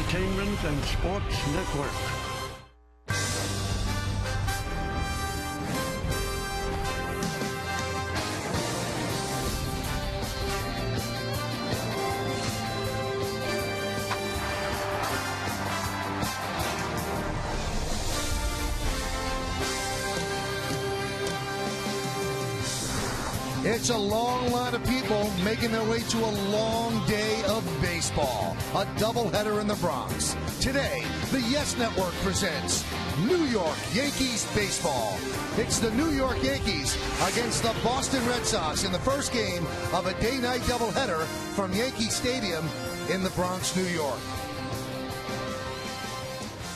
Entertainment and Sports Network. It's a long line of people making their way to a long day of baseball. A doubleheader in the Bronx. Today, the Yes Network presents New York Yankees baseball. It's the New York Yankees against the Boston Red Sox in the first game of a day-night doubleheader from Yankee Stadium in the Bronx, New York.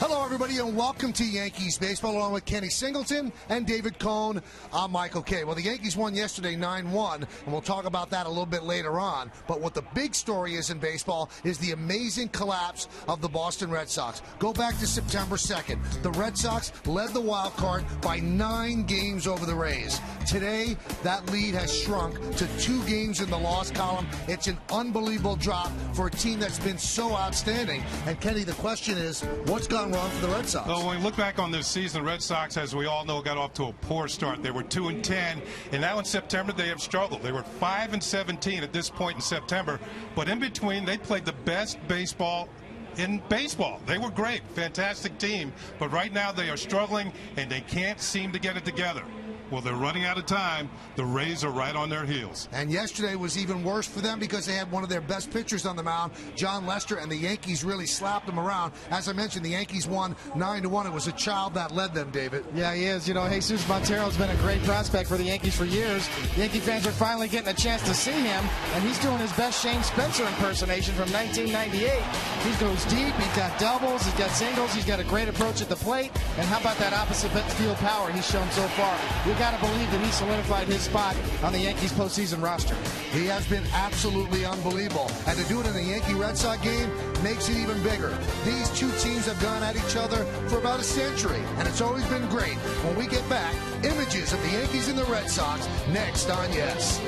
Hello, everybody, and welcome to Yankees baseball, along with Kenny Singleton and David Cohn. I'm Michael Kay. Well, the Yankees won yesterday 9-1, and we'll talk about that a little bit later on. But what the big story is in baseball is the amazing collapse of the Boston Red Sox. Go back to September 2nd. The Red Sox led the wild card by 9 games over the Rays. Today, that lead has shrunk to 2 games in the loss column. It's an unbelievable drop for a team that's been so outstanding. And, Kenny, the question is, what's gone wrong for the Red Sox? Well, when we look back on this season, the Red Sox, as we all know, got off to a poor start. They were 2-10, and now in September they have struggled. They were 5-17 at this point in September, but in between they played the best baseball in baseball. They were great, fantastic team, but right now they are struggling and they can't seem to get it together. Well, they're running out of time. The Rays are right on their heels. And yesterday was even worse for them because they had one of their best pitchers on the mound, John Lester, and the Yankees really slapped them around. As I mentioned, the Yankees won 9-1. It was a child that led them, David. Yeah, he is. You know, Jesus Montero's been a great prospect for the Yankees for years. Yankee fans are finally getting a chance to see him, and he's doing his best Shane Spencer impersonation from 1998. He goes deep, he's got doubles, he's got singles, he's got a great approach at the plate, and how about that opposite field power he's shown so far? We've got to believe that he solidified his spot on the Yankees postseason roster. He has been absolutely unbelievable, and to do it in a Yankee-Red Sox game makes it even bigger. These two teams have gone at each other for about a century, and it's always been great. When we get back, images of the Yankees and the Red Sox next on Yes.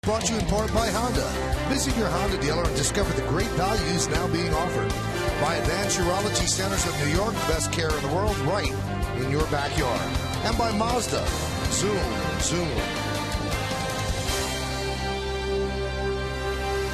Brought to you in part by Honda. Visit your Honda dealer and discover the great values now being offered. By Advanced Urology Centers of New York, best care in the world right in your backyard. And by Mazda. Zoom, zoom.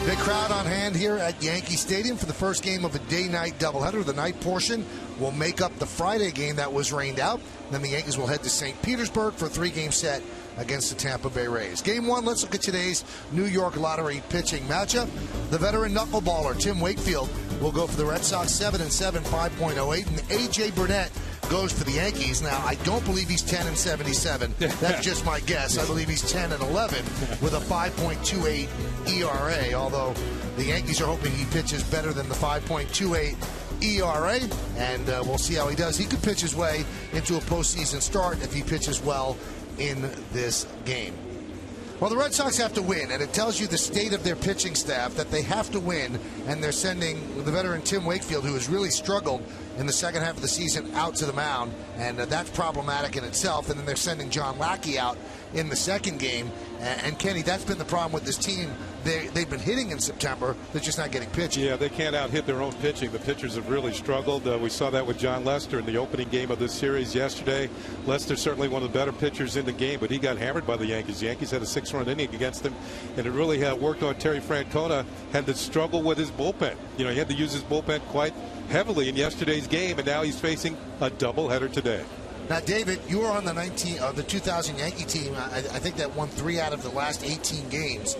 Big crowd on hand here at Yankee Stadium for the first game of a day-night doubleheader. The night portion will make up the Friday game that was rained out. Then the Yankees will head to St. Petersburg for a 3-game set against the Tampa Bay Rays. Game 1, let's look at today's New York Lottery pitching matchup. The veteran knuckleballer Tim Wakefield will go for the Red Sox 7-7, 5.08, and A.J. Burnett goes for the Yankees. Now, I don't believe he's 10-77. That's just my guess. I believe he's 10-11 with a 5.28 ERA, although the Yankees are hoping he pitches better than the 5.28 ERA, and we'll see how he does. He could pitch his way into a postseason start if he pitches well in this game. Well, the Red Sox have to win, and it tells you the state of their pitching staff that they have to win, and they're sending the veteran Tim Wakefield, who has really struggled in the second half of the season, out to the mound, and that's problematic in itself. And then they're sending John Lackey out in the second game, and Kenny, that's been the problem with this team. They've been hitting in September, they're just not getting pitching. Yeah, they can't out-hit their own pitching. The pitchers have really struggled. We saw that with John Lester in the opening game of this series yesterday. Lester's certainly one of the better pitchers in the game, but he got hammered by the Yankees. The Yankees had a 6-run inning against him, and it really had worked on Terry Francona. Had to struggle with his bullpen. You know, he had to use his bullpen quite heavily in yesterday's game, and now he's facing a doubleheader today. Now, David, you were on the 2000 Yankee team. I think that won 3 out of the last 18 games.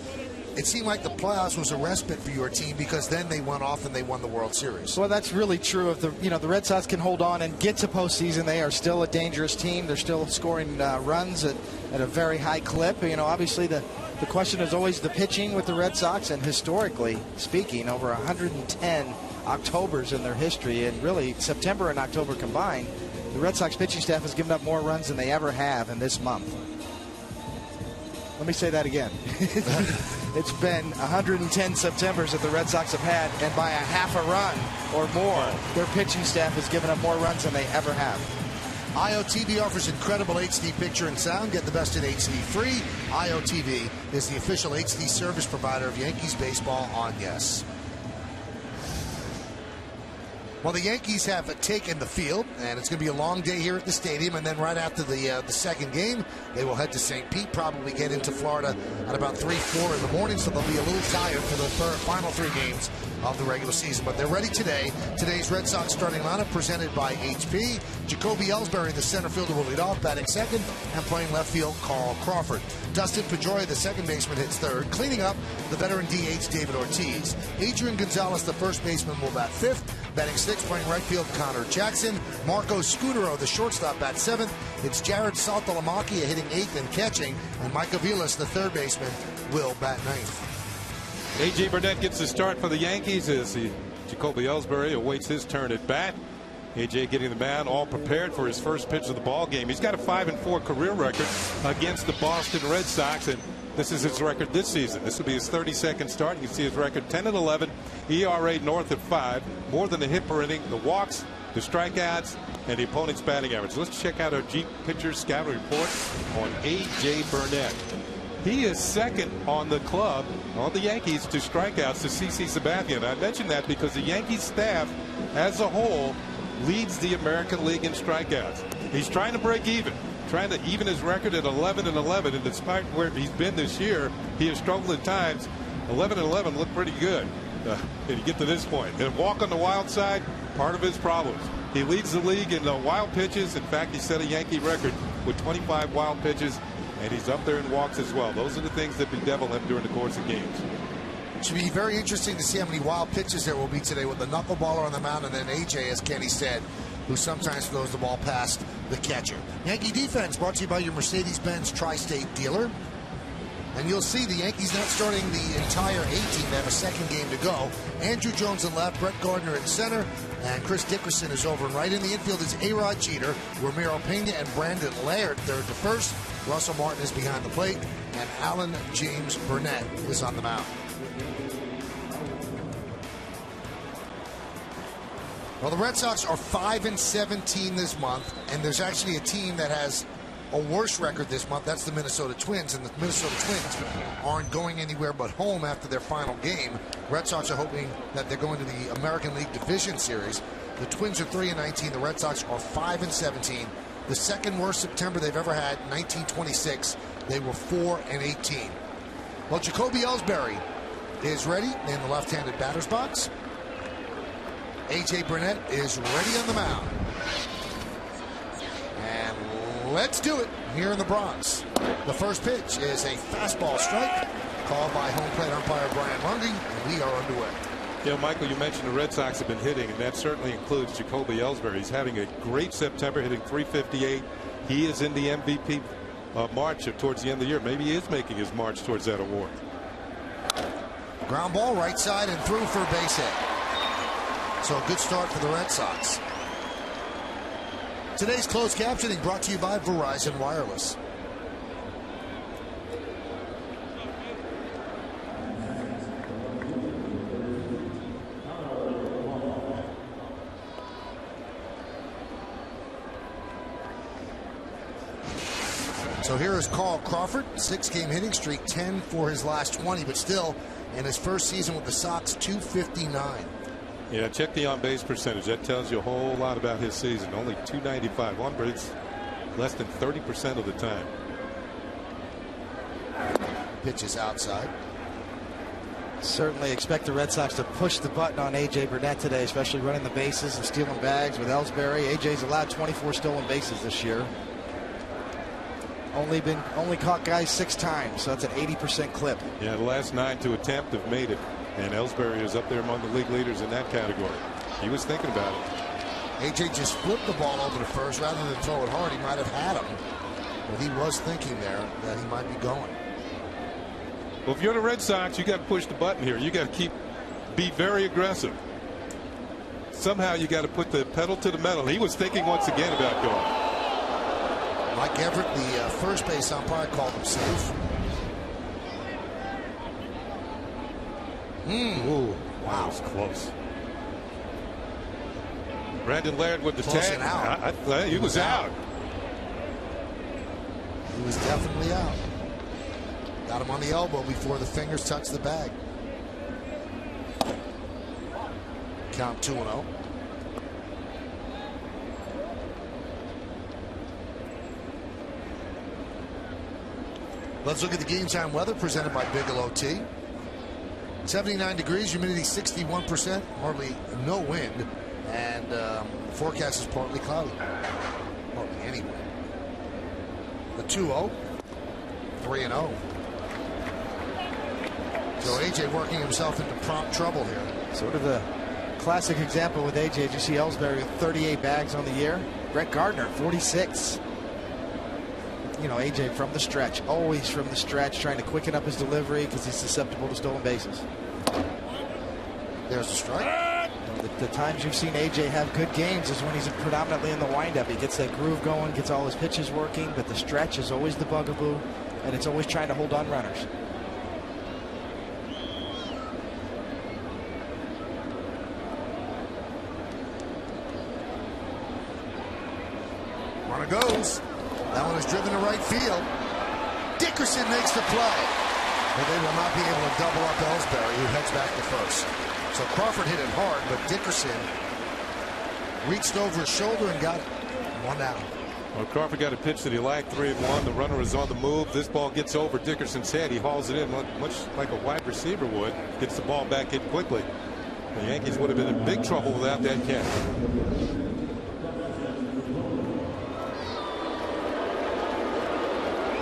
It seemed like the playoffs was a respite for your team because then they went off and they won the World Series. Well, that's really true. If the Red Sox can hold on and get to postseason, they are still a dangerous team. They're still scoring runs at a very high clip. You know, obviously the question is always the pitching with the Red Sox, and historically speaking, over 110 Octobers in their history, and really September and October combined, the Red Sox pitching staff has given up more runs than they ever have in this month. Let me say that again. It's been 110 Septembers that the Red Sox have had, and by a half a run or more, their pitching staff has given up more runs than they ever have. IOTV offers incredible HD picture and sound. Get the best in HD free. IOTV is the official HD service provider of Yankees baseball on Yes. Well, the Yankees have taken the field, and it's going to be a long day here at the stadium. And then right after the second game, they will head to St. Pete, probably get into Florida at about 3, 4 in the morning. So they'll be a little tired for the final 3 games of the regular season. But they're ready today. Today's Red Sox starting lineup presented by HP. Jacoby Ellsbury, the center fielder, will lead off, batting second, and playing left field, Carl Crawford. Dustin Pedroia, the second baseman, hits third. Cleaning up, the veteran DH, David Ortiz. Adrian Gonzalez, the first baseman, will bat fifth. Batting sixth, playing right field, Connor Jackson. Marco Scudero, the shortstop, bats seventh. It's Jared Saltalamacchia hitting eighth and catching. And Mike Aviles, the third baseman, will bat ninth. A.J. Burnett gets the start for the Yankees as Jacoby Ellsbury awaits his turn at bat. A.J. getting the man all prepared for his first pitch of the ball game. He's got a 5-4 career record against the Boston Red Sox, and this is his record this season. This will be his 32nd start. You can see his record 10-11, ERA north of 5, more than a hit per inning, the walks, the strikeouts, and the opponent's batting average. Let's check out our Jeep Pitchers Scouting Report on A.J. Burnett. He is second on the club, on the Yankees, to strikeouts to CC Sabathia. I mention that because the Yankees staff as a whole leads the American League in strikeouts. He's trying to break even, trying to even his record at 11-11, and despite where he's been this year, he has struggled at times. 11-11 looked pretty good and you get to this point. And walk on the wild side, part of his problems. He leads the league in wild pitches. In fact, he set a Yankee record with 25 wild pitches, and he's up there in walks as well. Those are the things that bedevil him during the course of games. It should be very interesting to see how many wild pitches there will be today with the knuckleballer on the mound, and then A.J., as Kenny said, who sometimes throws the ball past the catcher. Yankee defense brought to you by your Mercedes-Benz Tri-State dealer. And you'll see the Yankees not starting the entire A-team. They have a second game to go. Andrew Jones in left, Brett Gardner in center, and Chris Dickerson is over and right. In the infield is A-Rod Jeter, Ramiro Pena, and Brandon Laird third to first. Russell Martin is behind the plate, and Alan James Burnett is on the mound. Well, the Red Sox are 5-17 this month, and there's actually a team that has a worse record this month. That's the Minnesota Twins, and the Minnesota Twins aren't going anywhere but home after their final game. Red Sox are hoping that they're going to the American League Division Series. The Twins are 3-19. The Red Sox are 5-17. The second worst September they've ever had, 1926. They were 4-18. Well, Jacoby Ellsbury is ready in the left-handed batter's box. A.J. Burnett is ready on the mound. And let's do it here in the Bronx. The first pitch is a fastball strike called by home plate umpire Brian Lundy, and we are underway. Yeah, Michael, you mentioned the Red Sox have been hitting, and that certainly includes Jacoby Ellsbury. He's having a great September, hitting .358. He is in the MVP march towards the end of the year. Maybe he is making his march towards that award. Ground ball right side and through for a base hit. So a good start for the Red Sox. Today's closed captioning brought to you by Verizon Wireless. So here is Carl Crawford, 6-game hitting streak, 10 for his last 20, but still in his first season with the Sox, .259. Yeah, check the on-base percentage. That tells you a whole lot about his season. Only .295 on, but it's less than 30% of the time. Pitch is outside. Certainly expect the Red Sox to push the button on A.J. Burnett today, especially running the bases and stealing bags with Ellsbury. A.J.'s allowed 24 stolen bases this year. Only caught guys 6 times, so that's an 80% clip. Yeah, the last 9 to attempt have made it, and Ellsbury is up there among the league leaders in that category. He was thinking about it. A.J. just flipped the ball over to first rather than throw it hard. He might have had him, but he was thinking there that he might be going. Well, if you're the Red Sox, you got to push the button here. You got to be very aggressive. Somehow you got to put the pedal to the metal. He was thinking once again about going. Mike Everett, the first base umpire, called him safe. Ooh, wow, that was close. Brandon Laird with the Close tag. and out. He was out. He was definitely out. Got him on the elbow before the fingers touched the bag. Count 2-0. Let's look at the game time weather presented by Bigelow Tea. 79 degrees, humidity 61%, hardly no wind, and the forecast is partly cloudy. Hardly any wind. The 2-0, 3-0. So AJ working himself into prompt trouble here. Sort of the classic example with AJ. Did you see Ellsbury with 38 bags on the year? Brett Gardner, 46. You know, AJ from the stretch, always from the stretch, trying to quicken up his delivery because he's susceptible to stolen bases. There's a strike. You know, the times you've seen AJ have good games is when he's predominantly in the windup. He gets that groove going, gets all his pitches working, but the stretch is always the bugaboo, and it's always trying to hold on runners. Runner goes. That one is driven to right field. Dickerson makes the play. But they will not be able to double up Ellsbury, who heads back to first. So Crawford hit it hard, but Dickerson reached over his shoulder and got one out. Well, Crawford got a pitch that he liked, 3-1. The runner is on the move. This ball gets over Dickerson's head. He hauls it in much like a wide receiver would. Gets the ball back in quickly. The Yankees would have been in big trouble without that catch.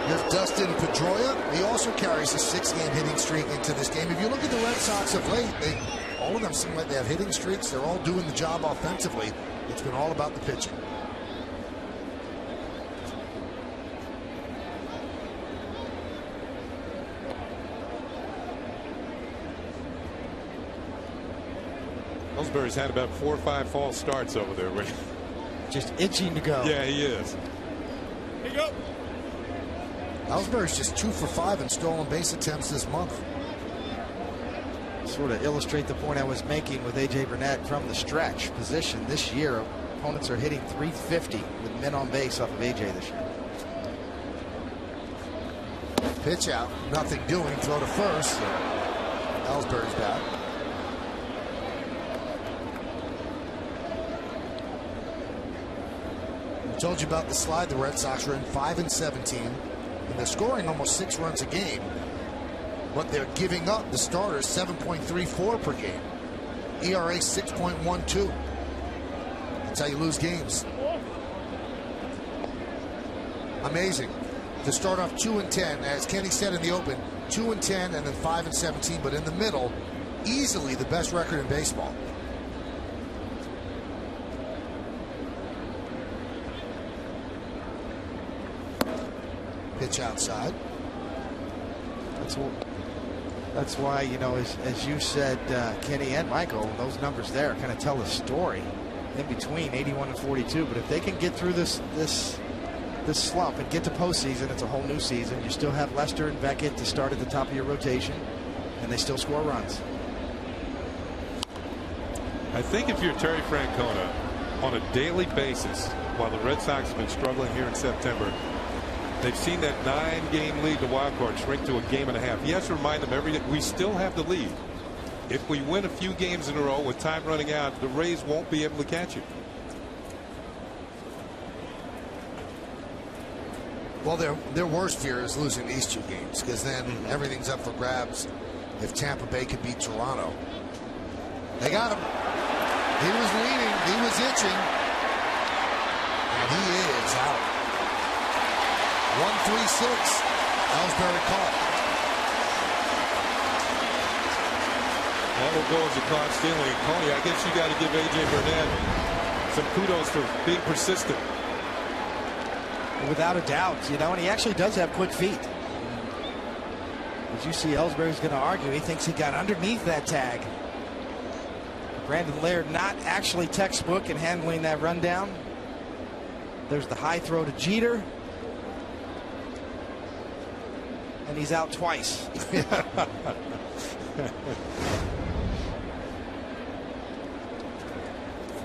Here's Dustin Pedroia. He also carries a 6-game hitting streak into this game. If you look at the Red Sox of late, all of them seem like they have hitting streaks. They're all doing the job offensively. It's been all about the pitching. Ellsbury's had about 4 or 5 false starts over there. Just itching to go. Yeah, he is. Here you go. Ellsbury's just 2 for 5 in stolen base attempts this month. Sort of illustrate the point I was making with A.J. Burnett from the stretch position this year. Opponents are hitting .350 with men on base off of A.J. this year. Pitch out, nothing doing, throw to first. Ellsbury's back. I told you about the slide. The Red Sox are in 5-17, and they're scoring almost 6 runs a game, but they're giving up the starters 7.34 per game. ERA 6.12. That's how you lose games. Amazing. To start off 2-10, as Kenny said in the open, 2-10 and then 5-17, but in the middle, easily the best record in baseball. Pitch outside. That's why, you know, as you said, Kenny and Michael, those numbers there kind of tell the story in between 81 and 42. But if they can get through this slump and get to postseason, it's a whole new season. You still have Lester and Beckett to start at the top of your rotation, and they still score runs. I think if you're Terry Francona, on a daily basis, while the Red Sox have been struggling here in September, they've seen that 9-game lead, the wild card, shrink to a game and a half. He has to remind them every day, we still have the lead. If we win a few games in a row with time running out, the Rays won't be able to catch you. Well, their worst fear is losing these 2 games, because then everything's up for grabs if Tampa Bay could beat Toronto. They got him. He was leaning. He was itching. And he is out. 1-3-6. Ellsbury caught. That will go as a caught stealing. Coney, I guess you got to give A.J. Burnett some kudos for being persistent. Without a doubt, you know, and he actually does have quick feet. As you see, Ellsbury's going to argue. He thinks he got underneath that tag. Brandon Laird not actually textbook in handling that rundown. There's the high throw to Jeter. And he's out twice.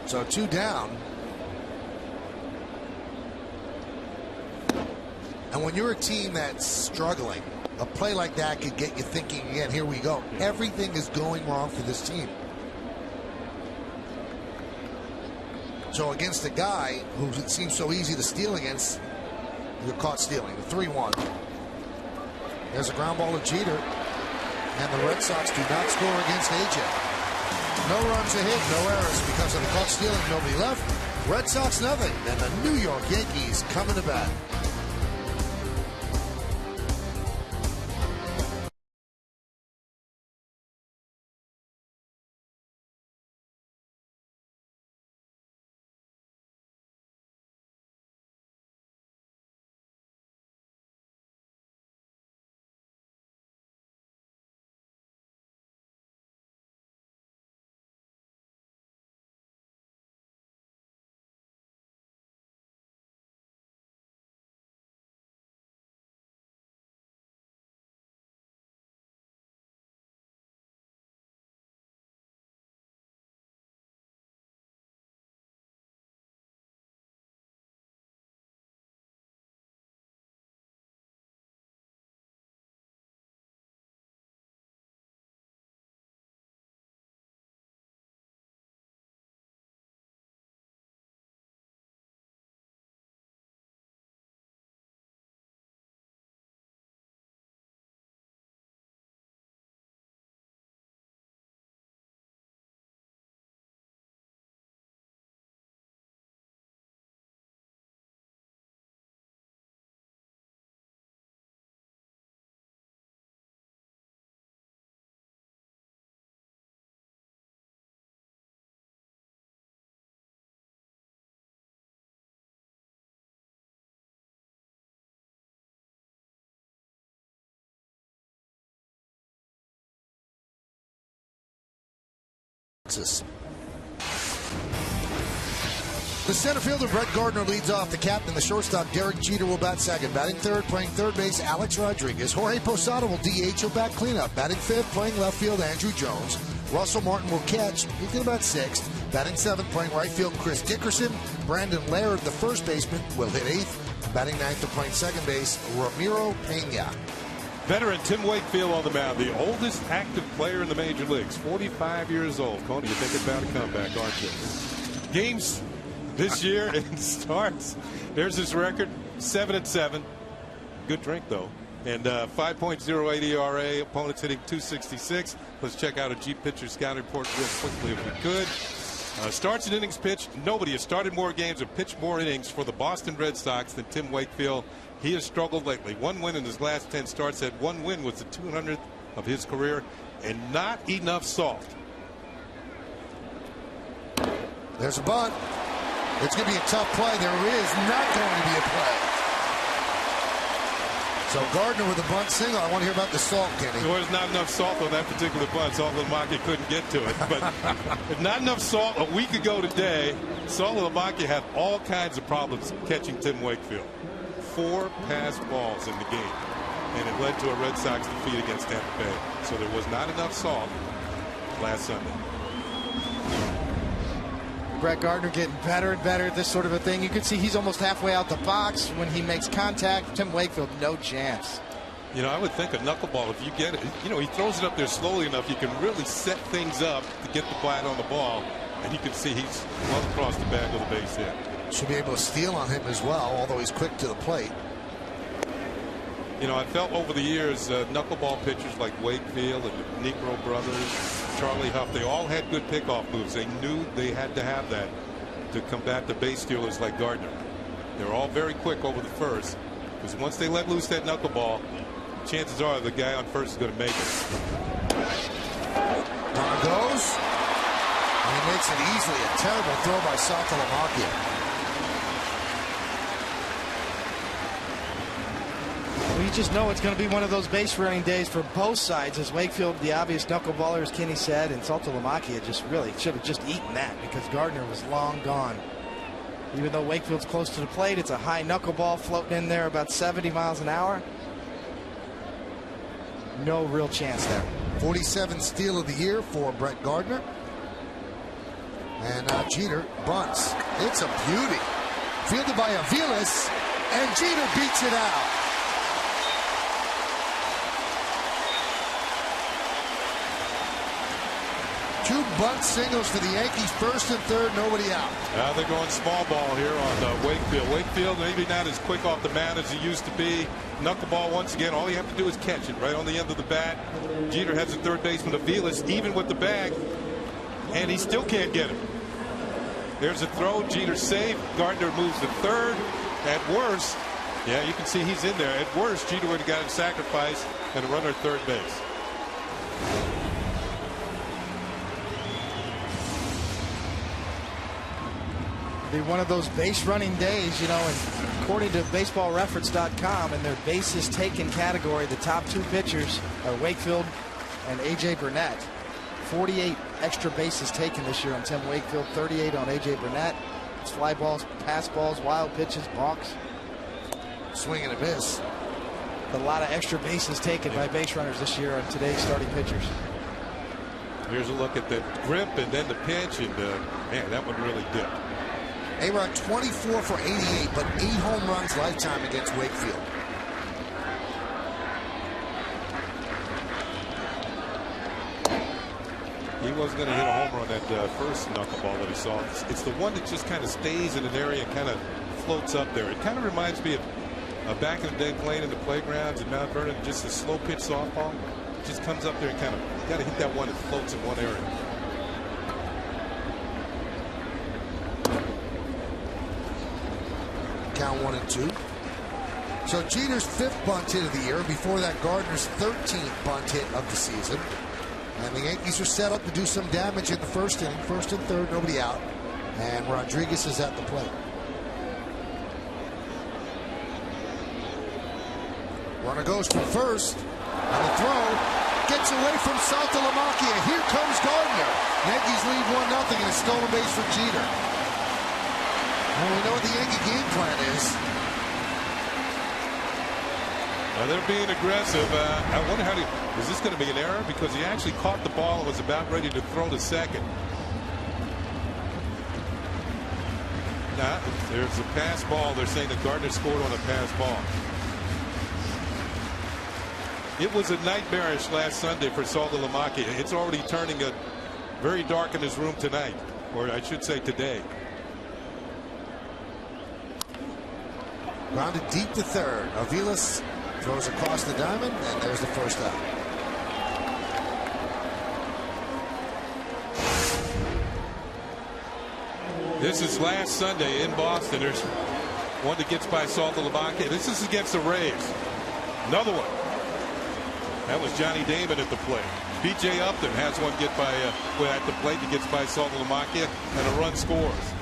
So 2 down. And when you're a team that's struggling, a play like that could get you thinking again, here we go. Everything is going wrong for this team. So against a guy who it seems so easy to steal against, you're caught stealing. 3-1. There's a ground ball to Jeter. And the Red Sox do not score against AJ. No runs a hit, no errors because of the caught stealing. Nobody left. Red Sox nothing. And the New York Yankees coming to bat. The center fielder, Brett Gardner, leads off. The captain, the shortstop, Derek Jeter, will bat second. Batting third, playing third base, Alex Rodriguez. Jorge Posada will DH, he'll bat cleanup. Batting fifth, playing left field, Andrew Jones. Russell Martin will catch. He's going to bat sixth. Batting seventh, playing right field, Chris Dickerson. Brandon Laird, the first baseman, will hit eighth. Batting ninth, playing second base, Ramiro Pena. Veteran Tim Wakefield on the mound, the oldest active player in the major leagues, 45 years old. Coney, you're thinking about a comeback, aren't you? Games this year and starts. There's his record, 7-7. Good drink, though. And 5.08 ERA. Opponents hitting 266. Let's check out a Jeep pitcher scouting report real quickly if we could. Starts and innings pitched. Nobody has started more games or pitched more innings for the Boston Red Sox than Tim Wakefield. He has struggled lately. 1 win in his last 10 starts. That 1 win was the 200th of his career, and not enough salt. There's a bunt. It's going to be a tough play. There is not going to be a play. So Gardner with a bunt single. I want to hear about the salt, Kenny. Well, there's not enough salt on that particular bunt. Saltalamacchia couldn't get to it. But if not enough salt, a week ago today, Saltalamacchia had all kinds of problems catching Tim Wakefield. 4 passed balls in the game, and it led to a Red Sox defeat against Tampa Bay. So there was not enough salt last Sunday. Brett Gardner getting better and better at this sort of a thing. You can see he's almost halfway out the box when he makes contact. Tim Wakefield, no chance. You know, I would think a knuckleball, if you get it, you know, he throws it up there slowly enough, you can really set things up to get the bat on the ball, and you can see he's well across the bag with a base hit. Should be able to steal on him as well, although he's quick to the plate. You know, I felt over the years knuckleball pitchers like Wakefield and the Negro brothers, Charlie Huff, they all had good pickoff moves. They knew they had to have that to combat the base stealers like Gardner. They're all very quick over the first, because once they let loose that knuckleball, chances are the guy on first is going to make it. Runner goes, and he makes it easily. A terrible throw by Saltalamacchia. You just know it's going to be one of those base running days for both sides, as Wakefield, the obvious knuckleballer, as Kenny said, and Saltalamacchia just really should have just eaten that because Gardner was long gone. Even though Wakefield's close to the plate, it's a high knuckleball floating in there about 70 miles an hour. No real chance there. 47th steal of the year for Brett Gardner. And Jeter bunts. It's a beauty. Fielded by Aviles, and Jeter beats it out. Two bunt singles for the Yankees, first and third, nobody out. They're going small ball here on Wakefield. Wakefield maybe not as quick off the mound as he used to be. Knuckleball once again. All you have to do is catch it right on the end of the bat. Jeter has the third baseman Aviles even with the bag, and he still can't get him. There's a throw. Jeter saved. Gardner moves to third. At worst, yeah, you can see he's in there. At worst, Jeter would have got a sacrifice and a runner at third base. Be one of those base running days, you know, and according to baseballreference.com, in their bases taken category, the top 2 pitchers are Wakefield and A.J. Burnett. 48 extra bases taken this year on Tim Wakefield, 38 on A.J. Burnett. It's fly balls, pass balls, wild pitches, balks. Swing and a miss. A lot of extra bases taken by base runners this year on today's starting pitchers. Here's a look at the grip and then the pitch, and man, that one really dipped. A-Rod 24 for 88, but 8 home runs lifetime against Wakefield. He wasn't going to hit a homer on that first knuckleball that he saw. It's the one that just kind of stays in an area and kind of floats up there. It kind of reminds me of back in the day playing in the playgrounds in Mount Vernon, just a slow pitch softball. It just comes up there and kind of, you got to hit that one that floats in one area. Count 1-2. So Jeter's 5th bunt hit of the year. Before that, Gardner's 13th bunt hit of the season. And the Yankees are set up to do some damage in the first inning. First and third, nobody out. And Rodriguez is at the plate. Runner goes from first. And the throw gets away from Saltalamacchia. Here comes Gardner. Yankees lead 1-0 and a stolen base for Jeter. Well, we know what the Yankee game plan is. Now they're being aggressive. I wonder is this going to be an error? Because he actually caught the ball and was about ready to throw to second. Now, there's a pass ball. They're saying that Gardner scored on a pass ball. It was a nightmarish last Sunday for Saltalamacchia. It's already turning very dark in his room tonight, or I should say today. Grounded deep to third. Aviles throws across the diamond, and there's the first out. This is last Sunday in Boston. There's one that gets by Saltalamacchia. This is against the Rays. Another one. That was Johnny Damon at the plate. B.J. Upton has one get by at the plate that gets by Saltalamacchia, and a run scores.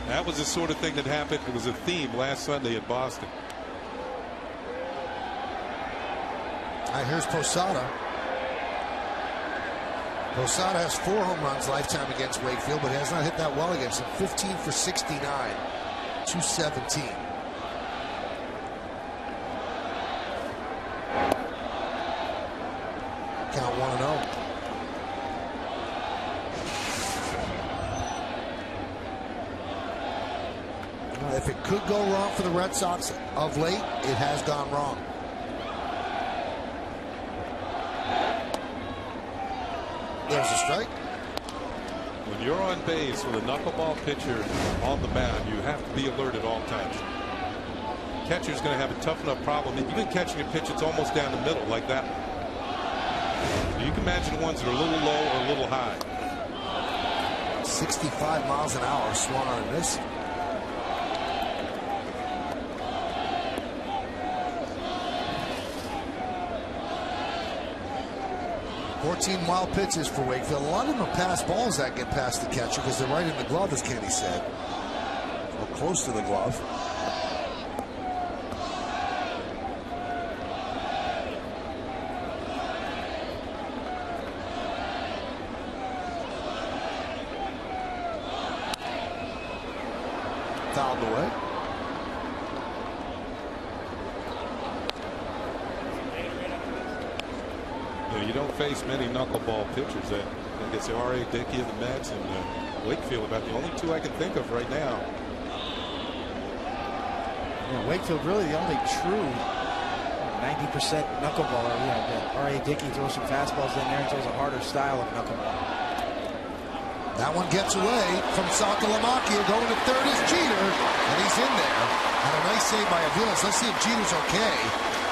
That was the sort of thing that happened. It was a theme last Sunday in Boston. All right, here's Posada. Posada has 4 home runs lifetime against Wakefield, but has not hit that well against him. 15 for 69, 217. Count 1-0. If it could go wrong for the Red Sox of late, it has gone wrong. There's a strike. When you're on base with a knuckleball pitcher on the mound, you have to be alert at all times. Catcher's going to have a tough enough problem. Even catching a pitch that's almost down the middle like that. You can imagine the ones that are a little low or a little high. 65 miles an hour swung on this. 14 wild pitches for Wakefield. A lot of them are pass balls that get past the catcher because they're right in the glove, as Kenny said. Or close to the glove. Fouled away. You don't face many knuckleball pitchers. I guess R.A. Dickey of the Mets and Wakefield, about the only 2 I can think of right now. Yeah, Wakefield really the only true 90% knuckleballer. R.A. Dickey throws some fastballs in there and throws a harder style of knuckleball. That one gets away from Saltalamacchia. Going to third is Jeter, and he's in there. And a nice save by Aviles. Let's see if Jeter's okay.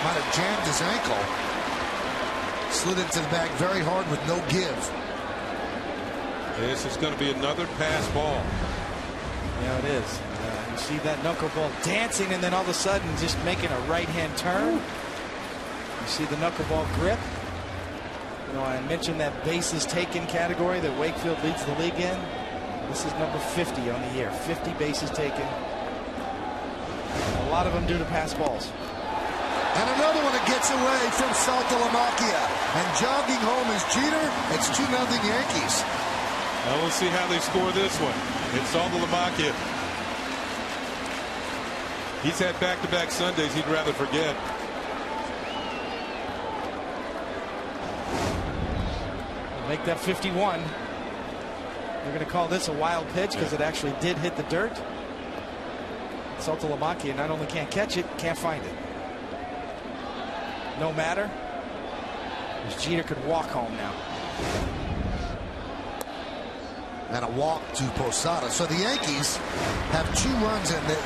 Might have jammed his ankle. Slid into the bag very hard with no give. This is going to be another pass ball. Yeah, it is. You see that knuckleball dancing, and then all of a sudden just making a right-hand turn. You see the knuckleball grip. I mentioned that bases taken category that Wakefield leads the league in. This is number 50 on the year. 50 bases taken. A lot of them due to pass balls. And another one that gets away from Saltalamacchia. And jogging home is Jeter. It's 2-0 Yankees. Now we'll see how they score this one. It's Saltalamacchia. He's had back-to-back Sundays he'd rather forget. Make that 51. They're going to call this a wild pitch because it actually did hit the dirt. Saltalamacchia not only can't catch it, can't find it. No matter, as Jeter could walk home now. And a walk to Posada. So the Yankees have 2 runs in it.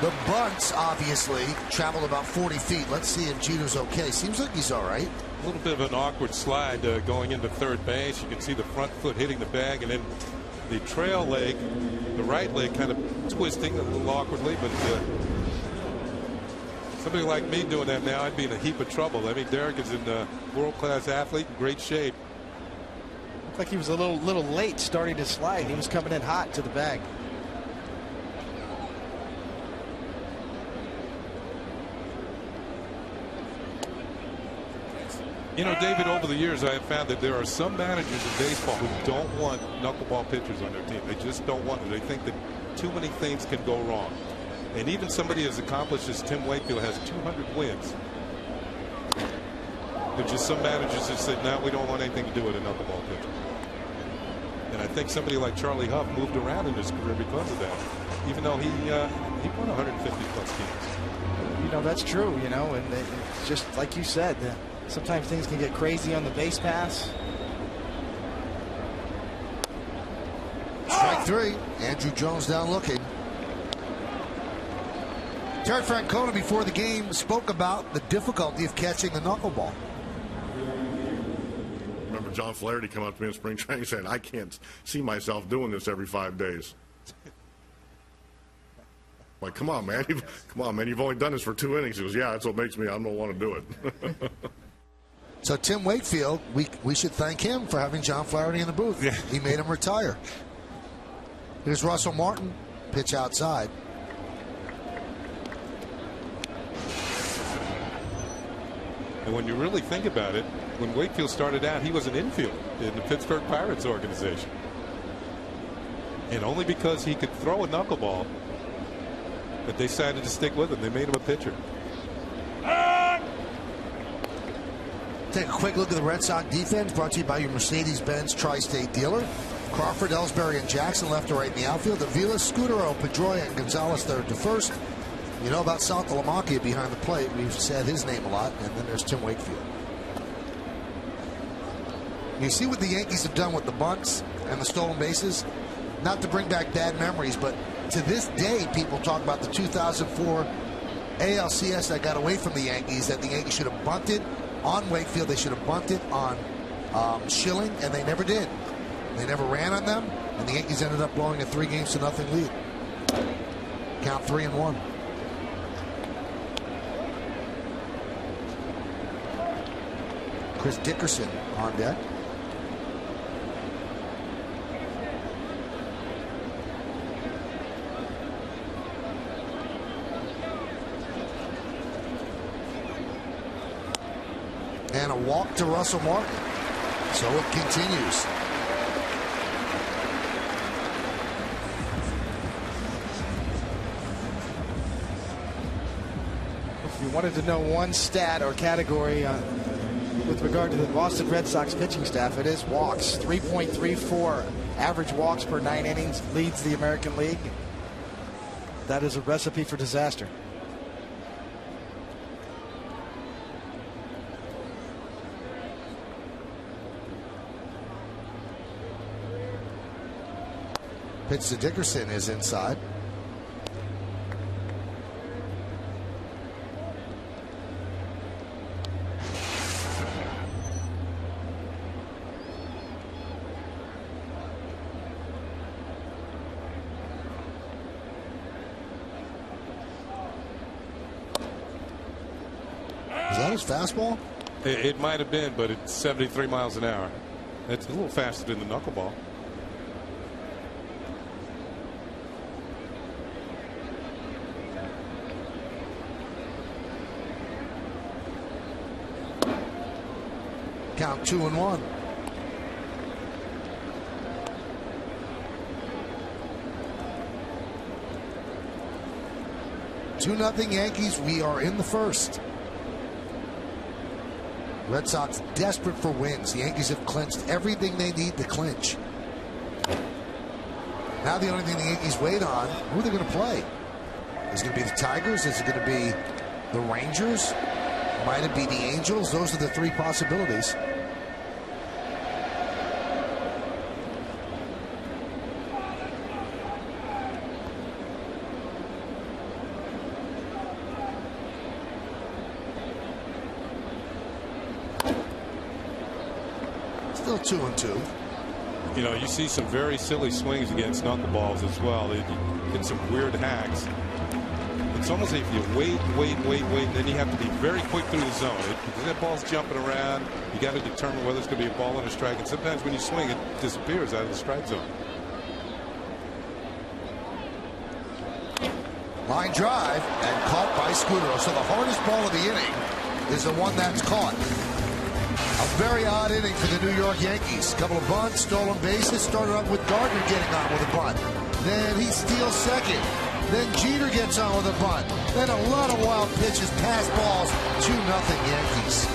The bunts obviously traveled about 40 feet. Let's see if Jeter's okay. Seems like he's all right. A little bit of an awkward slide going into third base. You can see the front foot hitting the bag, and then the trail leg, the right leg, kind of twisting a little awkwardly. But somebody like me doing that now, I'd be in a heap of trouble. I mean, Derek is a world-class athlete, in great shape. Looked like he was a little late starting to slide. He was coming in hot to the bag. David, over the years I have found that there are some managers in baseball who don't want knuckleball pitchers on their team. They just don't want it. They think that too many things can go wrong. And even somebody as accomplished as Tim Wakefield has 200 wins. There's just some managers that say, no, we don't want anything to do with a knuckleball pitcher. And I think somebody like Charlie Huff moved around in his career because of that. even though he won 150-plus games. You know, that's true, you know, and it's just like you said, sometimes things can get crazy on the base pass. Strike three. Andrew Jones down looking. Terry Francona before the game spoke about the difficulty of catching the knuckleball. Remember John Flaherty come up to me in spring training saying, I can't see myself doing this every 5 days. Like, come on, man. Come on, man. You've only done this for 2 innings. He goes, yeah, that's what makes me. I don't want to do it. So Tim Wakefield, we should thank him for having John Flaherty in the booth. Yeah. He made him retire. Here's Russell Martin, pitch outside. And when you really think about it, when Wakefield started out, he was an infielder in the Pittsburgh Pirates organization. And only because he could throw a knuckleball that they decided to stick with him. They made him a pitcher. Take a quick look at the Red Sox defense, brought to you by your Mercedes-Benz Tri-State dealer. Crawford, Ellsbury, and Jackson left to right in the outfield. Avila, Scudero, Pedroia, and Gonzalez third to first. You know about Saltalamacchia behind the plate. We've said his name a lot. And then there's Tim Wakefield. You see what the Yankees have done with the bunts and the stolen bases? Not to bring back bad memories, but to this day, people talk about the 2004 ALCS that got away from the Yankees, that the Yankees should have bunted on Wakefield. They should have bunted on Schilling, and they never did. They never ran on them, and the Yankees ended up blowing a 3-0 lead. Count 3-1. Chris Dickerson on deck. And a walk to Russell Martin. So it continues. If you wanted to know one stat or category with regard to the Boston Red Sox pitching staff, it is walks. 3.34 average walks per 9 innings, leads the American League. That is a recipe for disaster. Pitch to Dickerson is inside. Is that his fastball? It might have been, but it's 73 miles an hour. It's a little faster than the knuckleball. Count 2-1. Two nothing Yankees. We are in the first. Red Sox desperate for wins. The Yankees have clinched everything they need to clinch. Now the only thing the Yankees wait on, who are they going to play? Is it going to be the Tigers? Is it going to be the Rangers? Might it be the Angels? Those are the three possibilities. Still 2-2. You know, you see some very silly swings against knuckleballs as well. They get some weird hacks. It's almost like if you wait, and then you have to be very quick through the zone. Because that ball's jumping around, you got to determine whether it's going to be a ball and a strike. And sometimes when you swing, it disappears out of the strike zone. Line drive and caught by Scudero. So the hardest ball of the inning is the one that's caught. A very odd inning for the New York Yankees. Couple of bunts, stolen bases. Started up with Gardner getting on with a bunt. Then he steals second. Then Jeter gets on with a bunt. Then a lot of wild pitches, pass balls. 2-0 Yankees.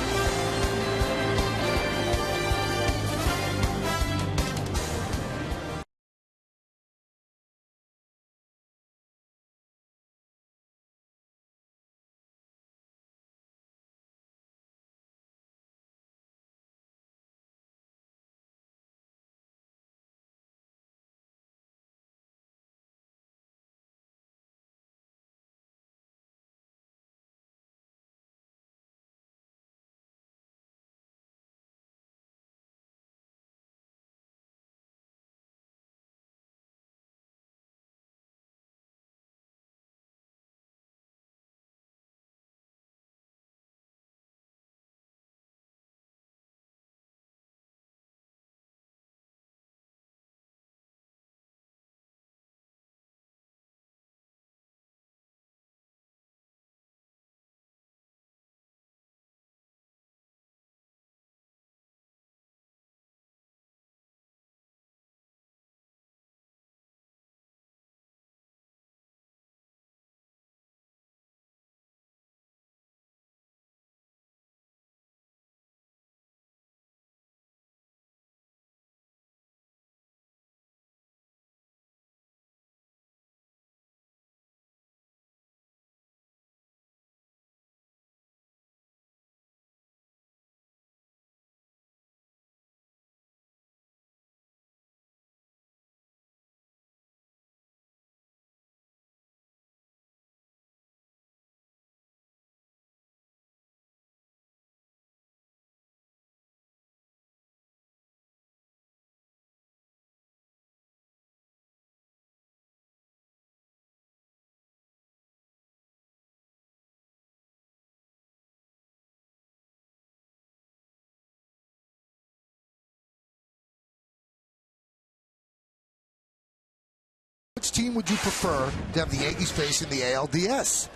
team would you prefer to have the Yankees face in the ALDS?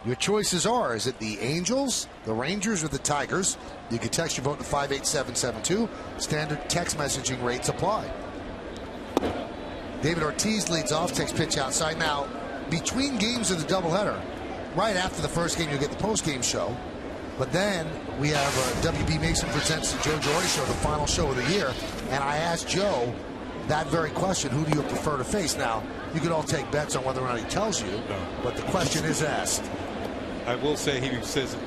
Your choices are, is it the Angels, the Rangers, or the Tigers? You can text your vote to 58772. Standard text messaging rates apply. David Ortiz leads off, takes pitch outside. Now, between games of the doubleheader, right after the first game, you'll get the post-game show. But then we have WB Mason presents the Joe Girardi Show, the final show of the year. And I asked Joe that very question, who do you prefer to face? Now, you could all take bets on whether or not he tells you, but the question is asked. I will say, he says,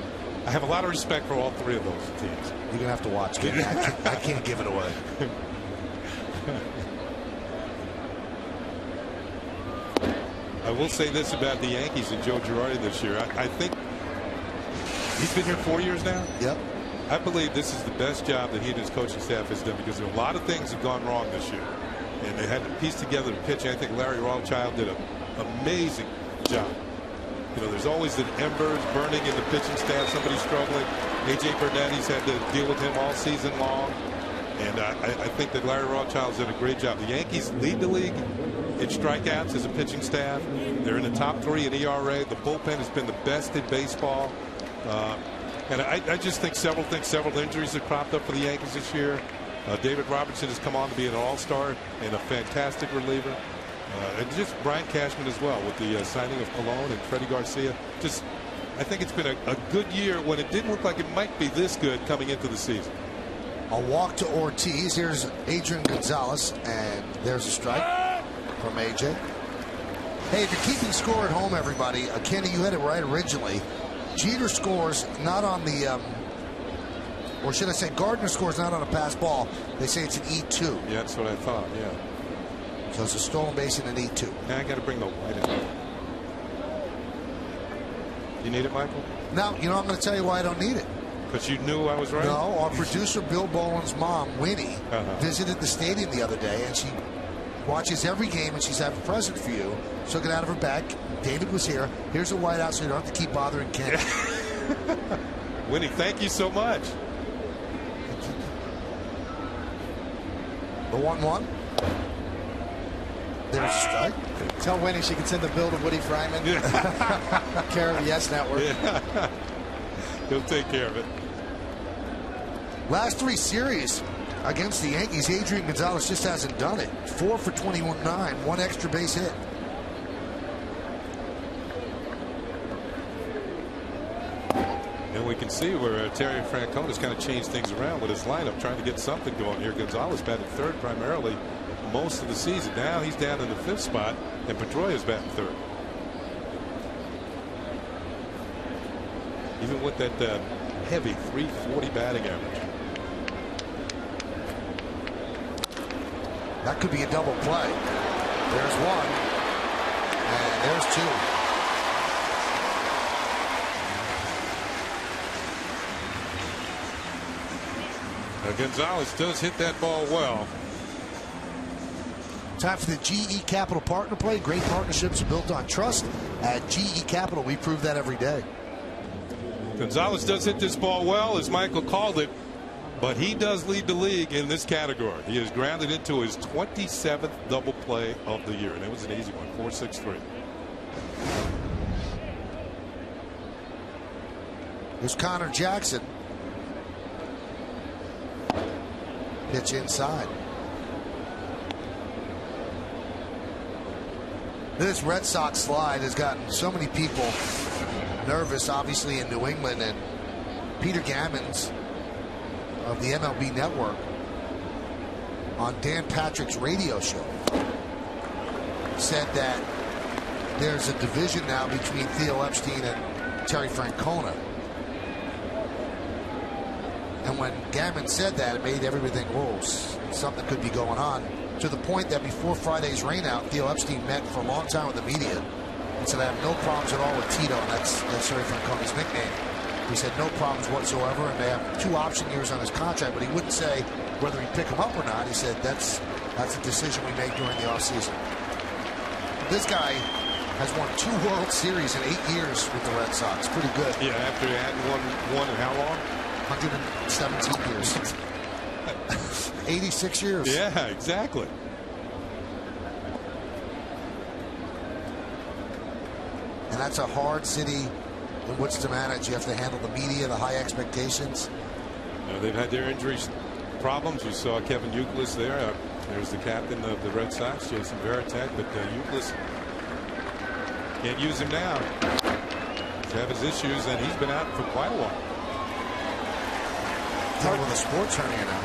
I have a lot of respect for all three of those teams. You're going to have to watch, Kenny. I can't give it away. I will say this about the Yankees and Joe Girardi this year. I think he's been here 4 years now. Yep. I believe this is the best job that he and his coaching staff has done, because there are a lot of things that have gone wrong this year. And they had to piece together the pitching. I think Larry Rothschild did an amazing job. You know, there's always the embers burning in the pitching staff, somebody struggling. A.J. Burnetti's had to deal with him all season long. And I think that Larry Rothschild's done a great job. The Yankees lead the league in strikeouts as a pitching staff. They're in the top 3 in ERA. The bullpen has been the best in baseball. And I just think several injuries have cropped up for the Yankees this year. David Robertson has come on to be an all-star and a fantastic reliever. And just Brian Cashman as well, with the signing of Colon and Freddie Garcia. Just, I think it's been a good year when it didn't look like it might be this good coming into the season. A walk to Ortiz. Here's Adrian Gonzalez, and there's a strike from AJ. Hey, if you're keeping score at home, everybody, Kenny, you had it right originally. Jeter scores not on the, or should I say Gardner scores not on a pass ball. They say it's an E2. Yeah, that's what I thought, yeah. So it's a stolen base and an E2. Now I got to bring the white in. You need it, Michael? No, you know, I'm going to tell you why I don't need it. But you knew I was right? No, our producer Bill Boland's mom, Winnie, visited the stadium the other day, and she watches every game, and she's have a present for you. Took it out of her bag. David was here. Here's a whiteout, so you don't have to keep bothering Ken. Winnie, thank you so much. The 1-1. There's a strike. Tell Winnie she can send the bill to Woody Fryman. Care of the Yes Network. Yeah. He'll take care of it. Last 3 series against the Yankees, Adrian Gonzalez just hasn't done it. 4 for 21-9, 1 extra base hit. And we can see where Terry Francona's kind of changed things around with his lineup, trying to get something going here. Gonzalez batted third primarily most of the season. Now he's down in the 5th spot, and Pedroia's batting third. Even with that heavy 340 batting average. That could be a double play. There's 1. And there's 2. Gonzalez does hit that ball well. Time for the GE Capital Partner Play. Great partnerships built on trust. At GE Capital, we prove that every day. Gonzalez does hit this ball well, as Michael called it, but he does lead the league in this category. He has grounded into his 27th double play of the year, and it was an easy one, 4-6-3. Here's Connor Jackson. Pitch inside. This Red Sox slide has gotten so many people nervous, obviously, in New England. And Peter Gammons of the MLB Network on Dan Patrick's radio show said that there's a division now between Theo Epstein and Terry Francona. And when Gammon said that, it made everybody think, whoa, something could be going on. To the point that before Friday's rainout, Theo Epstein met for a long time with the media and said, I have no problems at all with Tito, and that's Terry Francona's nickname. He said no problems whatsoever, and they have 2 option years on his contract, but he wouldn't say whether he'd pick him up or not. He said that's a decision we make during the offseason. This guy has won 2 World Series in 8 years with the Red Sox. Pretty good. Yeah, after he hadn't won in how long? 117 years. 86 years. Yeah, exactly. And that's a hard city in which to manage. You have to handle the media, the high expectations. They've had their injuries problems. You saw Kevin Youkilis there. There's the captain of the Red Sox, Jason Varitek, but Youkilis can't use him now. He's have his issues, and he's been out for quite a while. Dealing with a sports hernia now.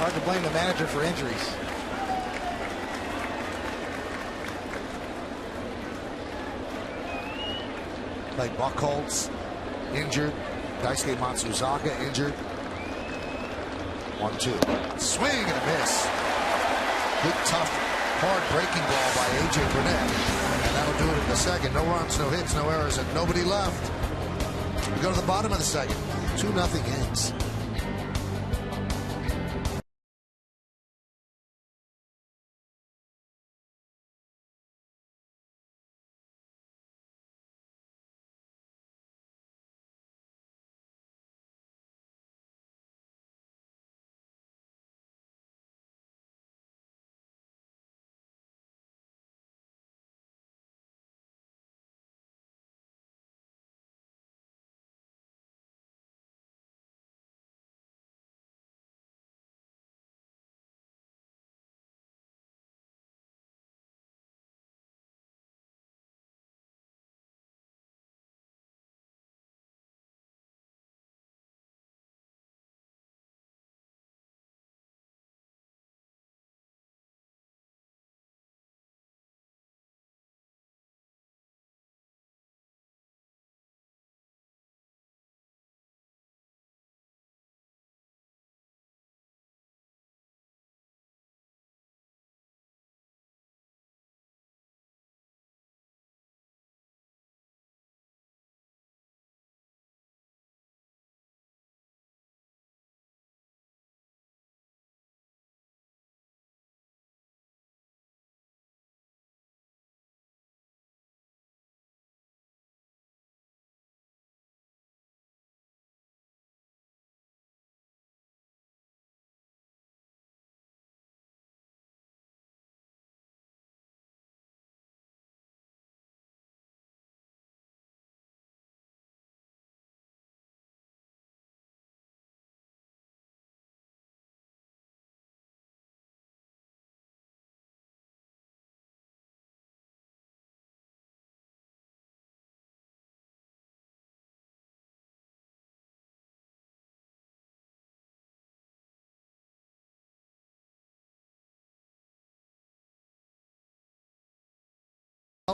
Hard to blame the manager for injuries. Like Buchholz, injured. Daisuke Matsuzaka, injured. 1-2. Swing and a miss. Good, tough, hard breaking ball by A.J. Burnett. And that'll do it in the second. No runs, no hits, no errors, and nobody left. We go to the bottom of the second. 2-0 Yanks.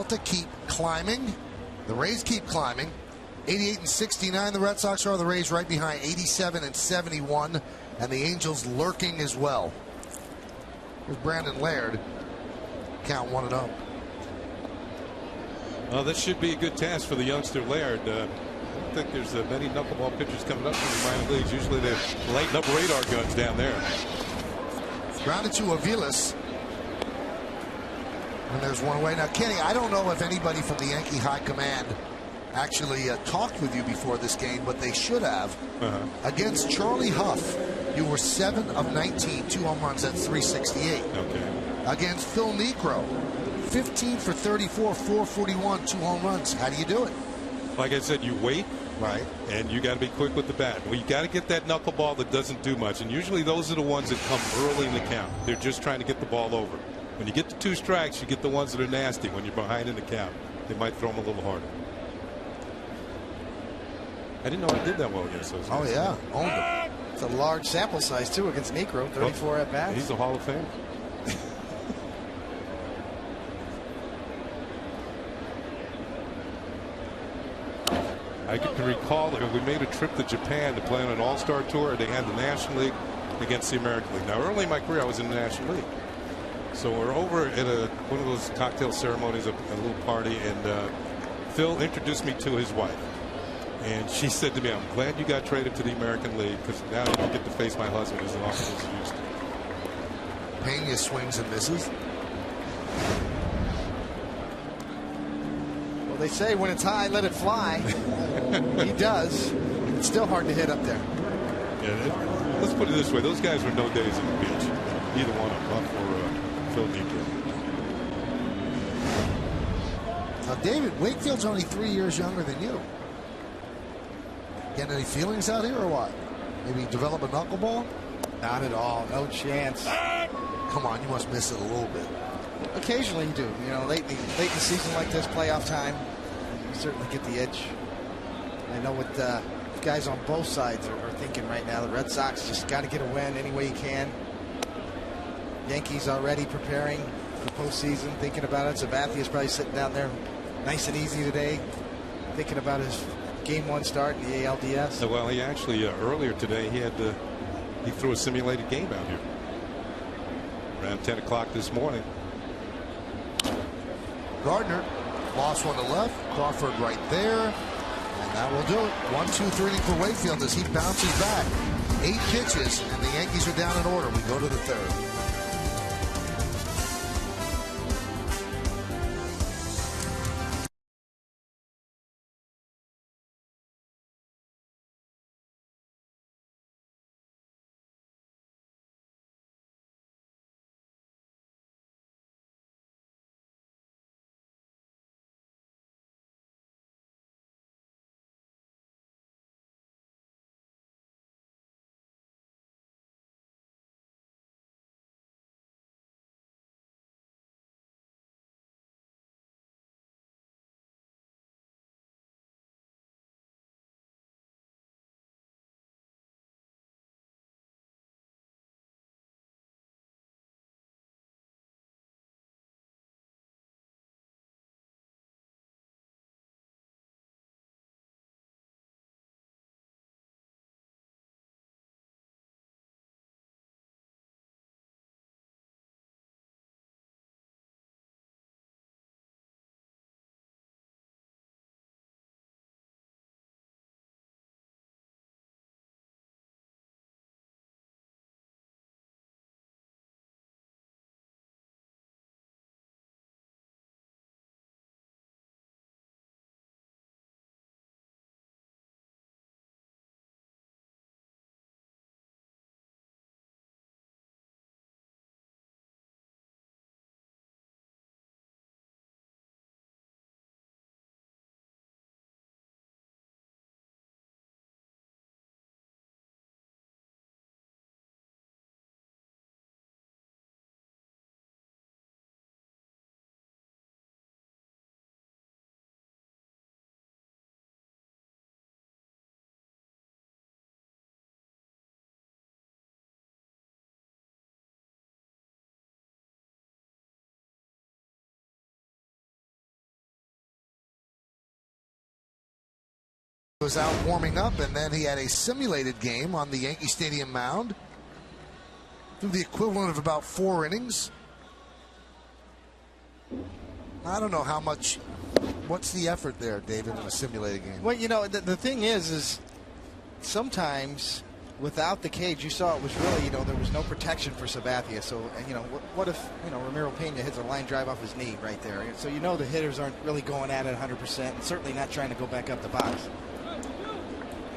To keep climbing. The Rays keep climbing. 88 and 69 the Red Sox are. The Rays right behind 87 and 71. And the Angels lurking as well. Here's Brandon Laird. Count 1-0. Well, this should be a good task for the youngster Laird. I don't think there's many knuckleball pitchers coming up from the minor leagues. Usually they're lighting up radar guns down there. Grounded to Aviles. And there's one away. Now, Kenny, I don't know if anybody from the Yankee high command actually talked with you before this game, but they should have. Against Charlie Huff, you were 7 of 19, 2 home runs at .368. Okay. Against Phil Niekro, 15 for 34, 441, 2 home runs. How do you do it? Like I said, you wait. Right. And you got to be quick with the bat. Well, you got to get that knuckleball that doesn't do much. And usually those are the ones that come early in the count. They're just trying to get the ball over. When you get to 2 strikes, you get the ones that are nasty. When you're behind in the count, they might throw them a little harder. I didn't know I did that well against those guys. Oh, yeah. Owned him. It's a large sample size, too, against Niekro. 34 at bats. He's a Hall of Famer. I can recall that we made a trip to Japan to play on an all-star tour. They had the National League against the American League. Now, early in my career, I was in the National League. So we're over at one of those cocktail ceremonies, a little party, and Phil introduced me to his wife. And she said to me, "I'm glad you got traded to the American League because now you get to face my husband as often as you used to." Pena swings and misses. Well, they say when it's high, let it fly. He does. It's still hard to hit up there. Yeah, let's put it this way. Those guys were no days at the beach. Either one of them, Huff or Phil Niekro. Now, David, Wakefield's only 3 years younger than you. Getting any feelings out here or what? Maybe develop a knuckleball? Not at all. No chance. Come on, you must miss it a little bit. Occasionally you do. You know, late in the season like this, playoff time, you certainly get the itch. I know what guys on both sides are thinking right now. The Red Sox just got to get a win any way you can. Yankees already preparing for postseason, thinking about it. Sabathia's probably sitting down there nice and easy today, thinking about his Game 1 start in the ALDS. Well, he actually earlier today he threw a simulated game out here around 10 o'clock this morning. Gardner lost one to left. Crawford right there. And that will do it. 1-2-3 for Wakefield as he bounces back. 8 pitches, and the Yankees are down in order. We go to the third. Was out warming up, and then he had a simulated game on the Yankee Stadium mound. Through the equivalent of about 4 innings. I don't know how much. What's the effort there, David, in a simulated game? Well, you know, the thing is sometimes without the cage, you saw it was really, you know, there was no protection for Sabathia. So, you know, what if, you know, Ramiro Pena hits a line drive off his knee right there? So you know the hitters aren't really going at it 100%, and certainly not trying to go back up the box.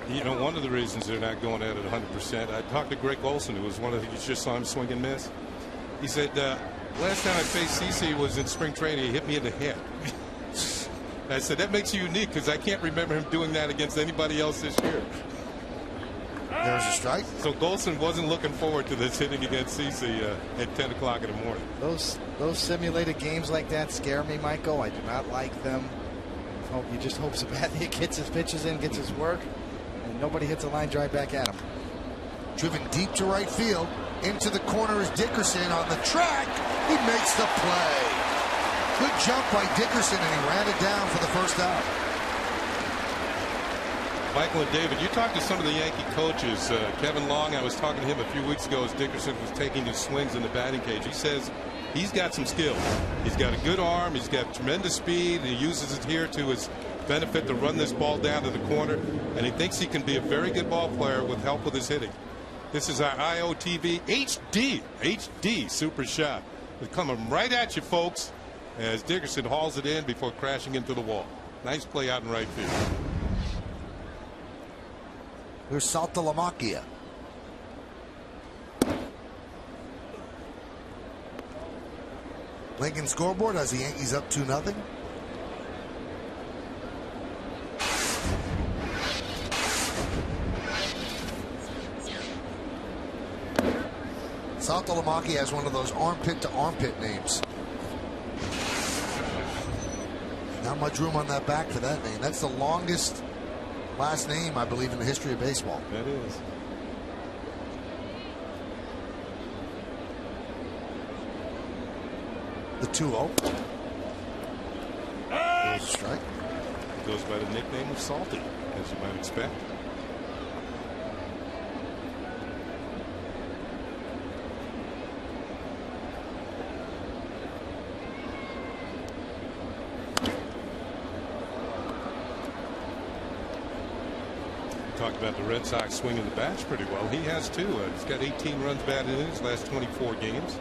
You know, one of the reasons they're not going at it 100%, I talked to Greg Olson, who was one of the, you just saw him swing and miss. He said, last time I faced CC was in spring training, he hit me in the head. I said, that makes you unique, because I can't remember him doing that against anybody else this year. There's a strike. So Golson wasn't looking forward to this hitting against CC at 10 o'clock in the morning. Those simulated games like that scare me, Michael. I do not like them. You just hope Sabathia gets his pitches in, gets his work, and nobody hits a line drive back at him. Driven deep to right field. Into the corner is Dickerson on the track. He makes the play. Good jump by Dickerson, and he ran it down for the first out. Michael and David, you talked to some of the Yankee coaches. Kevin Long, I was talking to him a few weeks ago as Dickerson was taking his swings in the batting cage. He says he's got some skills. He's got a good arm. He's got tremendous speed. And he uses it here to his benefit to run this ball down to the corner. And he thinks he can be a very good ball player with help with his hitting. This is our IOTV HD super shot. It's coming right at you, folks, as Dickerson hauls it in before crashing into the wall. Nice play out in right field. Here's Saltalamacchia. Lincoln scoreboard has the Yankees up 2-0. Saltalamacchia has one of those armpit to armpit names. Not much room on that back for that name. That's the longest last name, I believe, in the history of baseball. That is. The 2-0. Strike. Goes by the nickname of Salty, as you might expect. Talked about the Red Sox swinging the bats pretty well. He has too. He's got 18 runs batted in his last 24 games.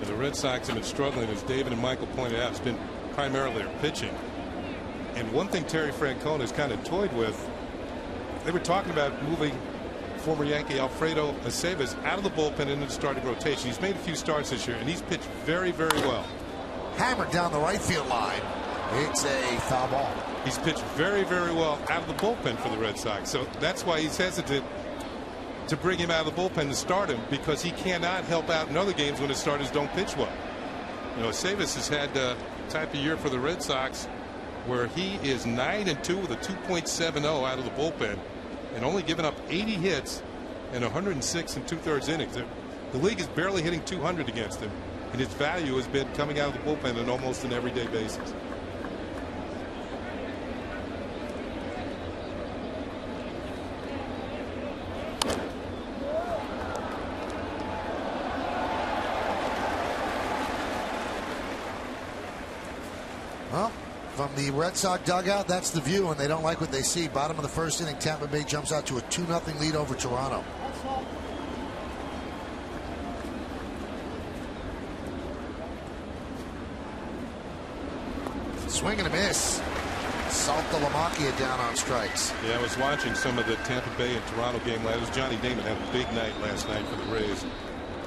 The Red Sox have been struggling, as David and Michael pointed out. It's been primarily their pitching. And one thing Terry Francona has kind of toyed with, they were talking about moving former Yankee Alfredo Aceves out of the bullpen into the starting rotation. He's made a few starts this year, and he's pitched very, very well. Hammered down the right field line. It's a foul ball. He's pitched very, very well out of the bullpen for the Red Sox. So that's why he's hesitant to bring him out of the bullpen to start him, because he cannot help out in other games when his starters don't pitch well. You know, Aceves has had a type of year for the Red Sox where he is 9-2 with a 2.70 out of the bullpen and only given up 80 hits in 106 2/3 innings. The league is barely hitting 200 against him, and his value has been coming out of the bullpen on almost an everyday basis. Well, from the Red Sox dugout, that's the view, and they don't like what they see. Bottom of the first inning, Tampa Bay jumps out to a 2-0 lead over Toronto. Swing and a miss. Saltalamacchia down on strikes. Yeah, I was watching some of the Tampa Bay and Toronto game. It was Johnny Damon had a big night last night for the Rays.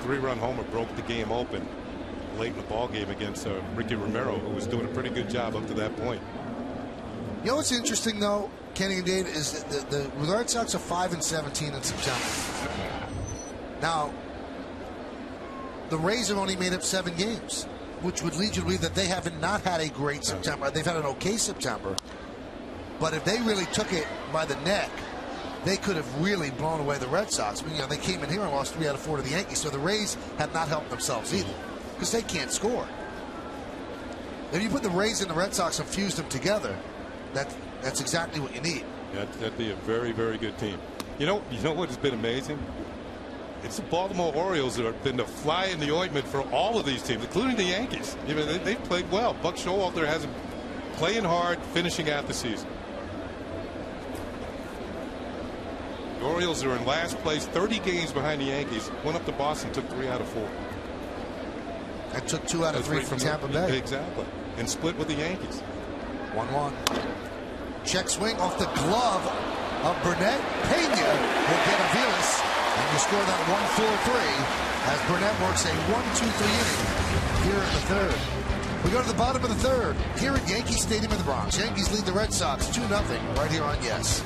3-run homer broke the game open late in the ball game against Ricky Romero, who was doing a pretty good job up to that point. You know what's interesting, though, Kenny and Dave, is that the Red Sox are 5-17 in September. Now, the Rays have only made up 7 games, which would lead you to believe that they haven't not had a great September. They've had an okay September. But if they really took it by the neck, they could have really blown away the Red Sox. I mean, you know, they came in here and lost 3 out of 4 to the Yankees, so the Rays have not helped themselves either, because they can't score. If you put the Rays and the Red Sox and fuse them together, that's exactly what you need. That'd be a very, very good team. You know what has been amazing? It's the Baltimore Orioles that have been the fly in the ointment for all of these teams, including the Yankees. I mean, they've played well. Buck Showalter has them playing hard, finishing out the season. The Orioles are in last place, 30 games behind the Yankees. Went up to Boston, took 3 out of 4. And took 2 out of 3 from Tampa Bay. Exactly. And split with the Yankees. 1-1. Check swing off the glove of Burnett. Pena will get Aviles, and you score that 1-4-3 as Burnett works a 1-2-3 inning here in the third. We go to the bottom of the third here at Yankee Stadium in the Bronx. Yankees lead the Red Sox 2-0 right here on Yes.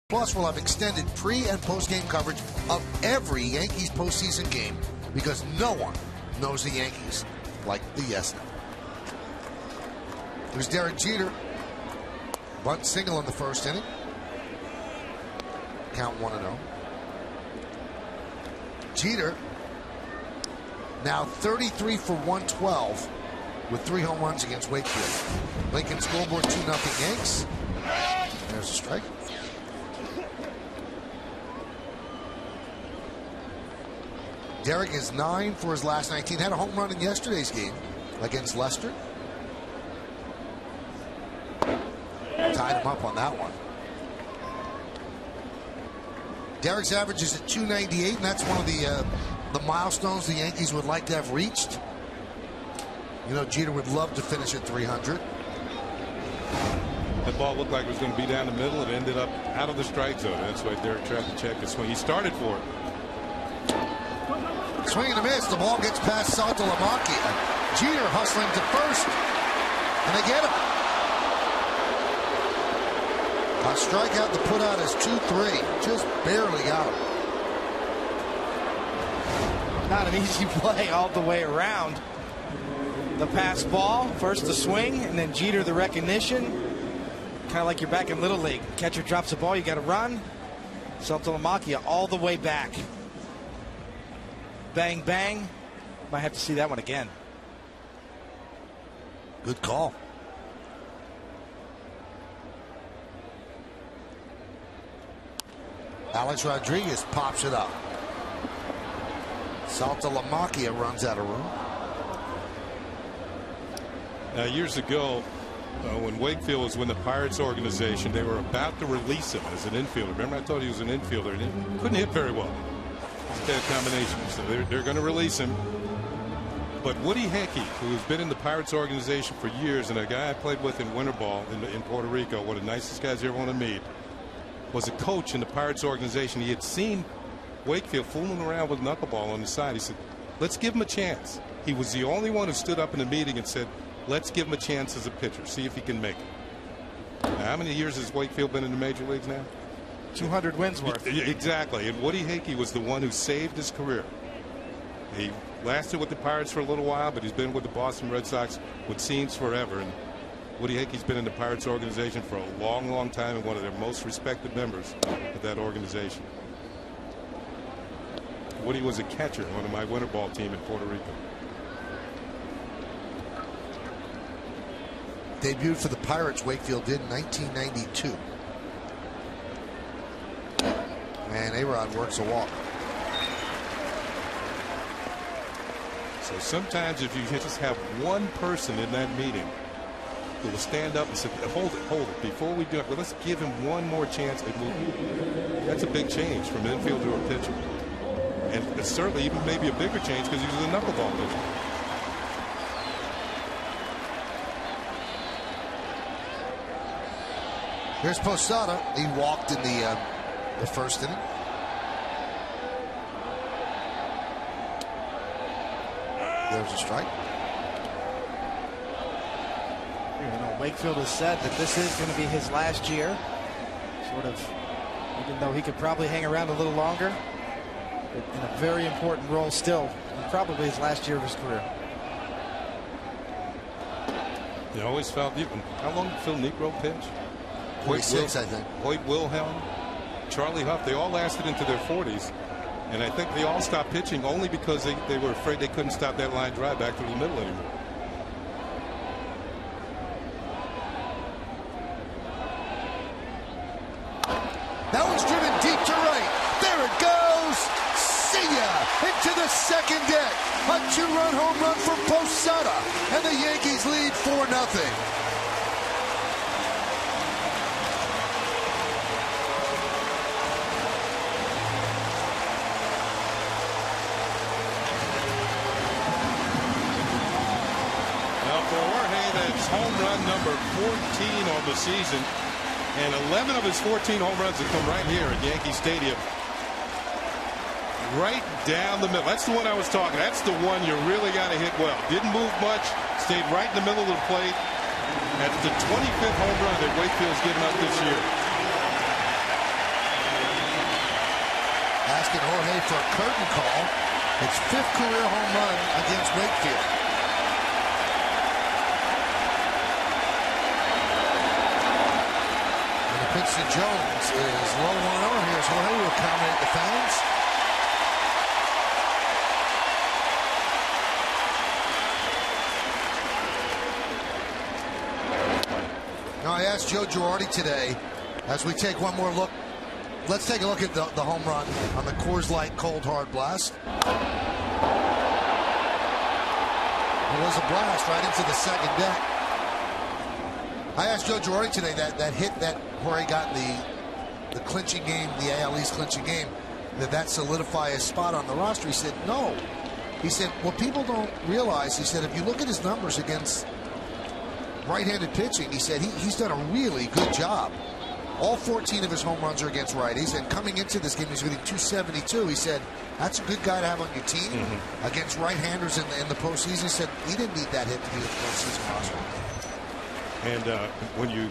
Plus, we'll have extended pre- and post-game coverage of every Yankees postseason game because no one knows the Yankees like the Yes Know. There's Derek Jeter. Bunt single in the first inning. Count 1-0. Jeter now 33 for 112 with 3 home runs against Wakefield. Lincoln scoreboard 2-0 Yanks. There's a strike. Derek is 9 for his last 19. Had a home run in yesterday's game against Leicester. Tied him up on that one. Derek's average is at 298, and that's one of the milestones the Yankees would like to have reached. You know, Jeter would love to finish at 300. The ball looked like it was going to be down the middle. It ended up out of the strike zone. That's why Derek tried to check the swing. He started for it. Swing and a miss. The ball gets past Saltalamacchia. Jeter hustling to first, and they get him. A strikeout, the put out is 2-3. Just barely out. Not an easy play all the way around. The pass ball, first the swing, and then Jeter the recognition. Kind of like you're back in Little League. Catcher drops the ball, you got to run. Saltalamacchia all the way back. Bang, bang. Might have to see that one again. Good call. Alex Rodriguez pops it up. Saltalamacchia runs out of room. Now, years ago, when Wakefield was with the Pirates organization, they were about to release him as an infielder. Remember, I told you he was an infielder and he couldn't hit very well. It's a bad combination, so they're going to release him. But Woody Hickey, who's been in the Pirates organization for years, and a guy I played with in winter ball in Puerto Rico, one of the nicest guys you ever want to meet, was a coach in the Pirates organization. He had seen Wakefield fooling around with knuckleball on the side. He said, let's give him a chance. He was the only one who stood up in the meeting and said, let's give him a chance as a pitcher, see if he can make it. Now, how many years has Wakefield been in the major leagues now? 200 wins worth. Exactly. And Woody Hickey was the one who saved his career. He lasted with the Pirates for a little while, but he's been with the Boston Red Sox, what seems forever. And Woody Hickey's been in the Pirates organization for a long, long time and one of their most respected members of that organization. Woody was a catcher on my winter ball team in Puerto Rico. Debuted for the Pirates, Wakefield did in 1992. And A-Rod works a walk. So sometimes if you just have one person in that meeting who will stand up and say, hold it, before we do it, well, let's give him one more chance. That's a big change from an infield to a pitcher. And it's certainly even maybe a bigger change because he was a knuckleball pitcher. Here's Posada. He walked in the first inning. There's a strike. You know, Wakefield has said that this is going to be his last year. Sort of, even though he could probably hang around a little longer, but in a very important role still, and probably his last year of his career. You always felt, how long did Phil Negro pitch? 46, I think. Hoyt Wilhelm, Charlie Huff, they all lasted into their 40s. And I think they all stopped pitching only because they were afraid they couldn't stop that line drive back through the middle anymore. That one's driven deep to right. There it goes. See ya. Into the second deck. A 2-run home run for Posada. And the Yankees lead 4-0. Home run number 14 on the season, and 11 of his 14 home runs have come right here at Yankee Stadium. Right down the middle. That's the one I was talking. That's the one you really got to hit well. Didn't move much, stayed right in the middle of the plate. That's the 25th home run that Wakefield's given up this year. asking Jorge for a curtain call. It's 5th career home run against Wakefield. And the pitch to Jones is low 1-0. Here's Jorge who will accommodate the fans. Now I asked Joe Girardi today, as we take one more look. Let's take a look at the home run on the Coors Light Cold Hard Blast. It was a blast right into the second deck. I asked Joe Girardi today that hit that Jorge got in the clinching game, the AL East clinching game, that solidify his spot on the roster. He said no. He said what people don't realize, he said if you look at his numbers against right-handed pitching, he said he's done a really good job. All 14 of his home runs are against righties, and coming into this game, he's hitting .272. He said, that's a good guy to have on your team against right-handers in the postseason. He said he didn't need that hit to be the postseason roster. And when you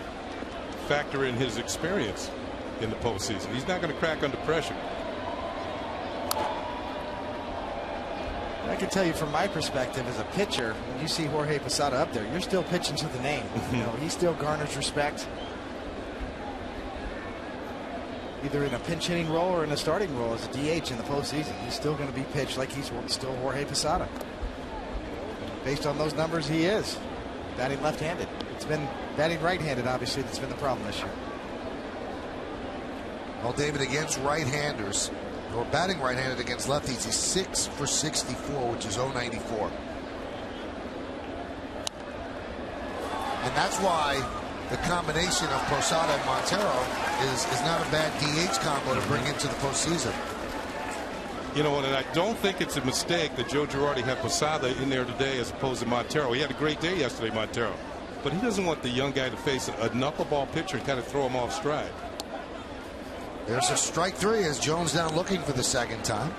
factor in his experience in the postseason, he's not going to crack under pressure. I can tell you from my perspective as a pitcher, when you see Jorge Posada up there, you're still pitching to the name. You know, he still garners respect, either in a pinch hitting role or in a starting role as a DH in the postseason. He's still going to be pitched like he's still Jorge Posada. Based on those numbers, he is batting left-handed. It's been batting right-handed, obviously, that's been the problem this year. Well, David, against right-handers, or batting right-handed against lefties, he's 6 for 64, which is .094. And that's why the combination of Posada and Montero is not a bad DH combo to bring into the postseason. You know, and I don't think it's a mistake that Joe Girardi had Posada in there today as opposed to Montero. He had a great day yesterday, Montero. But he doesn't want the young guy to face a knuckleball pitcher and kind of throw him off stride. There's a strike 3 as Jones down looking for the second time.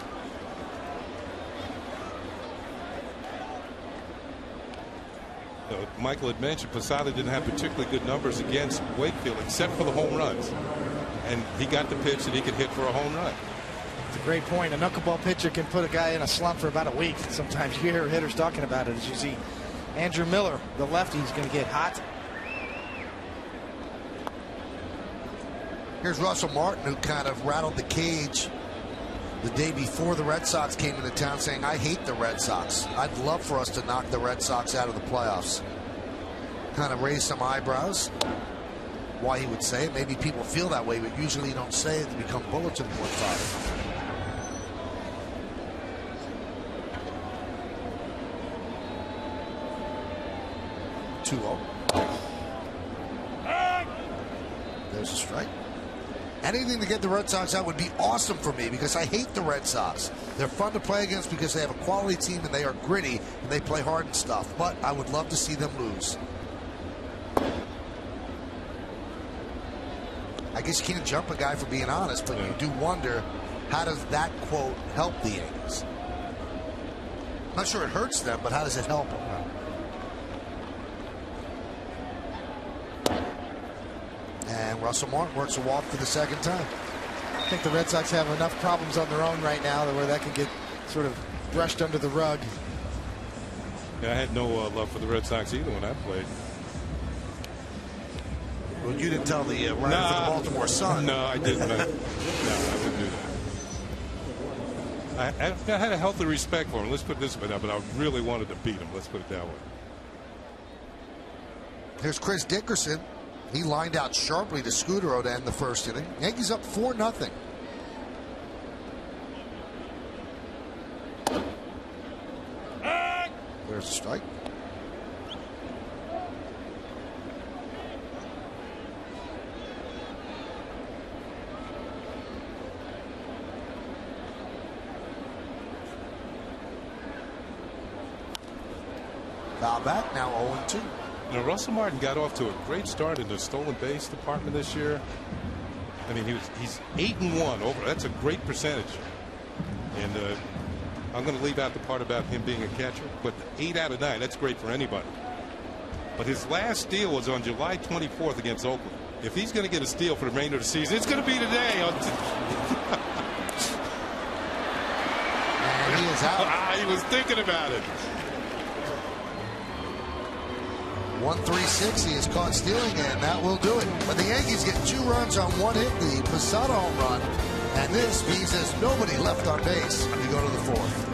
Michael had mentioned Posada didn't have particularly good numbers against Wakefield except for the home runs. And he got the pitch that he could hit for a home run. It's a great point. A knuckleball pitcher can put a guy in a slump for about a week. Sometimes you hear hitters talking about it. As you see Andrew Miller, the lefty, is going to get hot. Here's Russell Martin, who kind of rattled the cage the day before the Red Sox came into town, saying, I hate the Red Sox. I'd love for us to knock the Red Sox out of the playoffs. Kind of raised some eyebrows. Why he would say it. Maybe people feel that way, but usually you don't say it to become bulletin board fodder. There's a strike. Anything to get the Red Sox out would be awesome for me because I hate the Red Sox. They're fun to play against because they have a quality team and they are gritty and they play hard and stuff. But I would love to see them lose. I guess you can't jump a guy for being honest, but you do wonder, how does that quote help the Yankees? I'm not sure it hurts them, but how does it help them? And Russell Martin works a walk for the second time. I think the Red Sox have enough problems on their own right now where that can get sort of brushed under the rug. Yeah, I had no love for the Red Sox either when I played. Well, you didn't tell the writer for the Baltimore Sun. No, I didn't. No, I didn't do that. I had a healthy respect for him. Let's put it this way, but I really wanted to beat him. Let's put it that way. Here's Chris Dickerson. He lined out sharply to Scudero to end the first inning. Yankees up 4-0. There's a strike. Foul back, now 0-2. Now, Russell Martin got off to a great start in the stolen base department this year. I mean, he's 8-1 over. That's a great percentage. And I'm going to leave out the part about him being a catcher, but 8 out of 9, that's great for anybody. But his last steal was on July 24th against Oakland. If he's going to get a steal for the remainder of the season, it's going to be today. is out. He was thinking about it. 1-3-6. He is caught stealing, and that will do it. But the Yankees get 2 runs on 1 hit, the Posada home run. And this means there's nobody left on base. You go to the 4th.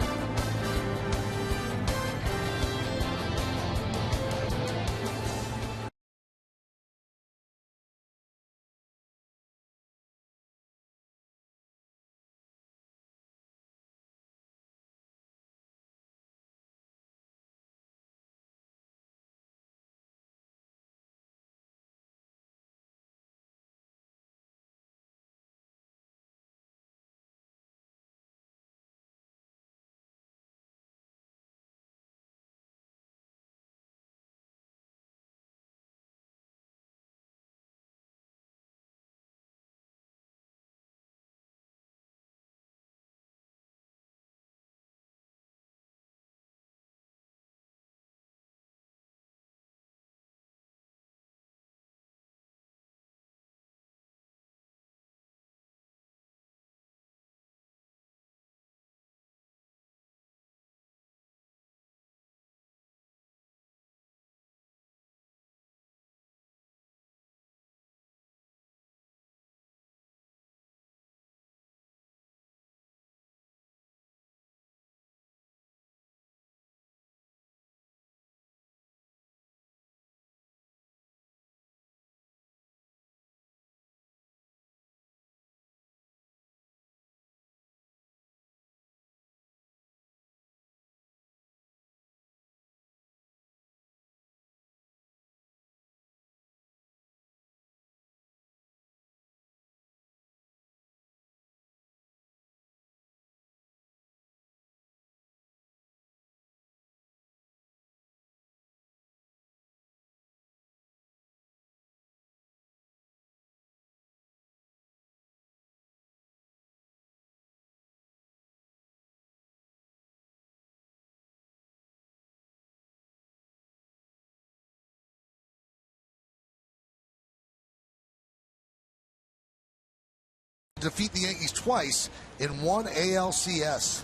Defeat the Yankees twice in one ALCS.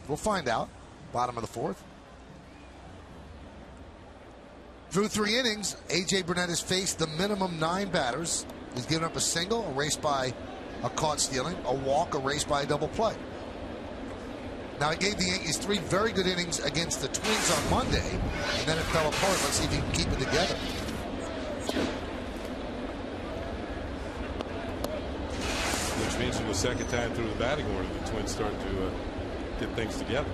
We'll find out. Bottom of the 4th. Through 3 innings, A.J. Burnett has faced the minimum 9 batters. He's given up a single, erased by a caught stealing, a walk, erased by a double play. Now, he gave the Yankees 3 very good innings against the Twins on Monday, and then it fell apart. Let's see if he can keep it together. Which means for the second time through the batting order, the Twins start to get things together.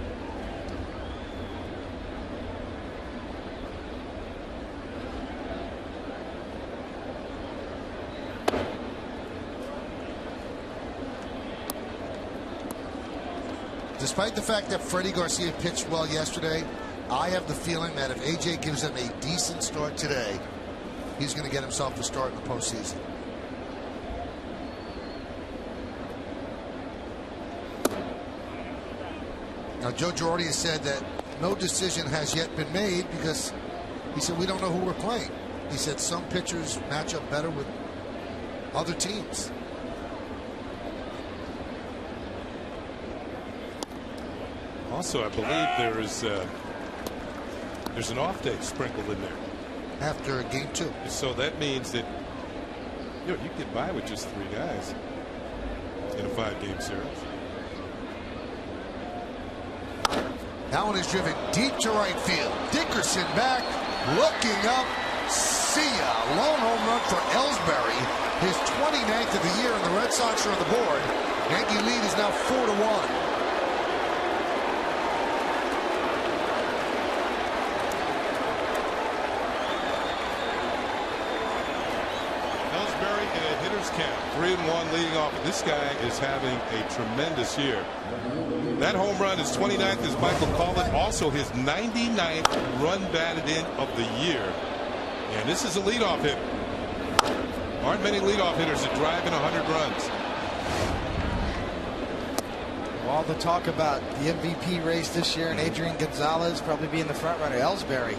Despite the fact that Freddie Garcia pitched well yesterday, I have the feeling that if A.J. gives him a decent start today, he's going to get himself a start in the postseason. Now, Joe Girardi has said that no decision has yet been made because he said we don't know who we're playing. He said some pitchers match up better with other teams. Also, I believe there's an off day sprinkled in there after game 2. So that means that you can get by with just 3 guys in a 5-game series. That one is driven deep to right field. Dickerson back, looking up. See ya. Lone home run for Ellsbury. His 29th of the year, and the Red Sox are on the board. Yankee lead is now 4-1. Count 3-1 leading off. This guy is having a tremendous year. That home run is 29th, as Michael called it. Also his 99th run batted in of the year. And this is a leadoff hitter. Aren't many leadoff hitters that drive in 100 runs. All the talk about the MVP race this year and Adrian Gonzalez probably being the front runner. Ellsbury,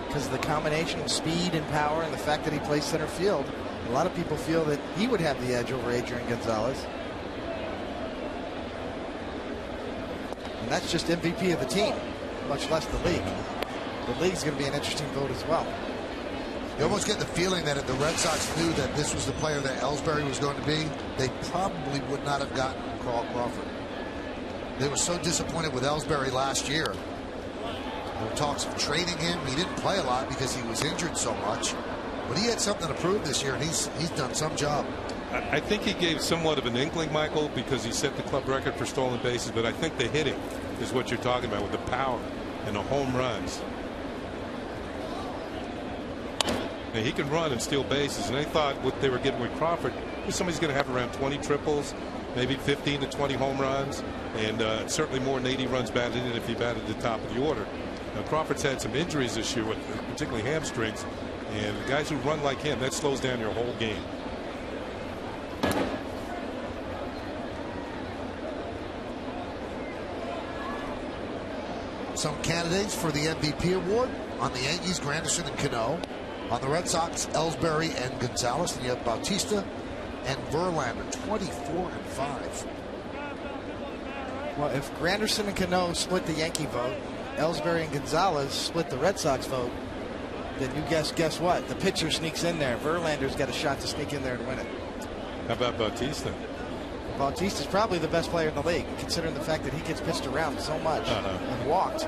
because of the combination of speed and power and the fact that he plays center field. A lot of people feel that he would have the edge over Adrian Gonzalez. And that's just MVP of the team, much less the league. The league's going to be an interesting vote as well. You almost get the feeling that if the Red Sox knew that this was the player that Ellsbury was going to be, they probably would not have gotten Carl Crawford. They were so disappointed with Ellsbury last year. There were talks of trading him. He didn't play a lot because he was injured so much. But he had something to prove this year, and he's done some job. I think he gave somewhat of an inkling, Michael, because he set the club record for stolen bases. But I think the hitting is what you're talking about with the power and the home runs. Now, he can run and steal bases, and they thought what they were getting with Crawford was somebody's going to have around 20 triples, maybe 15 to 20 home runs, and certainly more than 80 runs batted in if he batted at the top of the order. Now, Crawford's had some injuries this year, with particularly hamstrings, and the guys who run like him, that slows down your whole game. Some candidates for the MVP award on the Yankees: Granderson and Cano. On the Red Sox, Ellsbury and Gonzalez. And you have Bautista and Verlander, 24-5. Well, if Granderson and Cano split the Yankee vote, Ellsbury and Gonzalez split the Red Sox vote, then you guess what? The pitcher sneaks in there. Verlander's got a shot to sneak in there and win it. How about Bautista? Bautista's probably the best player in the league, considering the fact that he gets pitched around so much and walked.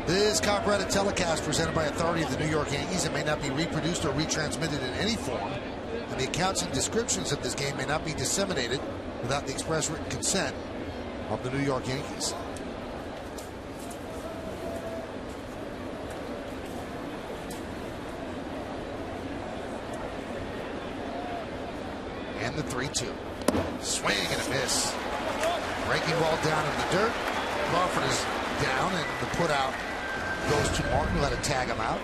This copyrighted telecast presented by authority of the New York Yankees. It may not be reproduced or retransmitted in any form, and the accounts and descriptions of this game may not be disseminated without the express written consent of the New York Yankees. And the 3-2. Swing and a miss. Breaking ball down in the dirt. Crawford is down, and the put out goes to Martin, who had to tag him out.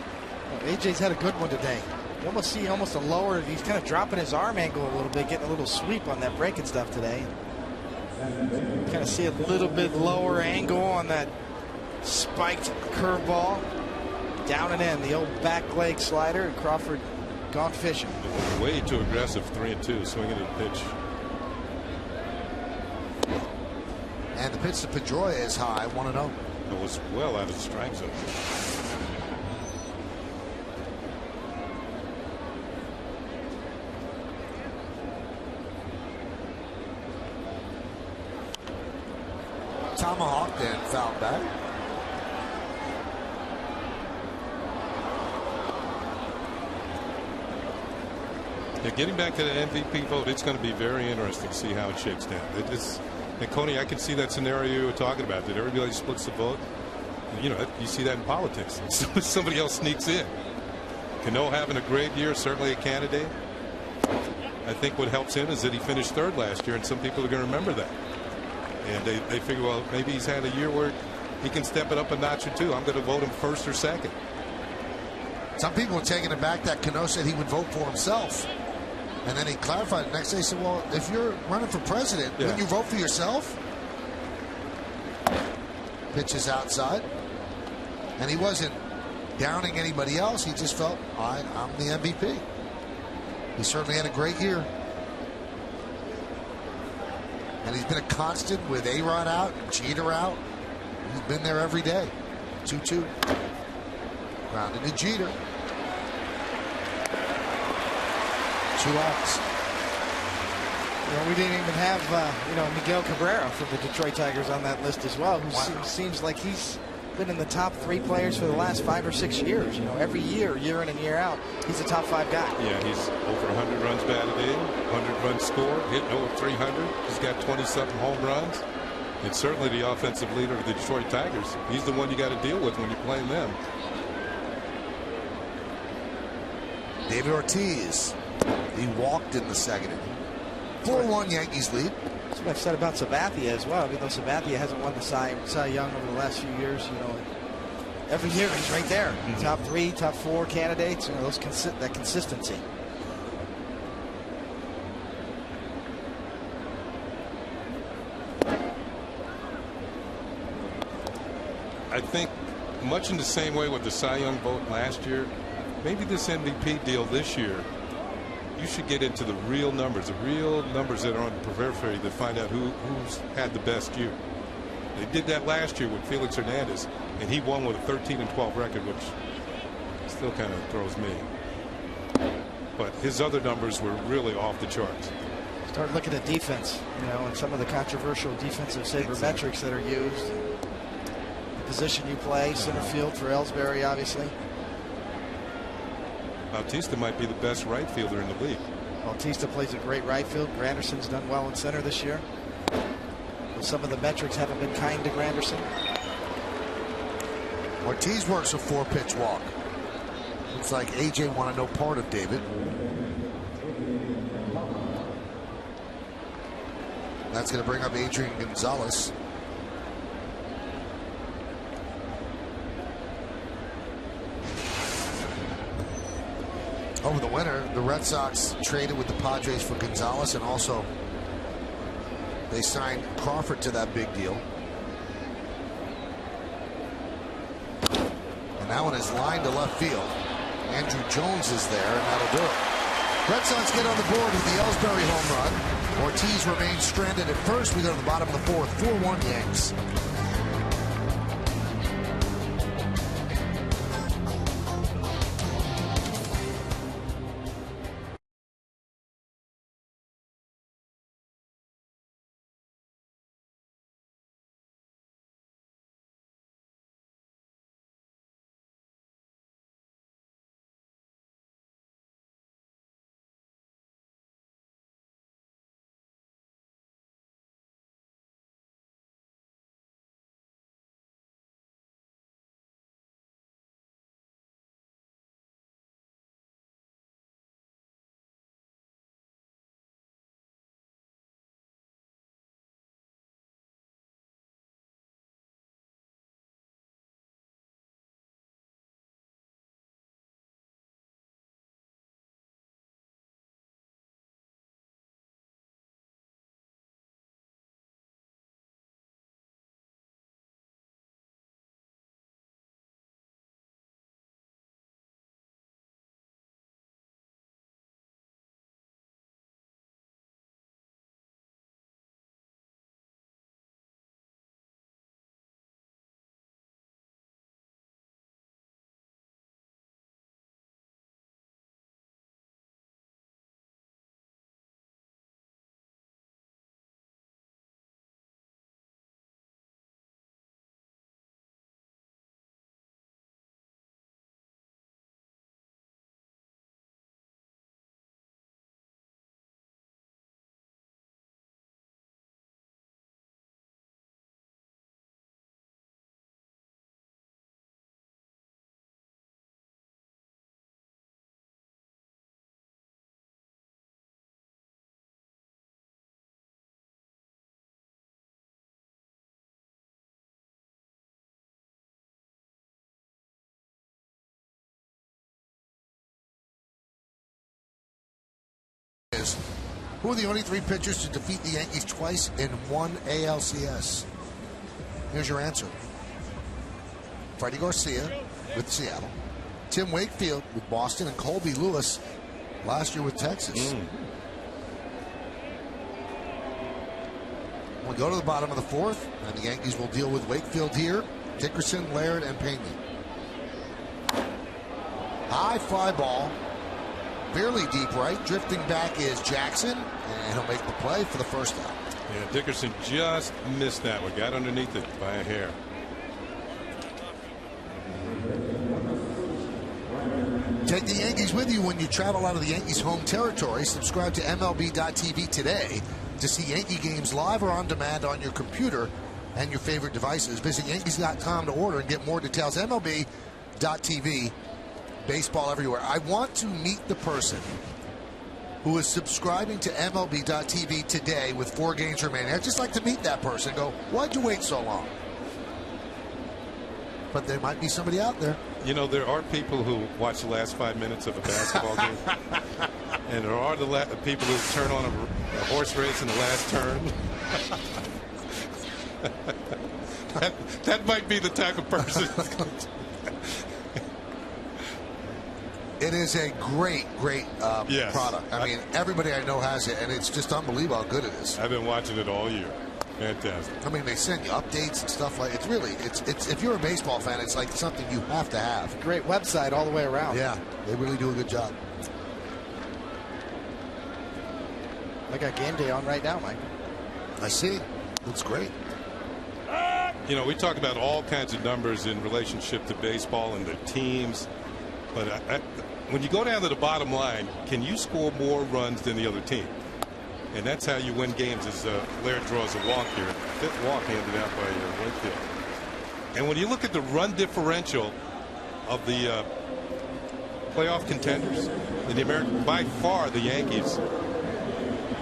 Well, AJ's had a good one today. You almost see a lower, he's kind of dropping his arm angle a little bit, getting a little sweep on that breaking stuff today. Kind of see a little bit lower angle on that spiked curveball. Down and in, the old back leg slider, and Crawford gone fishing. Way too aggressive, 3-2, swinging at the pitch. And the pitch to Pedroia is high, 1-0. It was well out of the strike zone. Tomahawked and fouled back. Yeah, getting back to the MVP vote, it's going to be very interesting to see how it shakes down. And Coney, I can see that scenario you were talking about, that everybody splits the vote. You know, you see that in politics. Somebody else sneaks in. Cano having a great year, certainly a candidate. I think what helps him is that he finished third last year, and some people are going to remember that. And they figure, well, maybe he's had a year where he can step it up a notch or two. I'm going to vote him first or second. Some people were taking it back that Cano said he would vote for himself. And then he clarified it. Next day he said, well, if you're running for president, wouldn't you vote for yourself? Pitches outside. And he wasn't downing anybody else. He just felt, I'm the MVP. He certainly had a great year. And he's been a constant with A-Rod out and Jeter out. He's been there every day. 2-2. Grounded to Jeter. 2 outs. Well, we didn't even have, Miguel Cabrera from the Detroit Tigers on that list as well, who seems like he's been in the top 3 players for the last 5 or 6 years. You know, every year in and year out, he's a top 5 guy. Yeah, he's over 100 runs batted in, 100 runs scored, hitting over 300. He's got 20-something home runs. And certainly the offensive leader of the Detroit Tigers. He's the one you got to deal with when you're playing them. David Ortiz. He walked in the second inning. 4-1 Yankees lead. That's what I've said about Sabathia as well. Even though Sabathia hasn't won the Cy Young over the last few years, every year he's right there. Top 3, top 4 candidates. That consistency. I think much in the same way with the Cy Young vote last year, maybe this MVP deal this year, you should get into the real numbers that are on the periphery to find out who's had the best year. They did that last year with Felix Hernandez, and he won with a 13-12 record, which still kind of throws me. But his other numbers were really off the charts. Start looking at defense, and some of the controversial defensive sabermetrics that are used. The position you play, center field for Ellsbury, obviously. Bautista might be the best right fielder in the league. Bautista plays a great right field. Granderson's done well in center this year. But some of the metrics haven't been kind to Granderson. Ortiz works a 4-pitch walk. Looks like AJ wanted no part of David. That's going to bring up Adrian Gonzalez. Over the winter, the Red Sox traded with the Padres for Gonzalez, and also they signed Crawford to that big deal. And that one is lined to left field. Andrew Jones is there, and that'll do it. Red Sox get on the board with the Ellsbury home run. Ortiz remains stranded at first. We go to the bottom of the fourth. 4-1 Yanks. Who are the only 3 pitchers to defeat the Yankees twice in one ALCS? Here's your answer. Freddie Garcia with Seattle, Tim Wakefield with Boston, and Colby Lewis last year with Texas. We'll go to the bottom of the fourth, and the Yankees will deal with Wakefield here, Dickerson, Laird, and Pena. High fly ball. Barely deep right. Drifting back is Jackson, and he'll make the play for the first out. Yeah, Dickerson just missed that one. Got underneath it by a hair. Take the Yankees with you when you travel out of the Yankees' home territory. Subscribe to MLB.tv today to see Yankee games live or on demand on your computer and your favorite devices. Visit Yankees.com to order and get more details. MLB.tv. Baseball everywhere. I want to meet the person who is subscribing to MLB.tv today with 4 games remaining. I'd just like to meet that person. Go, why'd you wait so long? But there might be somebody out there. There are people who watch the last 5 minutes of a basketball game. And there are the people who turn on a horse race in the last turn. that might be the type of person. It is a great Yes. product. I mean, everybody I know has it, and it's just unbelievable how good it is. I've been watching it all year. Fantastic. I mean, they send you updates and stuff like. It's really, it's if you're a baseball fan, it's like something you have to have. Great website all the way around. Yeah, they really do a good job. I got game day on right now, Mike. I see. Looks great. You know, we talk about all kinds of numbers in relationship to baseball and the teams, but when you go down to the bottom line, can you score more runs than the other team? And that's how you win games. As Laird draws a walk here, fifth walk handed out by Wakefield. And when you look at the run differential of the playoff contenders in the American, by far the Yankees,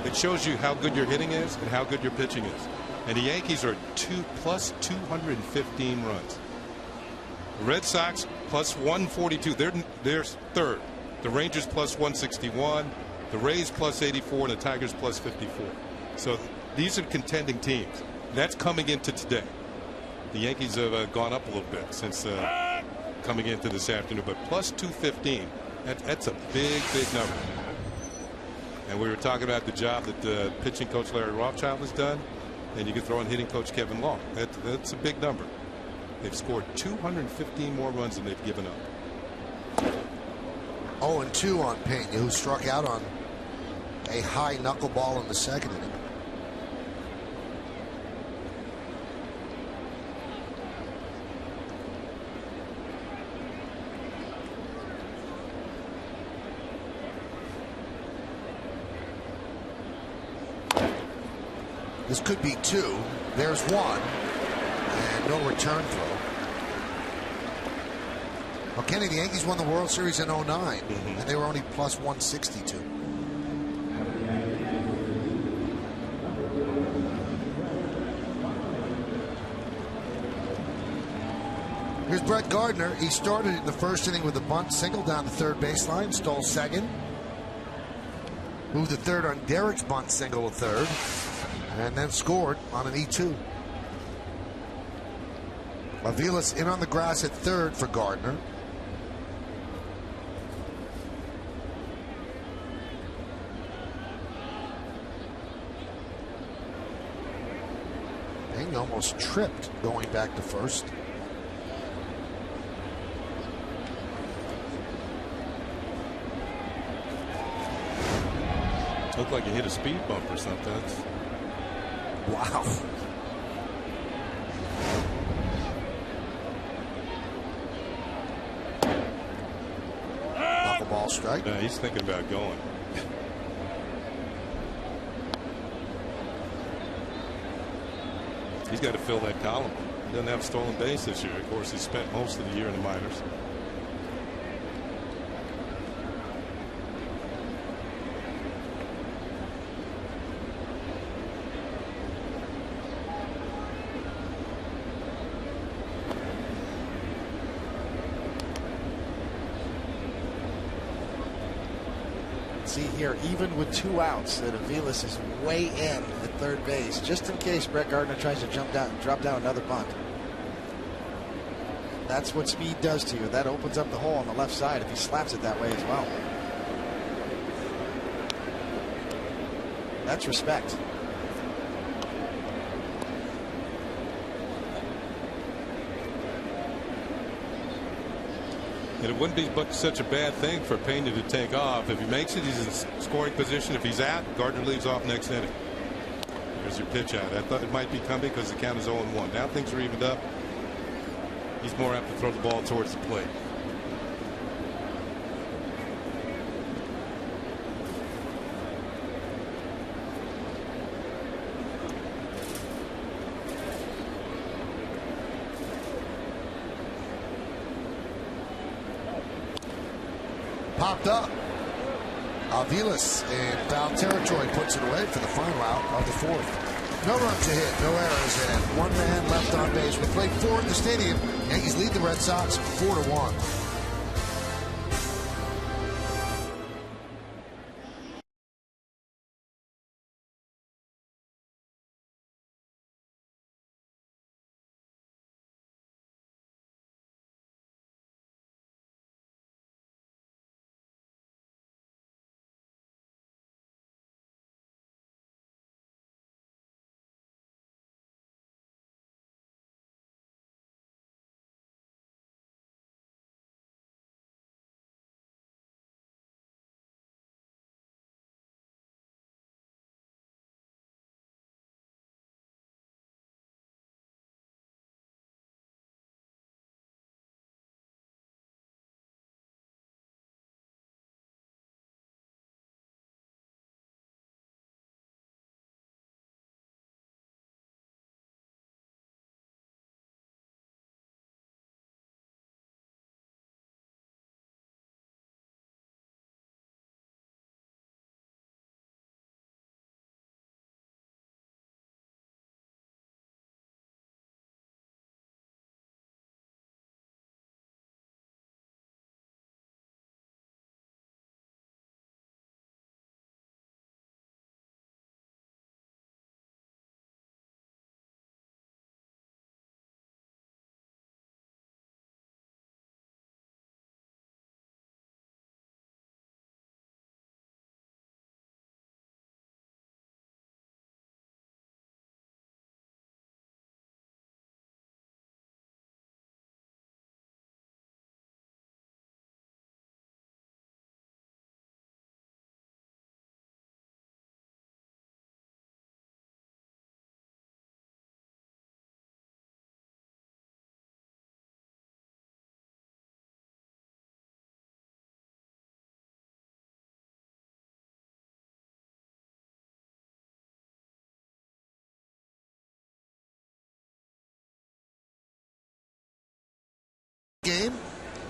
it shows you how good your hitting is and how good your pitching is. And the Yankees are plus 215 runs. The Red Sox plus 142. They're third. The Rangers plus 161. The Rays plus 84 and the Tigers plus 54. So these are contending teams. That's coming into today. The Yankees have gone up a little bit since coming into this afternoon, but plus 215. That's a big number. And we were talking about the job that pitching coach Larry Rothschild has done, and you can throw in hitting coach Kevin Long. That's a big number. They've scored 215 more runs than they've given up. 0-2 on Pena, who struck out on a high knuckleball in the second inning. This could be two. There's one. And no return throw. Well, Kenny, the Yankees won the World Series in 09, and they were only plus 162. Here's Brett Gardner. He started in the first inning with a bunt single down the third baseline, stole second. Moved to third on Derek's bunt single to third, and then scored on an E2. Avilas in on the grass at third for Gardner. He almost tripped going back to first. Looked like he hit a speed bump or something. Wow. Knuckleball strike. Yeah, he's thinking about going. He's got to fill that column. He doesn't have a stolen base this year. Of course, he spent most of the year in the minors. See here, even with 2 outs, that Avilas is way in at third base, just in case Brett Gardner tries to drop down another bunt. That's what speed does to you. That opens up the hole on the left side if he slaps it that way as well. That's respect. And it wouldn't be such a bad thing for Pena to take off. If he makes it, he's in scoring position. If he's out, Gardner leaves off next inning. There's your pitch out. I thought it might be coming because the count is 0-1. Now things are evened up. He's more apt to throw the ball towards the plate. Popped up. Avilas in foul territory puts it away for the final out of the fourth. No runs to hit, no errors, and 1 man left on base. We played 4 in the stadium. Yankees lead the Red Sox 4-1.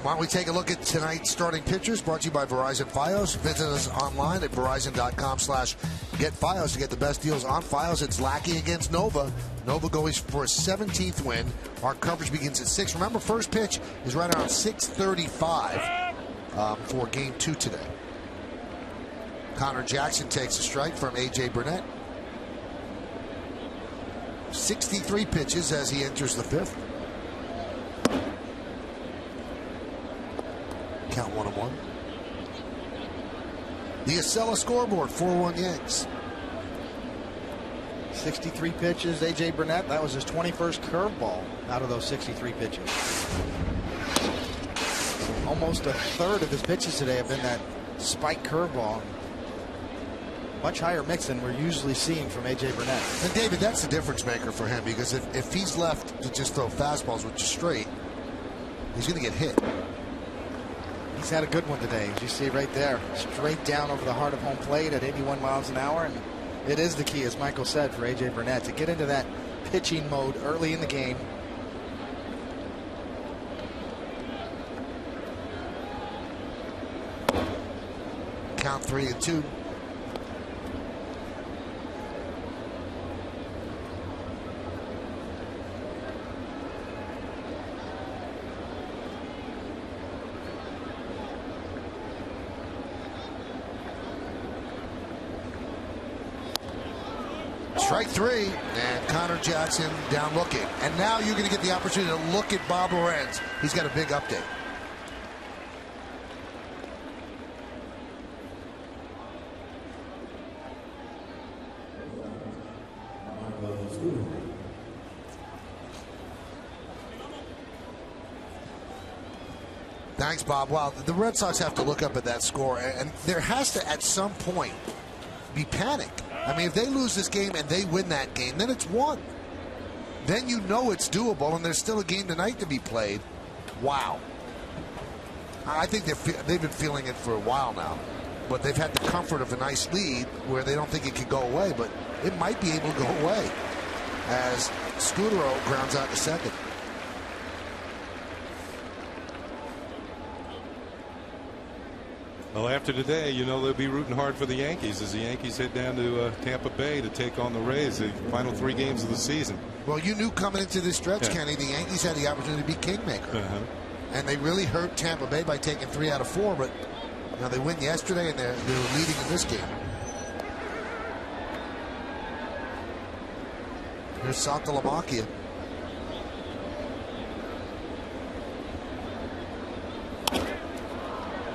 Why don't we take a look at tonight's starting pitchers, brought to you by Verizon Fios. Visit us online at verizon.com/getFios to get the best deals on Fios. It's Lackey against Nova. Nova goes for a 17th win. Our coverage begins at 6. Remember, first pitch is right around 6:35 for Game 2 today. Connor Jackson takes a strike from A.J. Burnett. 63 pitches as he enters the 5th. Count 1-1. The Acela scoreboard, 4-1 Yanks. 63 pitches, A.J. Burnett. That was his 21st curveball out of those 63 pitches. Almost a third of his pitches today have been that spike curveball. Much higher mix than we're usually seeing from A.J. Burnett. And David, that's the difference maker for him, because if he's left to just throw fastballs, which is straight, he's going to get hit. He's had a good one today, as you see right there. Straight down over the heart of home plate at 81 miles an hour. And it is the key, as Michael said, for A.J. Burnett to get into that pitching mode early in the game. Count 3-2. Strike 3, and Connor Jackson down looking. And now you're going to get the opportunity to look at Bob Lorenz. He's got a big update. Thanks, Bob. Wow, the Red Sox have to look up at that score, and there has to, at some point, be panic. I mean, if they lose this game and they win that game, then it's won. Then you know it's doable, and there's still a game tonight to be played. Wow. I think they've been feeling it for a while now, but they've had the comfort of a nice lead where they don't think it could go away, but it might be able to go away as Scudero grounds out to second. Well, after today, you know they'll be rooting hard for the Yankees as the Yankees head down to Tampa Bay to take on the Rays, the final 3 games of the season. Well, you knew coming into this stretch, Kenny, the Yankees had the opportunity to be kingmaker. And they really hurt Tampa Bay by taking 3 out of 4, but you know, they win yesterday and they're leading in this game. Here's Santalamacchia.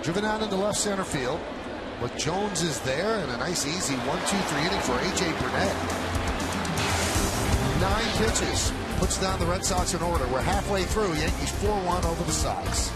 Driven out into left center field, but Jones is there, and a nice easy 1-2-3 inning for A.J. Burnett. 9 pitches, puts down the Red Sox in order. We're halfway through. Yankees 4-1 over the Sox.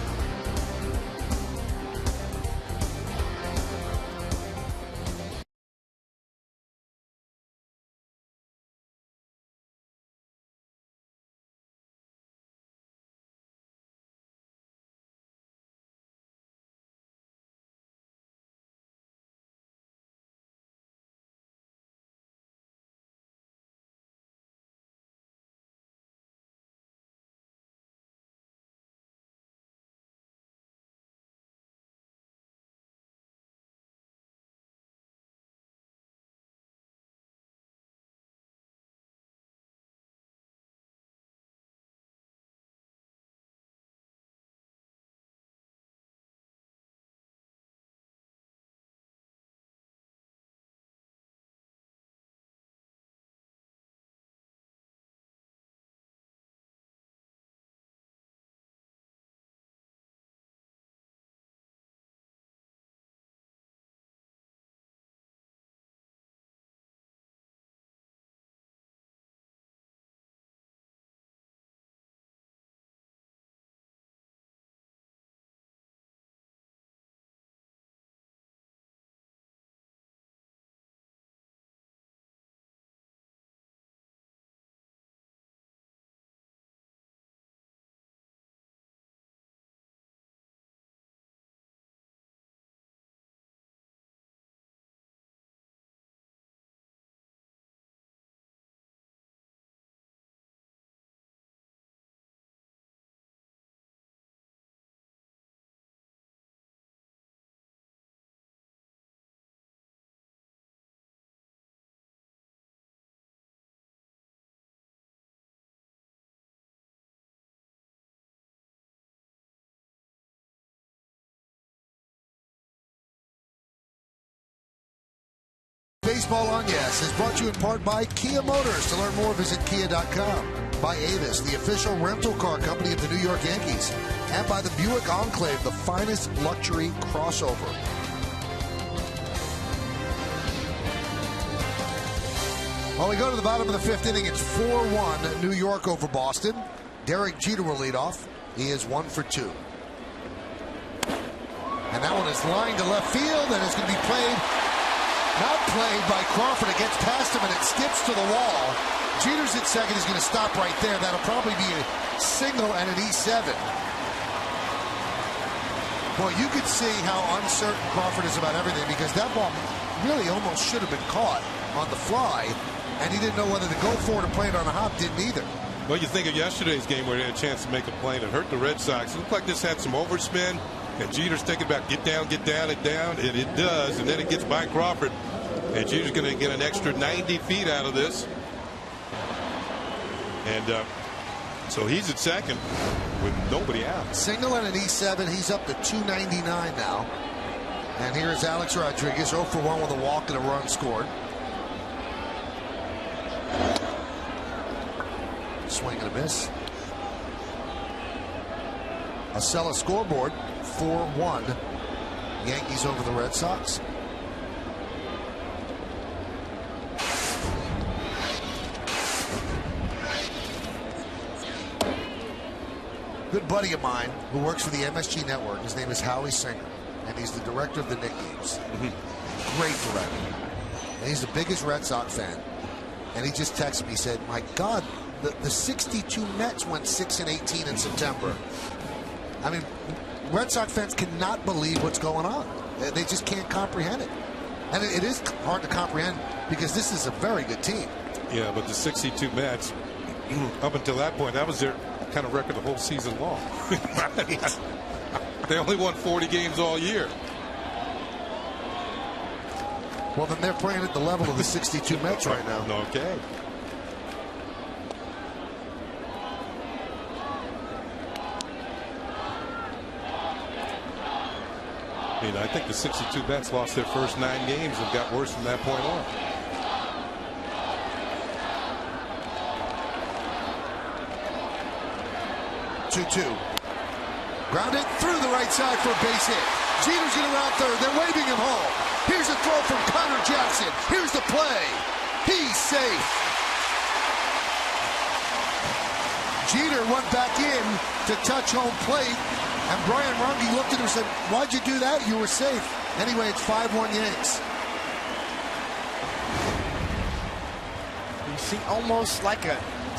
Baseball on Yes is brought to you in part by Kia Motors. To learn more, visit kia.com. By Avis, the official rental car company of the New York Yankees. And by the Buick Enclave, the finest luxury crossover. Well, we go to the bottom of the fifth inning. It's 4-1 New York over Boston. Derek Jeter will lead off. He is 1 for 2. And that one is lined to left field, and it's going to be played. Not played by Crawford. It gets past him, and it skips to the wall. Jeter's at second. Is going to stop right there. That'll probably be a single and an E7. Boy, you could see how uncertain Crawford is about everything, because that ball really almost should have been caught on the fly, and he didn't know whether to go for it or play it on a hop. Didn't either. Well, you think of yesterday's game where they had a chance to make a play and it hurt the Red Sox. It looked like this had some overspin, and Jeter's thinking about get down, and it does, and then it gets by Crawford, and Jeter's going to get an extra 90 feet out of this. And so he's at second with nobody out. Single and an E7. He's up to 299 now. And here's Alex Rodriguez, 0 for 1 with a walk and a run scored. Swing and a miss. A Acela scoreboard, 4-1. Yankees over the Red Sox. Good buddy of mine who works for the MSG Network. His name is Howie Singer, and he's the director of the nicknames. Great director. And he's the biggest Red Sox fan. And he just texted me, he said, my God, the 62 Mets went 6-18 in September. I mean, Red Sox fans cannot believe what's going on. They just can't comprehend it. And it is hard to comprehend because this is a very good team. Yeah, but the 62 Mets, up until that point, that was their kind of record the whole season long. They only won 40 games all year. Well, then they're playing at the level of the 62 Mets right now. Okay. I mean, I think the 62 Mets lost their first 9 games and got worse from that point on. Two. Grounded through the right side for a base hit. Jeter's going to round third. They're waving him home. Here's a throw from Connor Jackson. Here's the play. He's safe. Jeter went back in to touch home plate, and Brian Runge looked at him and said, why'd you do that? You were safe. Anyway, it's 5-1 Yanks. You see almost like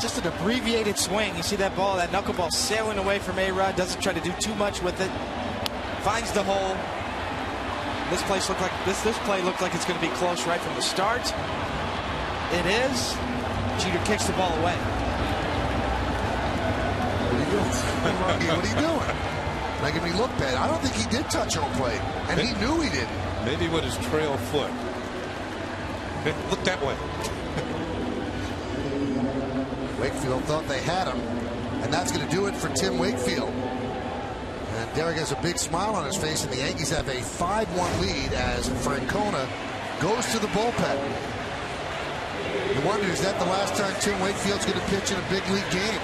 just an abbreviated swing. You see that ball, that knuckleball sailing away from A-Rod. Doesn't try to do too much with it. Finds the hole. This play looked like it's going to be close right from the start. It is. Jeter kicks the ball away. What are you doing? What are you doing? Making me look bad. I don't think he did touch home plate, and he knew he didn't. Maybe with his trail foot. Look that way. Wakefield thought they had him, and that's going to do it for Tim Wakefield. And Derek has a big smile on his face, and the Yankees have a 5-1 lead as Francona goes to the bullpen. You wonder, is that the last time Tim Wakefield's going to pitch in a big league game?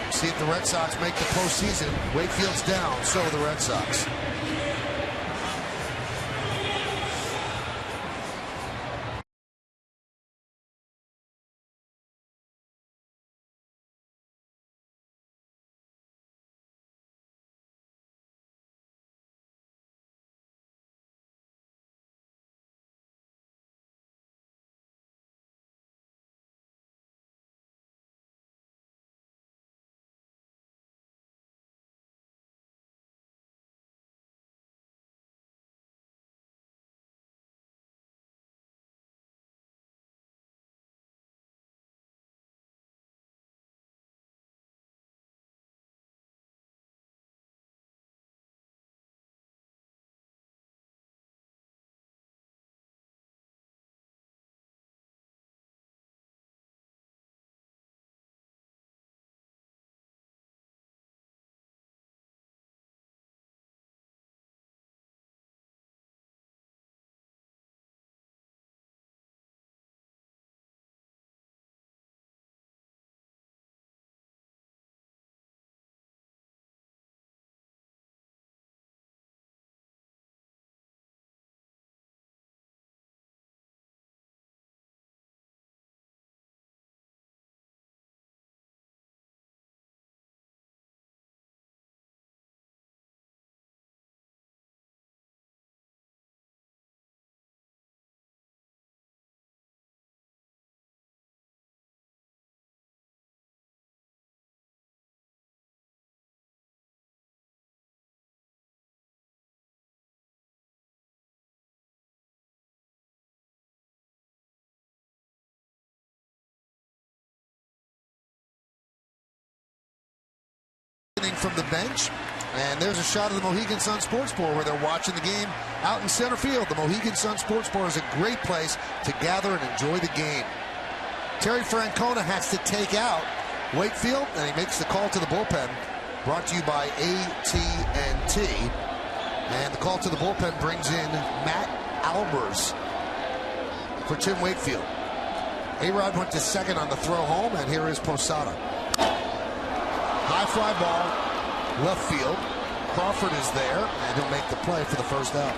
See if the Red Sox make the postseason. Wakefield's down, so are the Red Sox. from the bench. And there's a shot of the Mohegan Sun Sports Bar where they're watching the game out in center field. The Mohegan Sun Sports Bar is a great place to gather and enjoy the game. Terry Francona has to take out Wakefield, and he makes the call to the bullpen. Brought to you by AT&T. And the call to the bullpen brings in Matt Albers for Tim Wakefield. A-Rod went to second on the throw home, and here is Posada. High fly ball, left field. Crawford is there, and he'll make the play for the first out.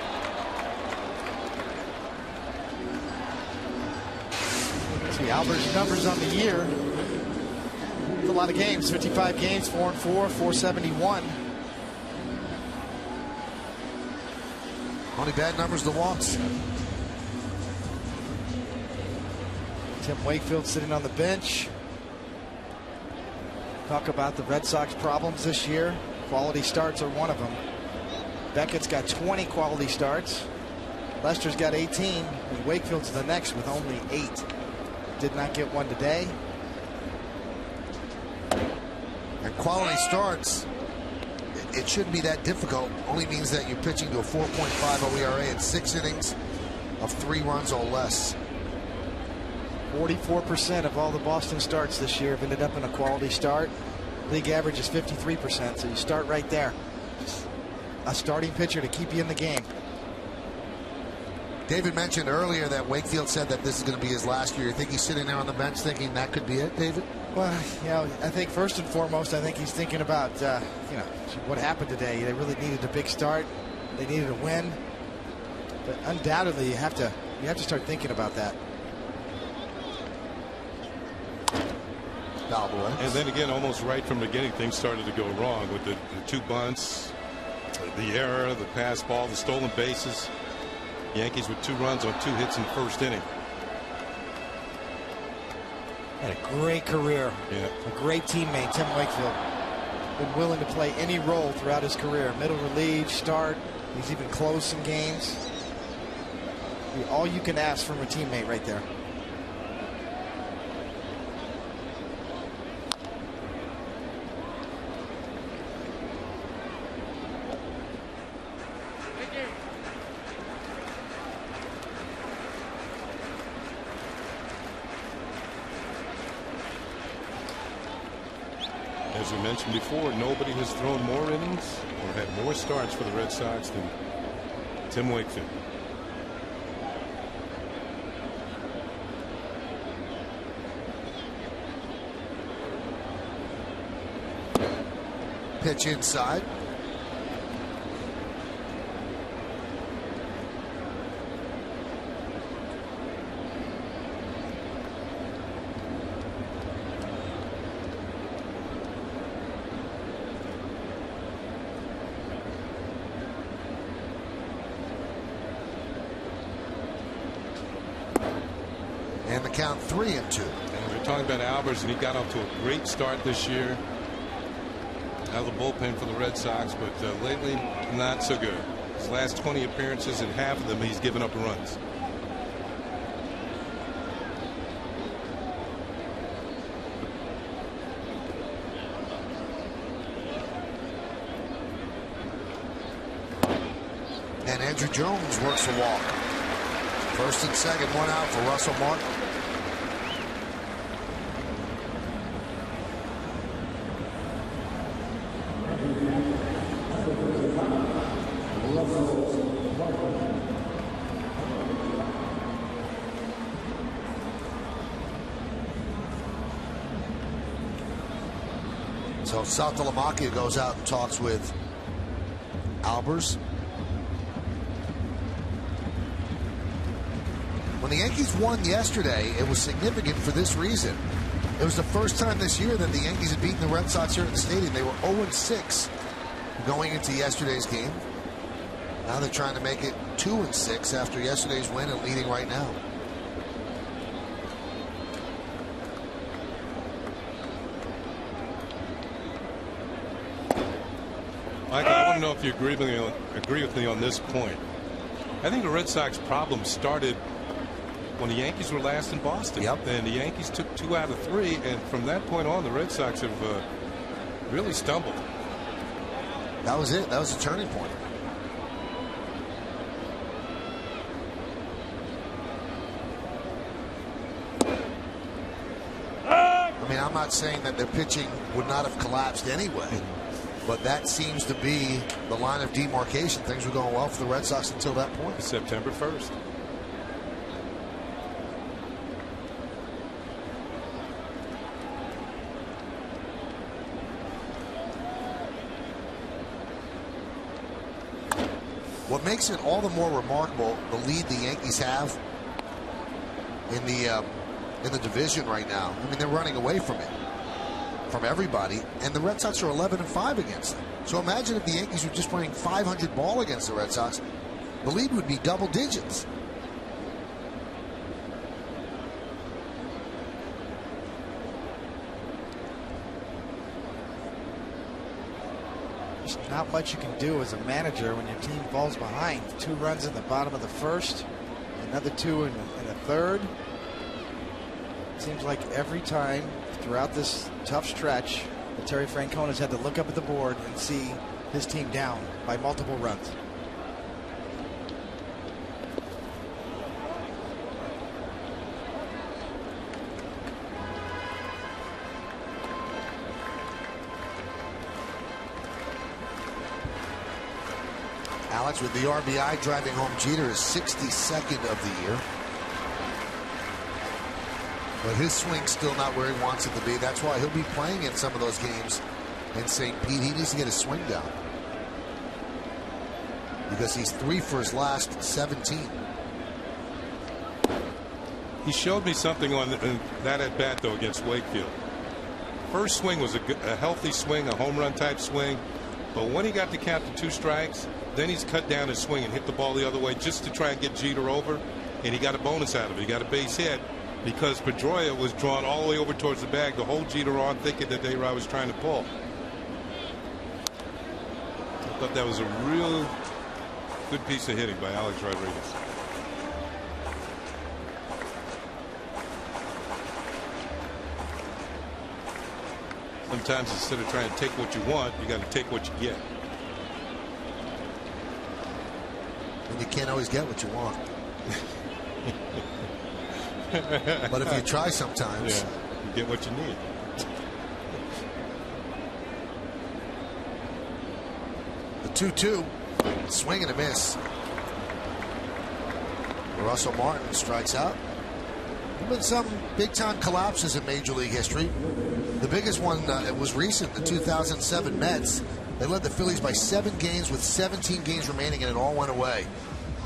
See Albers' numbers on the year. It's a lot of games, 55 games, 4-4, 471. Only bad numbers, the walks. Tim Wakefield sitting on the bench. Talk about the Red Sox problems this year. Quality starts are one of them. Beckett's got 20 quality starts. Lester's got 18. And Wakefield's the next with only 8. Did not get one today. And quality starts, it shouldn't be that difficult. Only means that you're pitching to a 4.50 ERA in 6 innings of 3 runs or less. 44% of all the Boston starts this year have ended up in a quality start. League average is 53%, so you start right there. A starting pitcher to keep you in the game. David mentioned earlier that Wakefield said that this is going to be his last year. You think he's sitting there on the bench thinking that could be it, David? Well, you know, I think first and foremost, I think he's thinking about, you know, what happened today. They really needed a big start. They needed a win. But undoubtedly, you have to start thinking about that. And then again, almost right from the beginning, things started to go wrong with the 2 bunts, the error, the pass ball, the stolen bases. Yankees with 2 runs on 2 hits in the first inning. Had a great career. Yeah. A great teammate, Tim Wakefield. Been willing to play any role throughout his career. Middle relief, start. He's even close in games. Be all you can ask from a teammate right there. As we mentioned before, nobody has thrown more innings or had more starts for the Red Sox than Tim Wakefield. Pitch inside. And the count 3-2. And we're talking about Albers, and he got off to a great start this year. Out of the bullpen for the Red Sox, but lately not so good. His last 20 appearances, in half of them he's given up runs. And Andrew Jones works the walk. First and second, 1 out for Russell Martin. So Saltalamacchia goes out and talks with Albers. When the Yankees won yesterday, it was significant for this reason. It was the first time this year that the Yankees had beaten the Red Sox here at the stadium. They were 0-6 going into yesterday's game. Now they're trying to make it 2-6 after yesterday's win and leading right now. Michael, I want to know if you agree with me on this point. I think the Red Sox problem started when the Yankees were last in Boston. Yep. And the Yankees took 2 out of 3, and from that point on, the Red Sox have really stumbled. That was it. That was the turning point. I mean, I'm not saying that their pitching would not have collapsed anyway, but that seems to be the line of demarcation. Things were going well for the Red Sox until that point. September 1st. What makes it all the more remarkable, the lead the Yankees have in the division right now. I mean, they're running away from it, from everybody, and the Red Sox are 11-5 against them. So imagine if the Yankees were just playing .500 ball against the Red Sox, the lead would be double digits. There's not much you can do as a manager when your team falls behind. 2 runs in the bottom of the first, another 2 in the third. Seems like every time throughout this tough stretch that Terry Francona's had to look up at the board and see his team down by multiple runs. Alex with the RBI driving home Jeter, is 62nd of the year. But his swing's still not where he wants it to be. That's why he'll be playing in some of those games in St. Pete. He needs to get his swing down, because he's 3 for his last 17. He showed me something on that at bat though against Wakefield. First swing was a healthy swing, a home run type swing, but when he got the count to 2 strikes, then he's cut down his swing and hit the ball the other way just to try and get Jeter over, and he got a bonus out of it. He got a base hit because Pedroia was drawn all the way over towards the bag to hold Jeter on, thinking that A-Rod was trying to pull. I thought that was a real good piece of hitting by Alex Rodriguez. Sometimes instead of trying to take what you want, you got to take what you get. And you can't always get what you want. But if you try sometimes, yeah, you get what you need. The 2-2, swing and a miss. Russell Martin strikes out. There have been some big-time collapses in Major League history. The biggest one it was recent, the 2007 Mets. They led the Phillies by 7 games with 17 games remaining, and it all went away.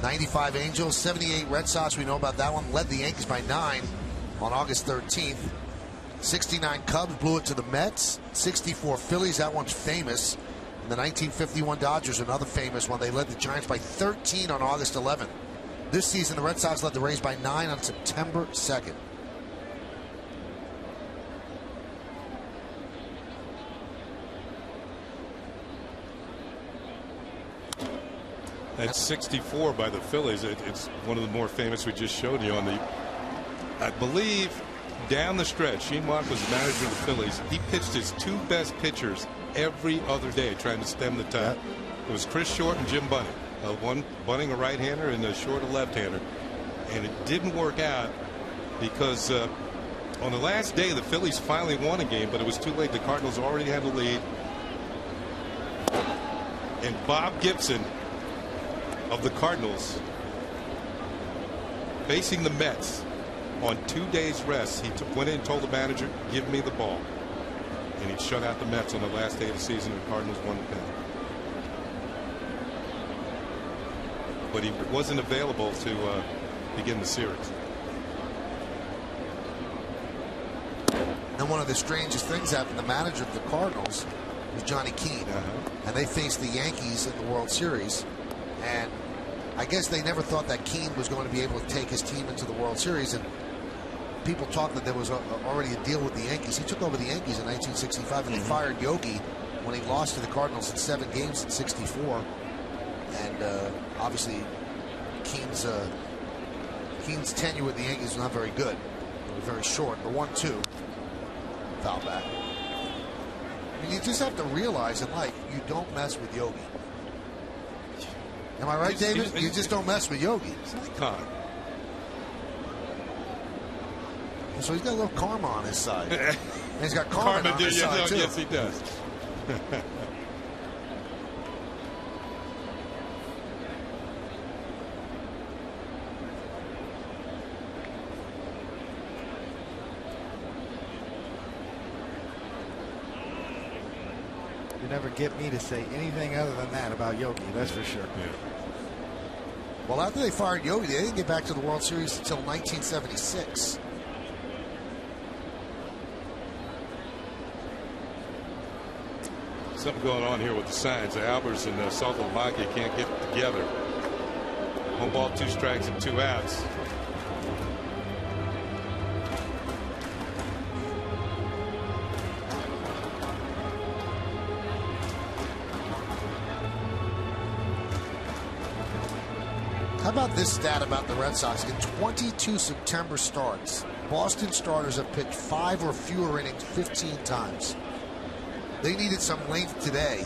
95 Angels, 78 Red Sox, we know about that one. Led the Yankees by 9 on August 13th. 69 Cubs blew it to the Mets. 64 Phillies, that one's famous. And the 1951 Dodgers, another famous one. They led the Giants by 13 on August 11th. This season, the Red Sox led the Rays by 9 on September 2nd. That's 64 by the Phillies. It's one of the more famous we just showed you on the, I believe, down the stretch. Sheen Mock was the manager of the Phillies. He pitched his 2 best pitchers every other day trying to stem the tide. It was Chris Short and Jim Bunning. One Bunning a right-hander and Short a left-hander. And it didn't work out because on the last day the Phillies finally won a game, but it was too late. The Cardinals already had the lead. And Bob Gibson of the Cardinals, facing the Mets on 2 days rest, he went in and told the manager, give me the ball. And he shut out the Mets on the last day of the season, and the Cardinals won the pennant. But he wasn't available to begin the series. And one of the strangest things happened. The manager of the Cardinals was Johnny Keane. And they faced the Yankees in the World Series. And I guess they never thought that Keane was going to be able to take his team into the World Series. And people talked that there was already a deal with the Yankees. He took over the Yankees in 1965, and they fired Yogi when he lost to the Cardinals in 7 games in '64. And obviously, Keane's tenure with the Yankees was not very good. It was very short. The 1-2, foul back. I mean, you just have to realize in life, you don't mess with Yogi. Am I right, David? You just don't mess with Yogi. He's an icon. So he's got a little karma on his side. And he's got karma on his side, too. Yes, he does. You never get me to say anything other than that about Yogi, that's for sure. Yeah. Well, after they fired Yogi, they didn't get back to the World Series until 1976. Something going on here with the signs. Albers and Saltalamacchia can't get together. 1 ball, 2 strikes, and 2 outs. How about this stat about the Red Sox? In 22 September starts, Boston starters have pitched 5 or fewer innings 15 times. They needed some length today,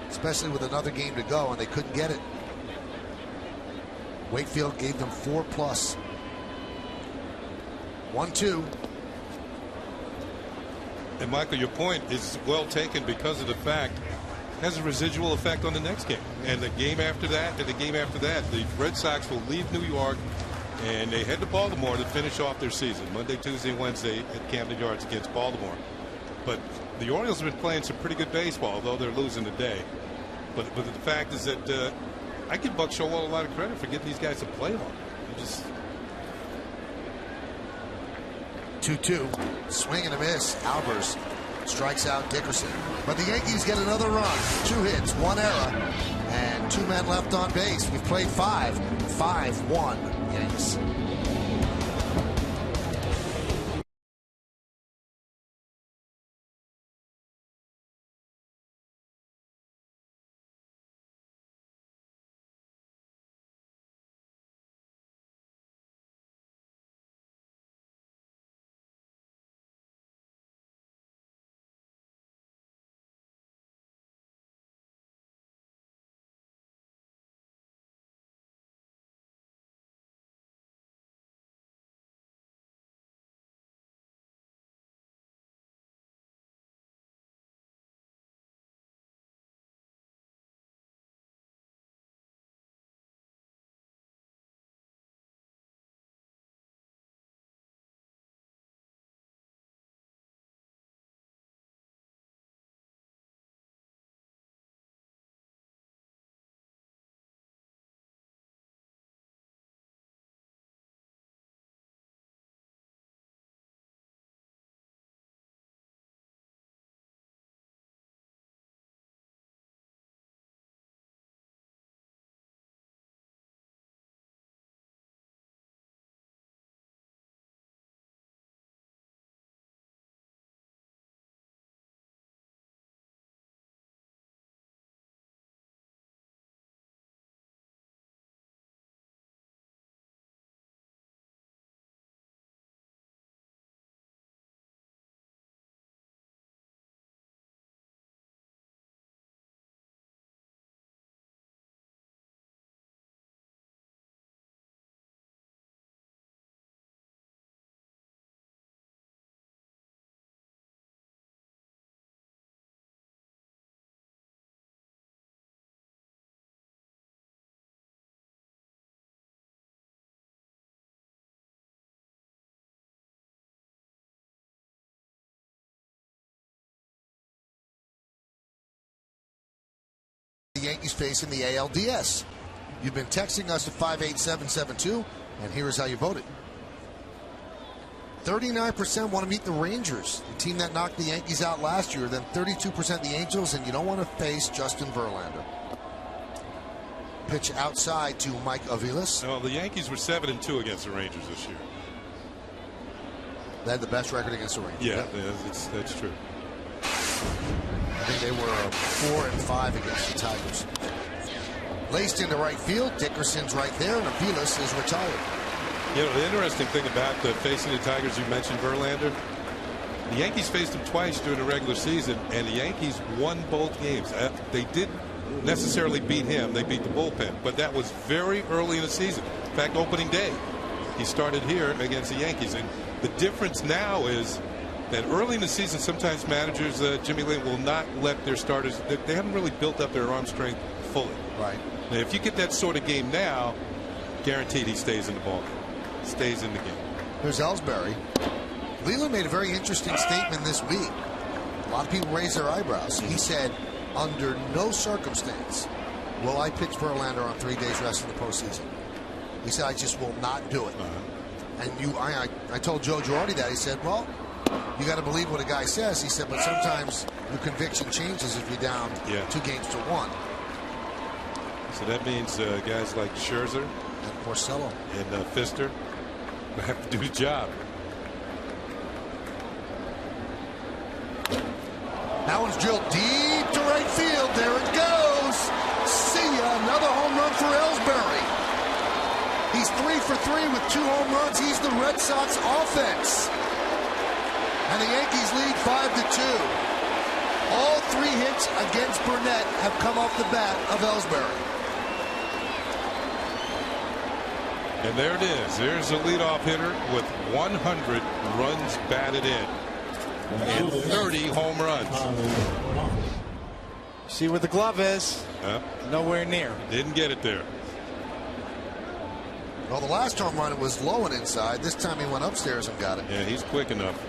especially with another game to go, and they couldn't get it. Wakefield gave them 4+. 1-2. And Michael, your point is well taken because of the fact it has a residual effect on the next game. And the game after that, and the game after that, the Red Sox will leave New York and they head to Baltimore to finish off their season. Monday, Tuesday, and Wednesday at Camden Yards against Baltimore. But the Orioles have been playing some pretty good baseball, although they're losing today. But the fact is that I give Buck Showalter a lot of credit for getting these guys to play on. 2-2. Swing and a miss. Albers strikes out Dickerson. But the Yankees get another run. 2 hits, 1 error, and 2 men left on base. We've played 5. 5-1 Yankees. The Yankees facing the ALDS. You've been texting us at 58772, and here is how you voted. 39% want to meet the Rangers, the team that knocked the Yankees out last year. Then 32% the Angels, and you don't want to face Justin Verlander. Pitch outside to Mike Aviles. No, the Yankees were 7-2 against the Rangers this year. They had the best record against the Rangers. Yeah, that's true. I think they were 4-5 against the Tigers. Laced into right field. Dickerson's right there, and Aviles is retired. You know, the interesting thing about facing the Tigers, you mentioned Verlander. The Yankees faced them twice during the regular season, and the Yankees won both games. They didn't necessarily beat him. They beat the bullpen, but that was very early in the season. In fact, opening day, he started here against the Yankees. And the difference now is that early in the season, sometimes managers, Jimmy Lane, will not let their starters, they haven't really built up their arm strength fully. Right. Now, if you get that sort of game now, guaranteed he stays in the ball game, stays in the game. There's Ellsbury. Leland made a very interesting statement this week. A lot of people raised their eyebrows. He said, under no circumstance will I pitch Verlander on 3 days rest in the postseason. He said, I just will not do it. And I told Joe Girardi that. He said, well, you got to believe what a guy says. He said, but sometimes your conviction changes if you're down 2 games to 1. So that means guys like Scherzer and Porcello and Fister have to do the job. That one's drilled deep to right field. There it goes. See ya. Another home run for Ellsbury. He's 3 for 3 with 2 home runs. He's the Red Sox offense. And the Yankees lead 5-2. All 3 hits against Burnett have come off the bat of Ellsbury. And there it is. There's a leadoff hitter with 100 runs batted in and 30 home runs. See where the glove is? Nowhere near. Didn't get it there. Well, the last home run, it was low and inside. This time he went upstairs and got it. Yeah, he's quick enough.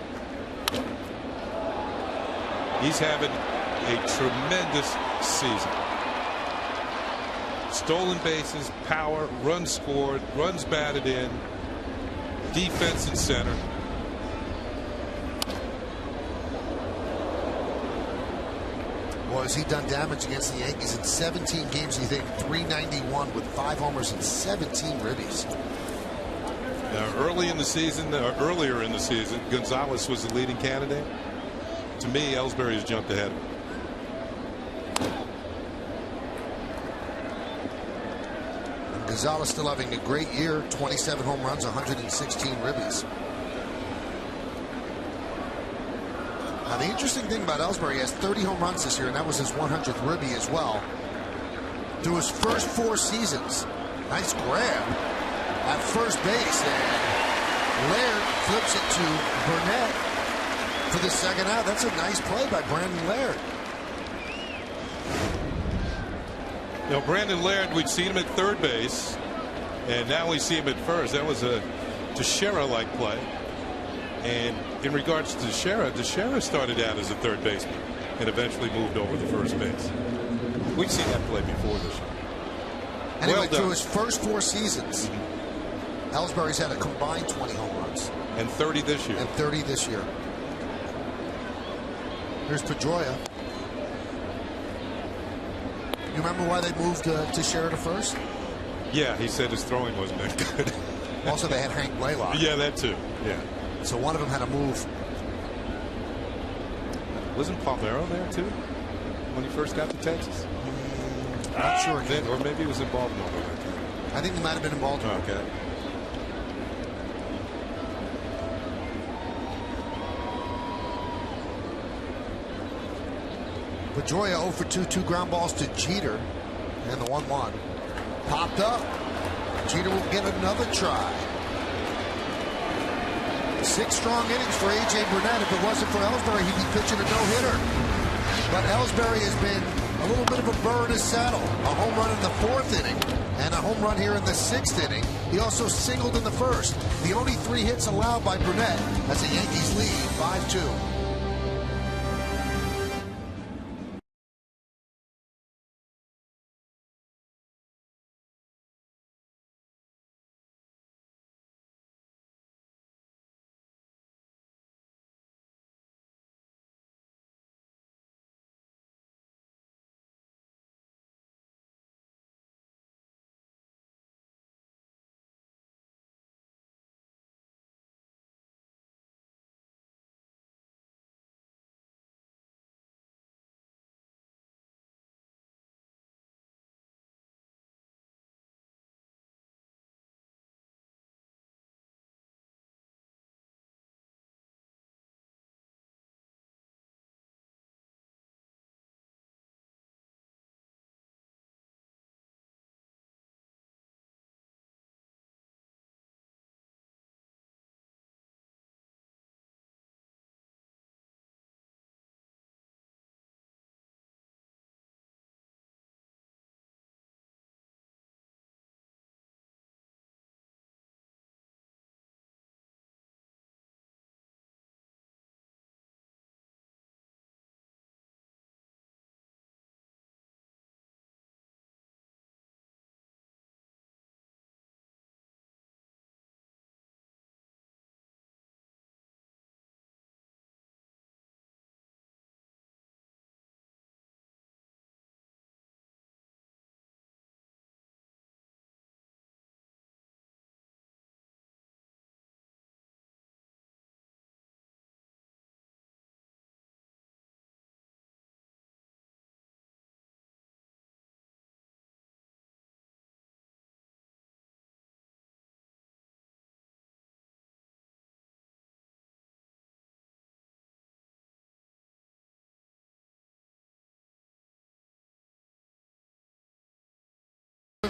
He's having a tremendous season. Stolen bases, power, runs scored, runs batted in, defense and center. Boy, has he done damage against the Yankees in 17 games. He's hitting .391 with 5 homers and 17 ribbies. Now, earlier in the season, Gonzalez was the leading candidate. To me, Ellsbury has jumped ahead of him. Gonzalez still having a great year. 27 home runs, 116 ribbies. Now, the interesting thing about Ellsbury, he has 30 home runs this year, and that was his 100th ribby as well. Through his first 4 seasons. Nice grab at first base, and Laird flips it to Burnett for the second out. That's a nice play by Brandon Laird. Now, Brandon Laird, we'd seen him at third base, and now we see him at first. That was a Teixeira-like play. And in regards to Teixeira started out as a third baseman and eventually moved over to first base. We've seen that play before this year. Anyway, through his first 4 seasons, Ellsbury's had a combined 20 home runs. And 30 this year. And 30 this year. Here's Pedroia. You remember why they moved Teixeira to first? Yeah, he said his throwing wasn't that good. Also, they had Hank Blaylock. Yeah, that too. Yeah. So one of them had to move. Wasn't Palmero there too when he first got to Texas? Not sure. Or maybe he was in Baltimore. I think he might have been in Baltimore. Okay. Pedroia 0 for 2, 2 ground balls to Jeter, and the 1-1 popped up. Jeter will get another try. 6 strong innings for A.J. Burnett. If it wasn't for Ellsbury, he'd be pitching a no-hitter. But Ellsbury has been a little bit of a burr in his saddle. A home run in the 4th inning and a home run here in the 6th inning. He also singled in the 1st. The only 3 hits allowed by Burnett as the Yankees lead 5-2.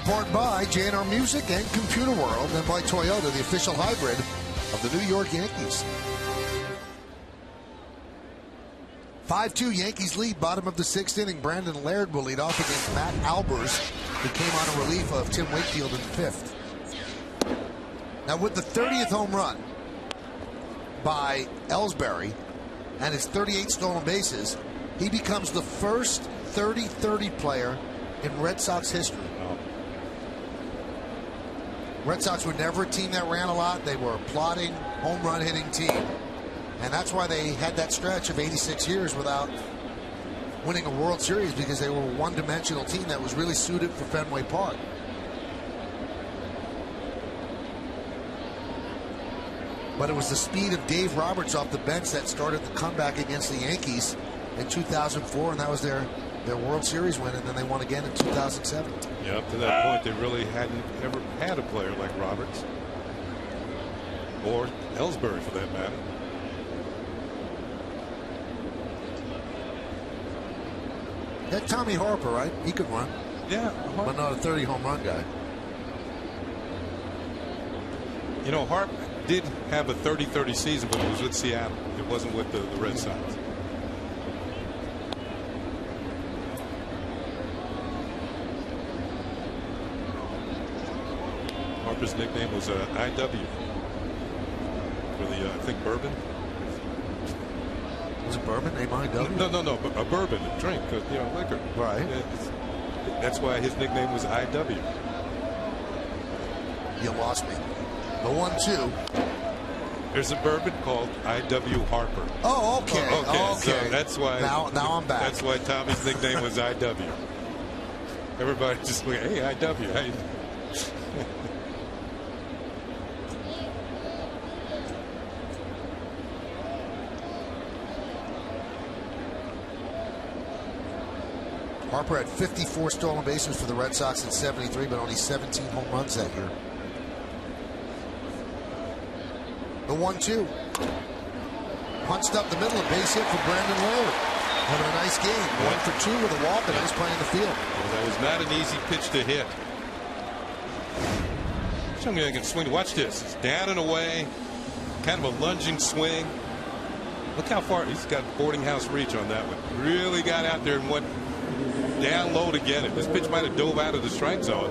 Powered by J&R Music and Computer World, and by Toyota, the official hybrid of the New York Yankees. 5-2 Yankees lead, bottom of the 6th inning. Brandon Laird will lead off against Matt Albers, who came on a relief of Tim Wakefield in the 5th. Now with the 30th home run by Ellsbury and his 38 stolen bases, he becomes the first 30-30 player in Red Sox history. Red Sox were never a team that ran a lot. They were a plodding, home run hitting team. And that's why they had that stretch of 86 years without winning a World Series, because they were a one-dimensional team that was really suited for Fenway Park. But it was the speed of Dave Roberts off the bench that started the comeback against the Yankees in 2004, and that was their World Series win, and then they won again in 2007. Yeah, up to that point, they really hadn't ever had a player like Roberts, or Ellsbury for that matter. That Tommy Harper, right? He could run. Yeah. But not a 30 home run guy. You know, Harp did have a 30-30 season, but it was with Seattle. It wasn't with the Red Sox. Harper's nickname was IW. For the, I think, bourbon. Was it bourbon? Name IW? No. A bourbon, a drink, liquor. Right. That's why his nickname was IW. You lost me. The 1-2. There's a bourbon called IW Harper. Oh, okay. So that's why. Now I'm back. That's why Tommy's nickname was IW. Everybody just like, hey, IW. Hey. Harper had 54 stolen bases for the Red Sox in '73, but only 17 home runs that year. The 1-2. Punched up the middle, a base hit for Brandon Laird. Having a nice game. 1 for 2 with a walk, and nice play in the field. Well, that was not an easy pitch to hit. Show me I can swing. Watch this. It's down and away. Kind of a lunging swing. Look how far he's got boarding house reach on that one. Really got out there and went down low to get it. This pitch might have dove out of the strike zone,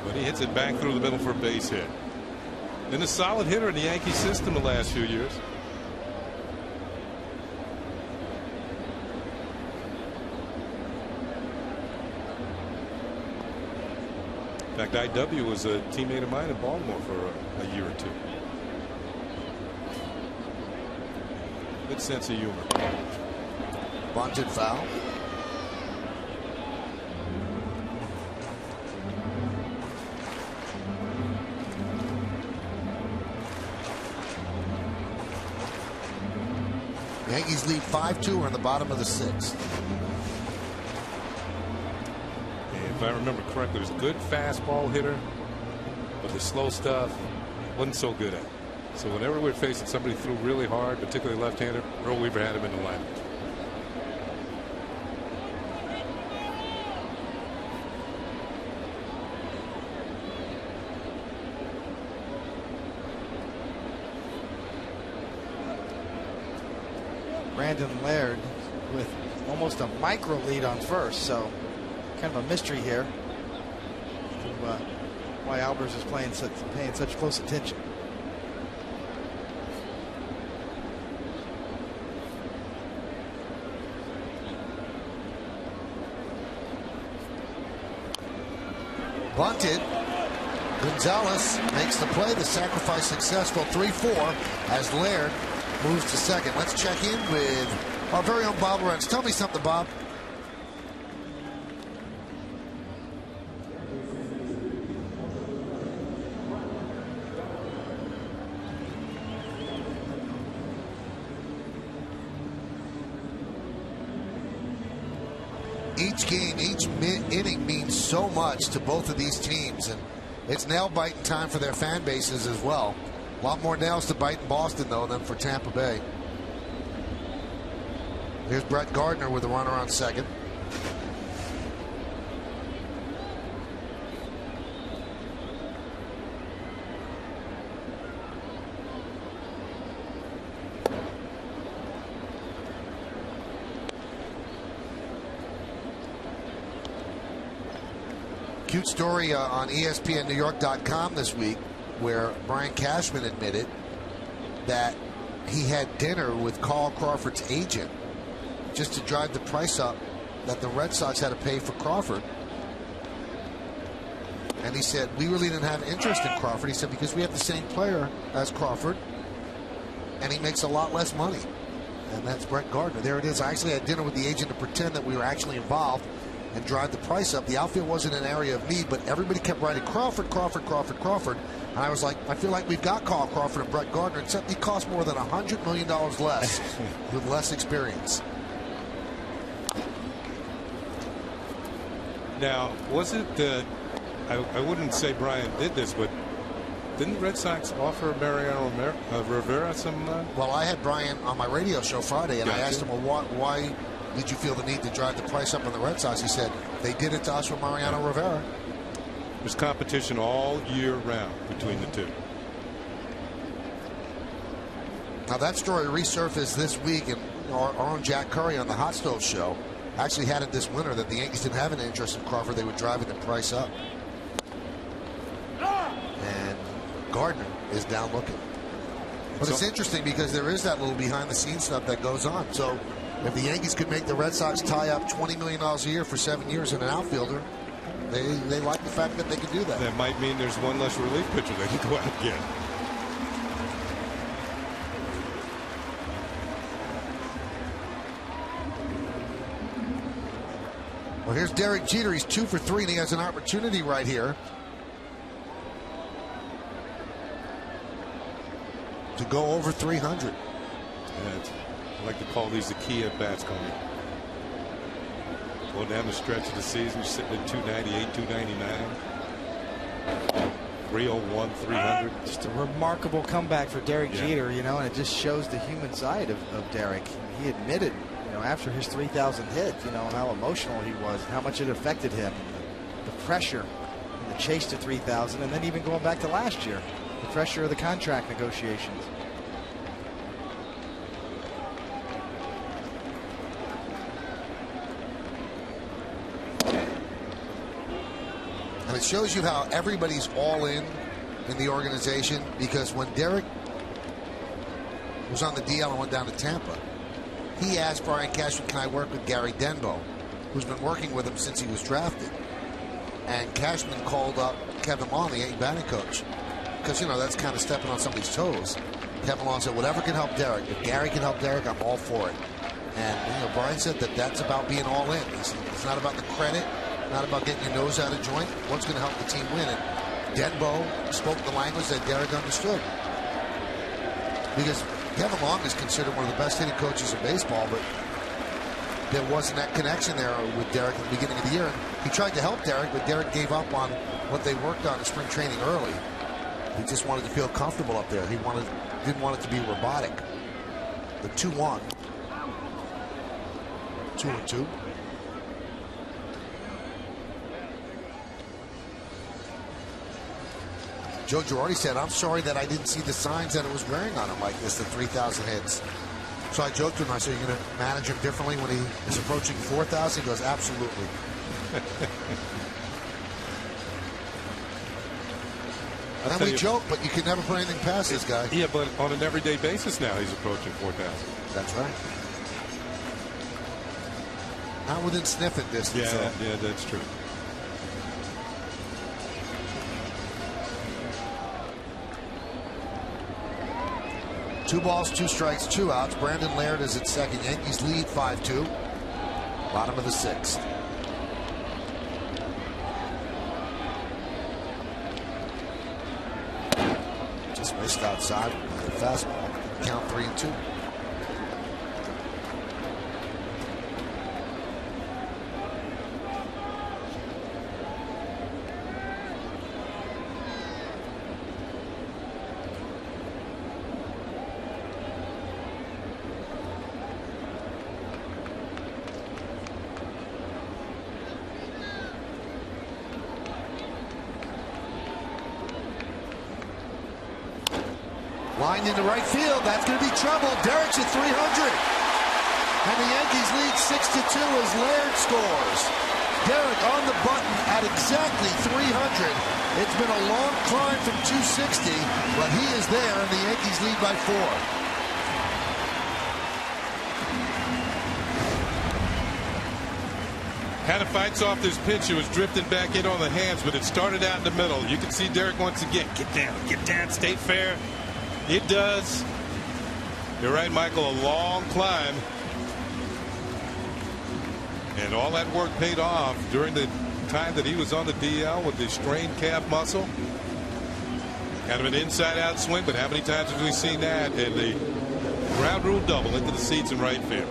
but he hits it back through the middle for a base hit. Been a solid hitter in the Yankee system the last few years. In fact, IW was a teammate of mine in Baltimore for a year or two. Good sense of humor. Bunted foul. Yankees lead 5-2. We're in the bottom of the 6th. If I remember correctly, it was a good fastball hitter, but the slow stuff wasn't so good at. So whenever we're facing somebody who threw really hard, particularly left-hander, Earl Weaver had him in the lineup. Brandon Laird with almost a micro lead on first, so kind of a mystery here to why Albers is paying such close attention. Bunted. Gonzalez makes the play. The sacrifice successful. 3-4 as Laird moves to second. Let's check in with our very own Bob Lorenz. Tell me something, Bob. Each game, each inning means so much to both of these teams, and it's nail-biting time for their fan bases as well. A lot more nails to bite in Boston, though, than for Tampa Bay. Here's Brett Gardner with a runner on second. Cute story on ESPNNewYork.com this week where Brian Cashman admitted that he had dinner with Carl Crawford's agent just to drive the price up that the Red Sox had to pay for Crawford. And he said, we really didn't have interest in Crawford. He said, because we have the same player as Crawford, and he makes a lot less money. And that's Brett Gardner. There it is. I actually had dinner with the agent to pretend that we were actually involved and drive the price up. The outfield wasn't an area of need, but everybody kept writing Crawford, Crawford, Crawford, Crawford. And I was like, I feel like we've got Carl Crawford and Brett Gardner, except he costs more than $100 million less with less experience. Now, was it that I wouldn't say Brian did this, but didn't the Red Sox offer Mariano Rivera some? Well, I had Brian on my radio show Friday, and I asked him, well, why did you feel the need to drive the price up on the Red Sox? He said, they did it to us with Mariano Rivera. There's competition all year round between the two. Now, that story resurfaced this week, and our own Jack Curry on the Hot Stove Show actually had it this winter that the Yankees didn't have an interest in Crawford. They were driving the price up. And Gardner is down looking. But it's interesting because there is that little behind-the-scenes stuff that goes on. So if the Yankees could make the Red Sox tie up $20 million a year for 7 years in an outfielder, they like the fact that they could do that. That might mean there's one less relief pitcher they can go out and get. Well, here's Derek Jeter. He's 2 for 3, and he has an opportunity right here to go over 300. Yeah, I like to call these the key at bats, Coney. Going down the stretch of the season, sitting at 298, 299, 301, 300. Just a remarkable comeback for Derek Jeter, you know, and it just shows the human side of Derek. He admitted, you know, after his 3,000 hit, you know, how emotional he was, how much it affected him, the pressure, and the chase to 3,000, and then even going back to last year, the pressure of the contract negotiations. And it shows you how everybody's all in the organization, because when Derek was on the DL and went down to Tampa, he asked Brian Cashman, can I work with Gary Denbo, who's been working with him since he was drafted. And Cashman called up Kevin Long, the Yankee batting coach, because, you know, that's kind of stepping on somebody's toes. Kevin Long said, whatever can help Derek. If Gary can help Derek, I'm all for it. And, you know, Brian said that that's about being all in. It's not about the credit, not about getting your nose out of joint. What's going to help the team win? And Denbo spoke the language that Derek understood. Because Kevin Long is considered one of the best hitting coaches in baseball, but there wasn't that connection there with Derek at the beginning of the year. And he tried to help Derek, but Derek gave up on what they worked on in spring training early. He just wanted to feel comfortable up there. He didn't want it to be robotic. The 2-1. 2-2. Joe Girardi said, I'm sorry that I didn't see the signs that it was wearing on him like this, the 3,000 hits. So I joked with him. I said, you're going to manage him differently when he is approaching 4,000? He goes, absolutely. And we joke, but you can never put anything past this guy. Yeah, but on an everyday basis now, he's approaching 4,000. That's right. Not within sniffing distance. Yeah, that's true. Two balls, 2 strikes, 2 outs. Brandon Laird is at second. Yankees lead 5-2. Bottom of the 6th. Just missed outside with the fastball. Count 3-2. Lined into right field. That's going to be trouble. Derek's at 300. And the Yankees lead 6-2 as Laird scores. Derek on the button at exactly 300. It's been a long climb from 260, but he is there, and the Yankees lead by 4. Kind of fights off this pitch. It was drifting back in on the hands, but it started out in the middle. You can see Derek once again. Get down, stay fair. It does. You're right, Michael, a long climb. And all that work paid off during the time that he was on the DL with the strained calf muscle. Kind of an inside-out swing, but how many times have we seen that? And the ground rule double into the seats in right field.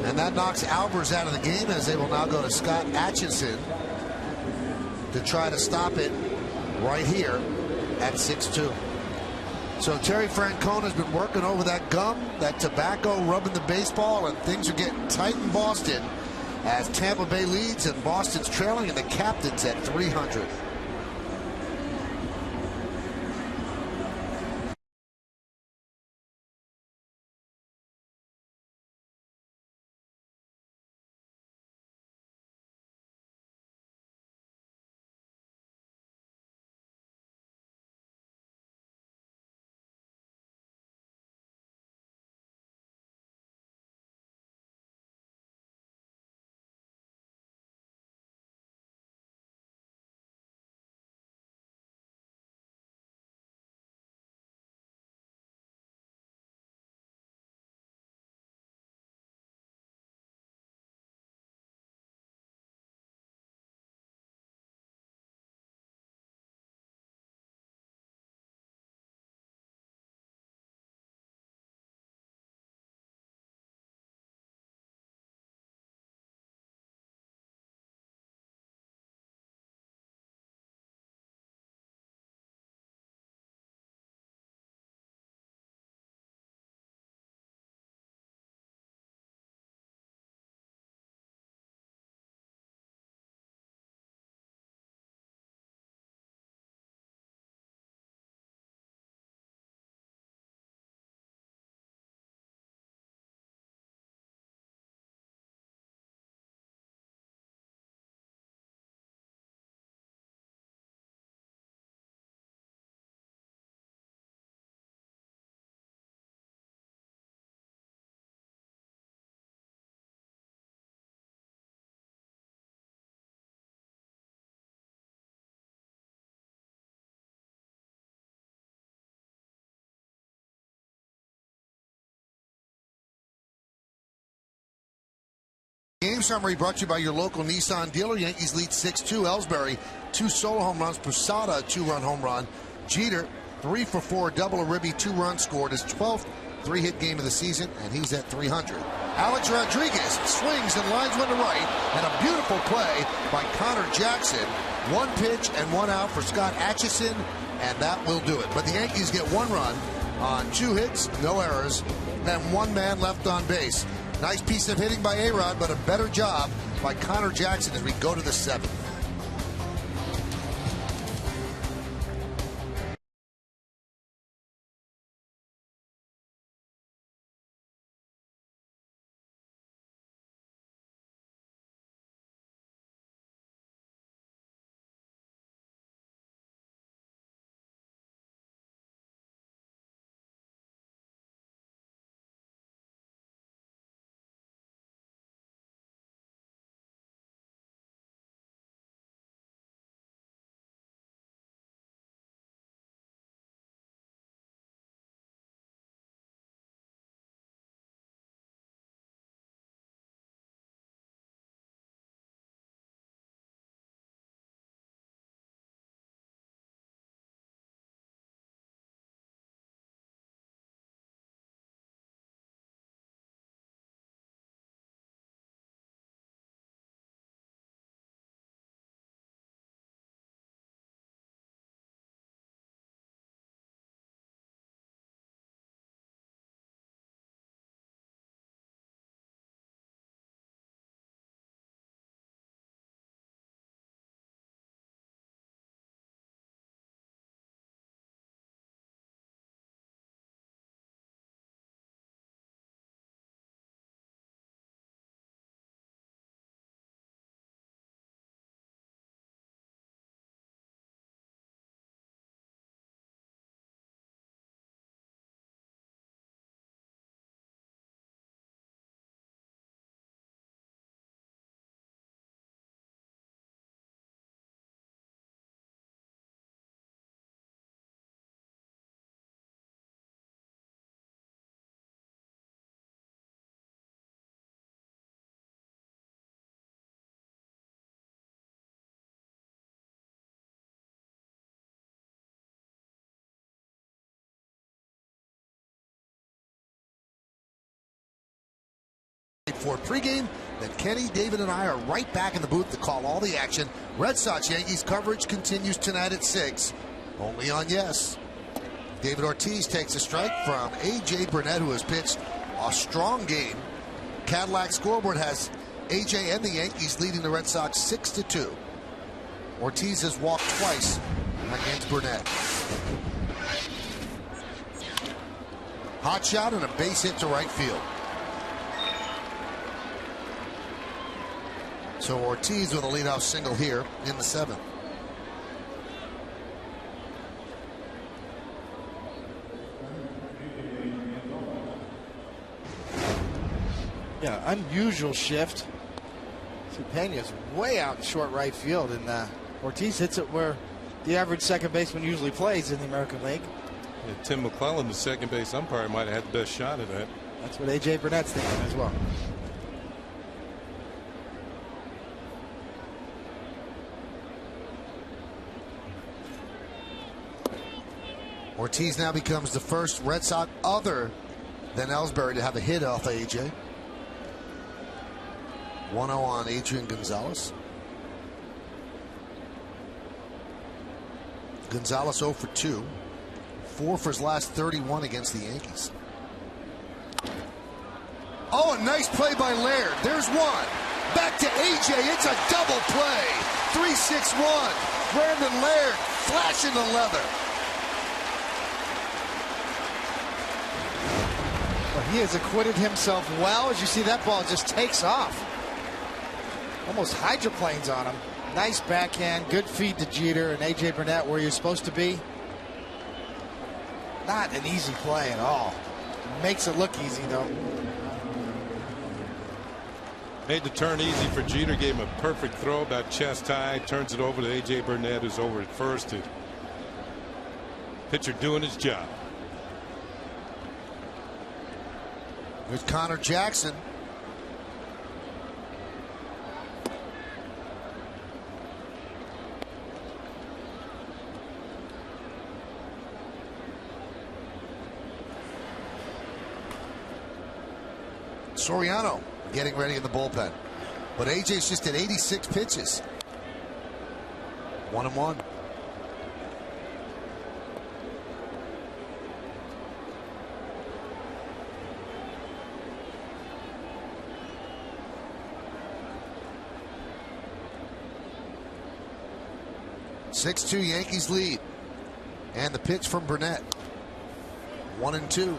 And that knocks Albers out of the game, as they will now go to Scott Atchison to try to stop it right here at 6-2. So Terry Francona has been working over that gum, that tobacco, rubbing the baseball, and things are getting tight in Boston as Tampa Bay leads and Boston's trailing, and the captain's at 300. Game summary brought to you by your local Nissan dealer. Yankees lead 6-2. Ellsbury, 2 solo home runs. Posada, a 2-run home run. Jeter, 3 for 4, double a ribby, 2 runs scored. His 12th 3-hit game of the season, and he's at 300. Alex Rodriguez swings and lines one to right, and a beautiful play by Connor Jackson. 1 pitch and 1 out for Scott Atchison, and that will do it. But the Yankees get 1 run on 2 hits, no errors, and 1 man left on base. Nice piece of hitting by A-Rod, but a better job by Connor Jackson as we go to the 7th. before pregame. Then Kenny, David, and I are right back in the booth to call all the action. Red Sox Yankees coverage continues tonight at 6, only on Yes. David Ortiz takes a strike from A.J. Burnett, who has pitched a strong game. Cadillac scoreboard has A.J. and the Yankees leading the Red Sox 6-2. Ortiz has walked twice against Burnett. Hot shot and a base hit to right field. So Ortiz with a leadoff single here in the 7th. Yeah, unusual shift. See, Pena's way out in short right field, and Ortiz hits it where the average second baseman usually plays in the American League. Yeah, Tim McClellan, the second base umpire, might have had the best shot at that. That's what A.J. Burnett's thinking as well. Ortiz now becomes the first Red Sox other than Ellsbury to have a hit off A.J. 1-0 on Adrian Gonzalez. Gonzalez 0 for 2. 4 for his last 31 against the Yankees. Oh, a nice play by Laird. There's one. Back to A.J. It's a double play. 3-6-1. Brandon Laird flashing the leather. Well, he has acquitted himself well. As you see, that ball just takes off. Almost hydroplanes on him. Nice backhand, good feed to Jeter, and A.J. Burnett where you're supposed to be. Not an easy play at all. Makes it look easy, though. Made the turn easy for Jeter, gave him a perfect throw about chest high, turns it over to A.J. Burnett, who's over at first. Pitcher doing his job. There's Connor Jackson. Soriano getting ready in the bullpen. But AJ's just at 86 pitches. 1-1. (6-2) Yankees lead. And the pitch from Burnett. 1-2.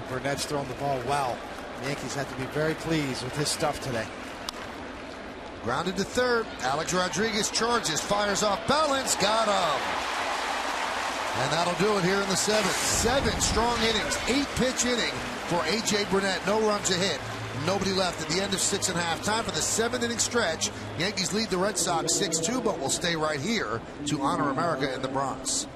Burnett's thrown the ball well. The Yankees have to be very pleased with his stuff today. Grounded to third. Alex Rodriguez charges, fires off balance, got him. And that'll do it here in the 7th. 7 strong innings, 8-pitch inning for A.J. Burnett. No runs a hit. Nobody left at the end of 6.5. Time for the 7th inning stretch. Yankees lead the Red Sox 6-2, but will stay right here to honor America in the Bronx.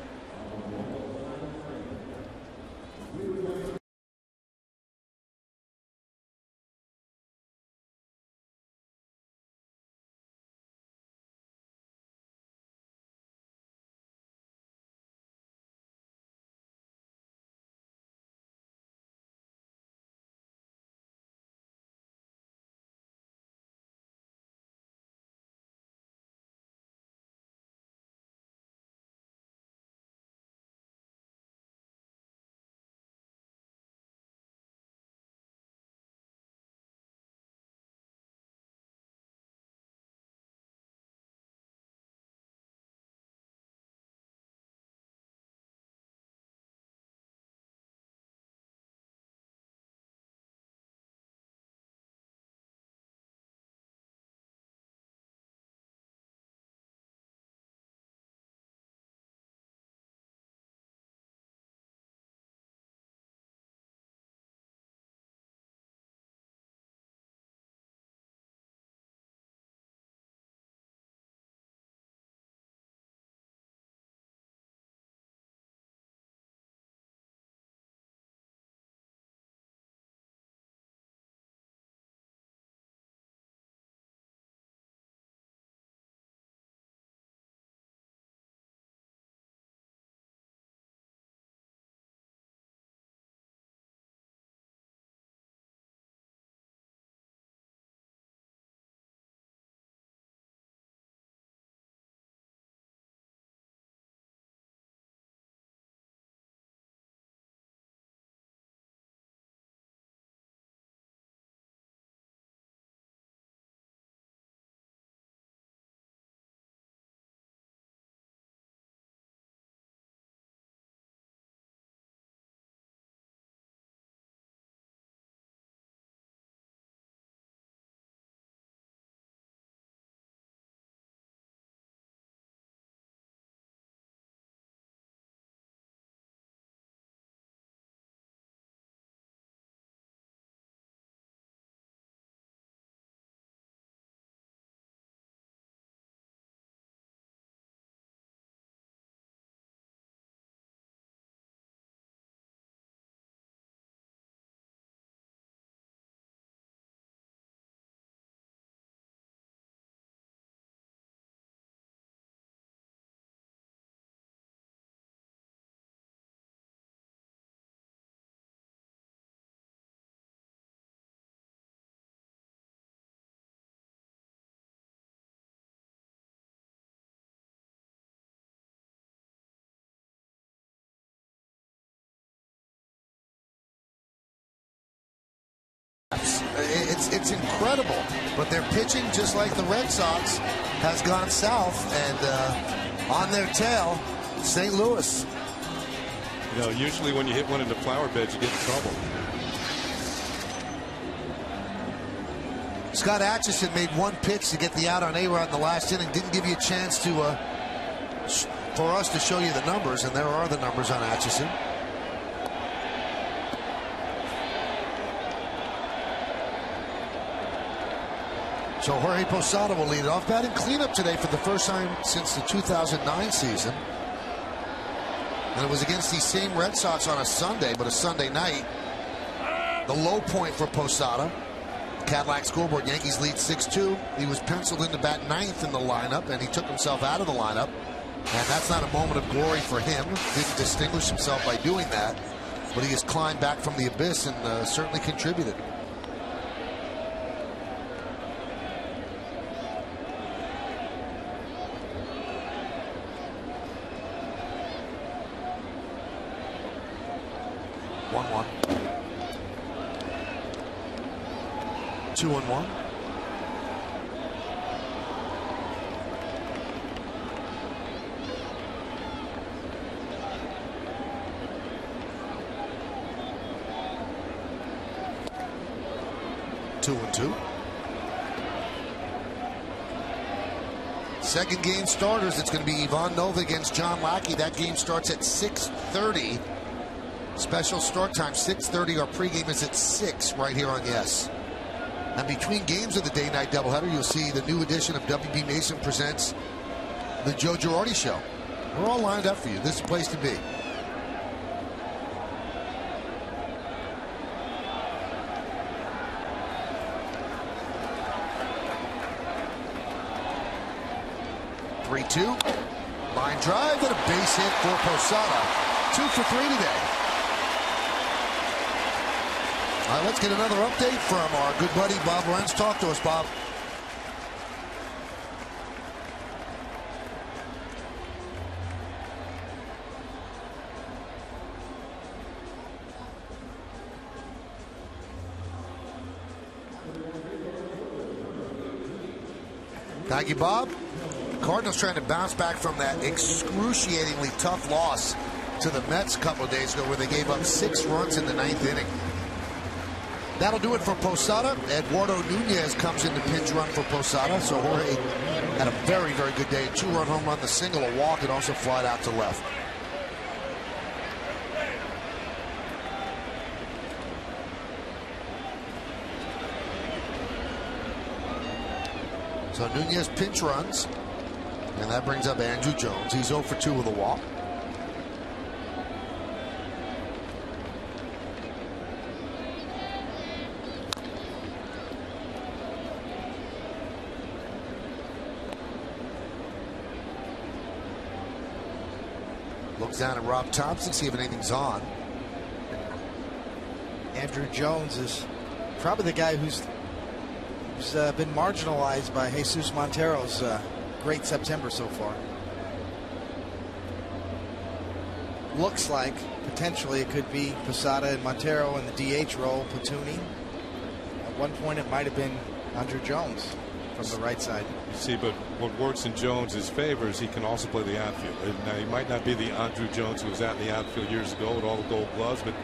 It's incredible. But their pitching, just like the Red Sox, has gone south. And on their tail, St. Louis. You know, usually when you hit one in the flower beds, you get in trouble. Scott Atchison made one pitch to get the out on A-Rod in the last inning. Didn't give you a chance to for us to show you the numbers, and there are the numbers on Atchison. So Jorge Posada will lead it off. Batting cleanup today for the first time since the 2009 season. And it was against these same Red Sox on a Sunday, but a Sunday night. The low point for Posada. Cadillac scoreboard, Yankees lead 6-2. He was penciled in to bat 9th in the lineup, and he took himself out of the lineup. And that's not a moment of glory for him. Didn't distinguish himself by doing that. But he has climbed back from the abyss and certainly contributed. One. 2-1. Two and two. Second game starters. It's going to be Ivan Nova against John Lackey. That game starts at 6:30. Special start time 6:30. Our pregame is at 6 right here on Yes. And between games of the day-night doubleheader, you'll see the new edition of WB Mason Presents the Joe Girardi Show. We're all lined up for you. This is the place to be. Three-two. Line drive and a base hit for Posada. 2 for 3 today. All right, let's get another update from our good buddy Bob Lorenz. Talk to us, Bob. Thank you, Bob. Cardinals trying to bounce back from that excruciatingly tough loss to the Mets a couple of days ago where they gave up 6 runs in the 9th inning. That'll do it for Posada. Eduardo Nunez comes in to pinch run for Posada. So Jorge had a very, very good day. 2-run home run, the single, a walk, and also flied out to left. So Nunez pinch runs, and that brings up Andrew Jones. He's 0 for 2 with a walk. Looks down at Rob Thompson, see if anything's on. Andrew Jones is probably the guy who's been marginalized by Jesus Montero's great September so far. Looks like potentially it could be Posada and Montero in the DH role, platooning. At one point it might have been Andrew Jones from the right side. You see, but what works in Jones's favor is he can also play the outfield. Now, he might not be the Andrew Jones who was out in the outfield years ago with all the gold gloves, but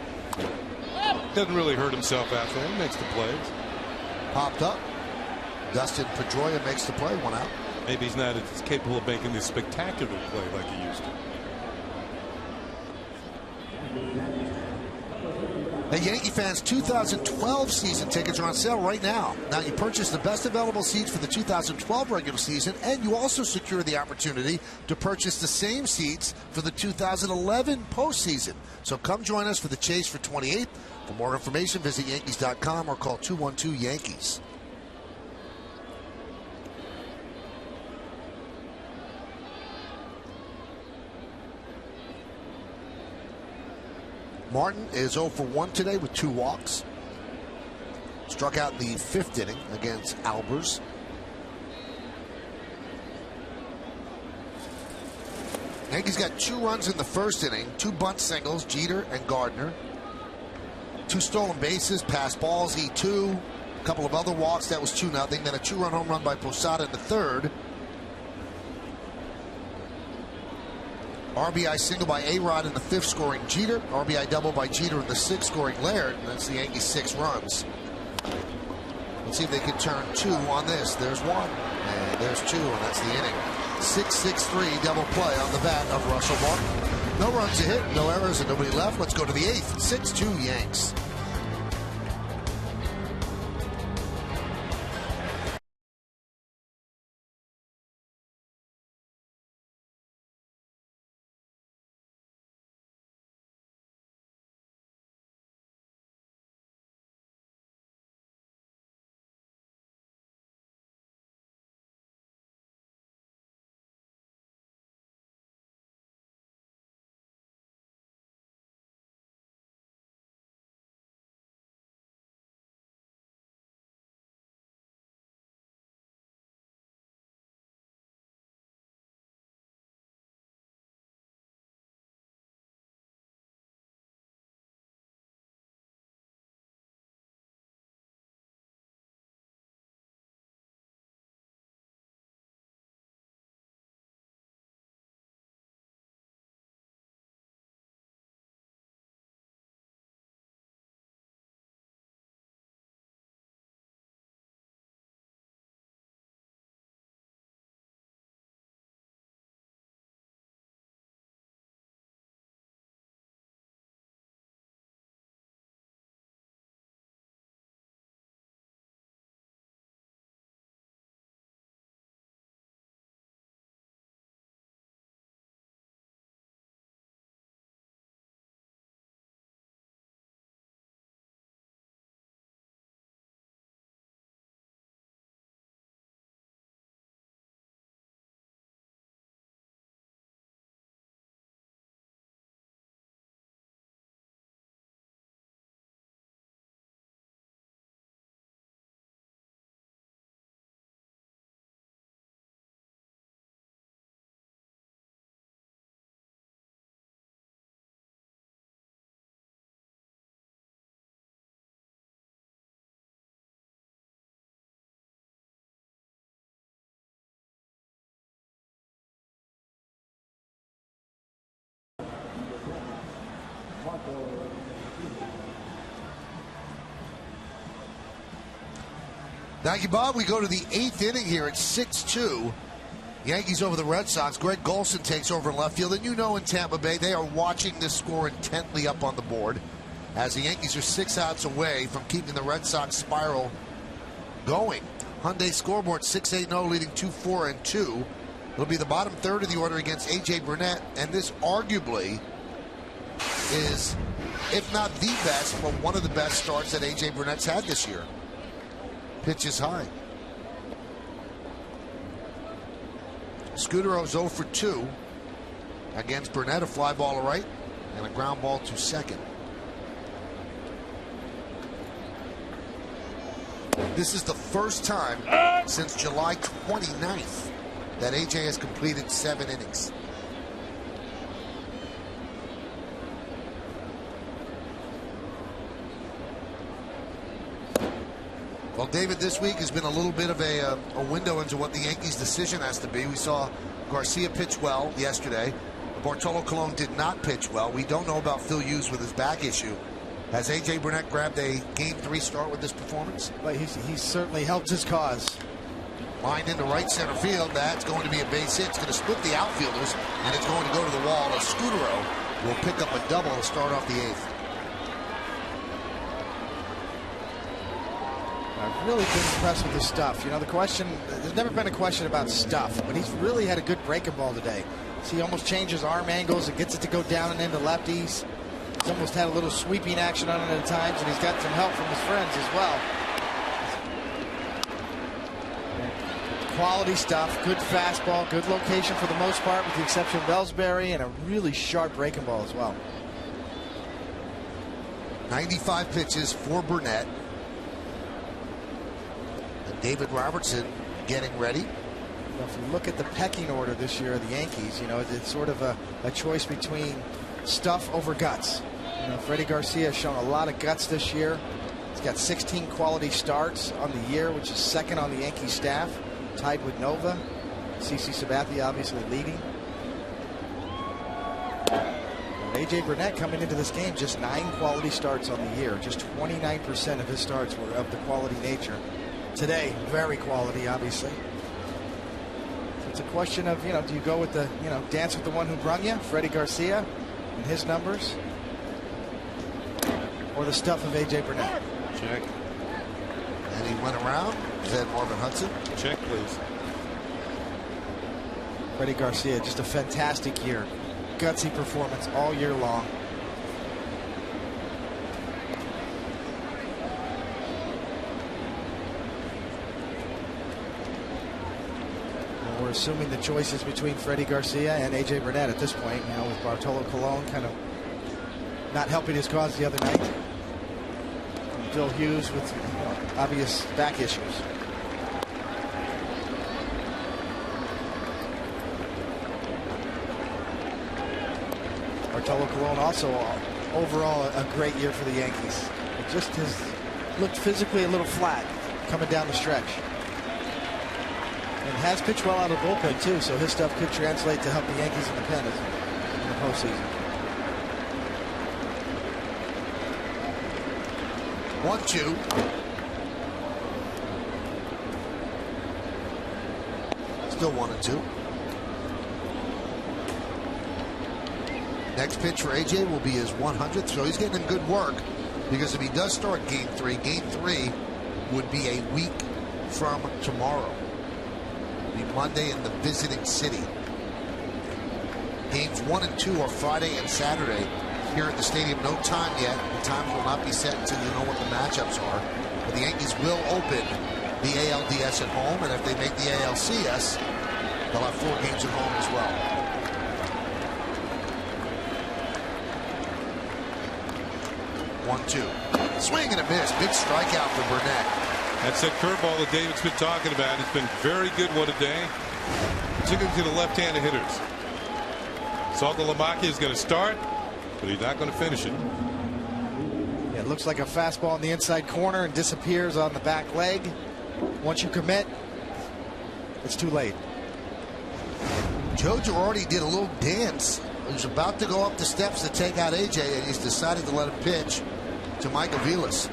doesn't really hurt himself out there. He makes the plays. Popped up. Dustin Pedroia makes the play, 1 out. Maybe he's not as capable of making this spectacular play like he used to. Hey, Yankee fans, 2012 season tickets are on sale right now. Now, you purchase the best available seats for the 2012 regular season, and you also secure the opportunity to purchase the same seats for the 2011 postseason. So come join us for the chase for 28th. For more information, visit Yankees.com or call 212-YANKEES. Martin is 0 for 1 today with 2 walks. Struck out in the 5th inning against Albers. Yankees got 2 runs in the 1st inning, 2 bunt singles, Jeter and Gardner. 2 stolen bases, pass balls, E2. A couple of other walks, that was 2-0. Then a 2-run home run by Posada in the third. RBI single by A-Rod in the fifth, scoring Jeter. RBI double by Jeter in the sixth, scoring Laird. And that's the Yankees' 6 runs. Let's see if they can turn 2 on this. There's 1, and there's 2, and that's the inning. 6-6-3 double play on the bat of Russell Martin. No runs to hit, no errors, and nobody left. Let's go to the 8th. 6-2 Yanks. Thank you, Bob. We go to the 8th inning here at 6-2. Yankees over the Red Sox. Greg Golson takes over in left field. And you know in Tampa Bay, they are watching this score intently up on the board as the Yankees are 6 outs away from keeping the Red Sox spiral going. Hyundai scoreboard 6-8-0, leading 2-4-2. It'll be the bottom third of the order against A.J. Burnett. And this arguably is, if not the best, but one of the best starts that A.J. Burnett's had this year. Pitch is high. Scudero's 0 for 2 against Burnett. A fly ball to right and a ground ball to second. This is the first time since July 29th that AJ has completed 7 innings. Well, David, this week has been a little bit of a window into what the Yankees' decision has to be. We saw Garcia pitch well yesterday. Bartolo Colon did not pitch well. We don't know about Phil Hughes with his back issue. Has A.J. Burnett grabbed a Game 3 start with this performance? But he's certainly helped his cause. Line into right center field. That's going to be a base hit. It's going to split the outfielders, and it's going to go to the wall. As Scudero will pick up a double to start off the 8th. I've really been impressed with his stuff. You know, there's never been a question about stuff, but he's really had a good breaking ball today. See, he almost changes arm angles and gets it to go down and into lefties. He's almost had a little sweeping action on it at times, and he's got some help from his friends as well. Quality stuff, good fastball, good location for the most part, with the exception of Ellsbury, and a really sharp breaking ball as well. 95 pitches for Burnett. David Robertson getting ready. Well, if you look at the pecking order this year of the Yankees, you know, it's sort of a choice between stuff over guts. You know, Freddie Garcia has shown a lot of guts this year. He's got 16 quality starts on the year, which is second on the Yankees staff, tied with Nova. CC Sabathia obviously leading. A.J. Burnett coming into this game, just 9 quality starts on the year. Just 29% of his starts were of the quality nature. Today, very quality, obviously. So it's a question of, do you go with the, dance with the one who brung you, Freddie Garcia, and his numbers, or the stuff of A.J. Burnett? Check. And he went around. Is that Marvin Hudson? Check, please. Freddie Garcia, just a fantastic year. Gutsy performance all year long. Well, we're assuming the choice is between Freddie Garcia and A.J. Burnett at this point, with Bartolo Colon kind of not helping his cause the other night. And Phil Hughes with obvious back issues. Bartolo Colon also overall a great year for the Yankees. It just has looked physically a little flat coming down the stretch. And has pitched well out of the bullpen too, so his stuff could translate to help the Yankees in the pennant in the postseason. 1-2. Still 1-2. Next pitch for AJ will be his 100th, so he's getting in good work, because if he does start game 3 would be a week from tomorrow. It'll be Monday in the visiting city. Games 1 and 2 are Friday and Saturday here at the stadium. No time yet. The times will not be set until you know what the matchups are. But the Yankees will open the ALDS at home, and if they make the ALCS, they'll have 4 games at home as well. 1-2. Swing and a miss. Big strikeout for Burnett. That's that curveball that David's been talking about. It's been very good one a day, particularly to the left-handed hitters. Saltalamacchia is going to start, but he's not going to finish it. Yeah, it looks like a fastball in the inside corner and disappears on the back leg. Once you commit, it's too late. Joe Girardi did a little dance. He was about to go up the steps to take out AJ, and he's decided to let him pitch to Michael Vilas.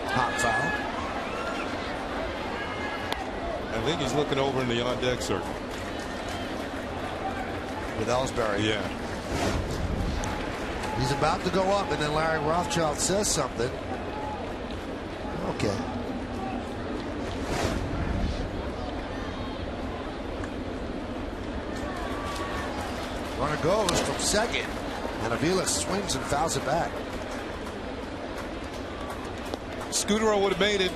Hot foul. I think he's looking over in the on-deck circle. With Ellsbury. Yeah. He's about to go up, and then Larry Rothschild says something. Okay. Runner goes from second, and Avila swings and fouls it back. Scudero would have made it.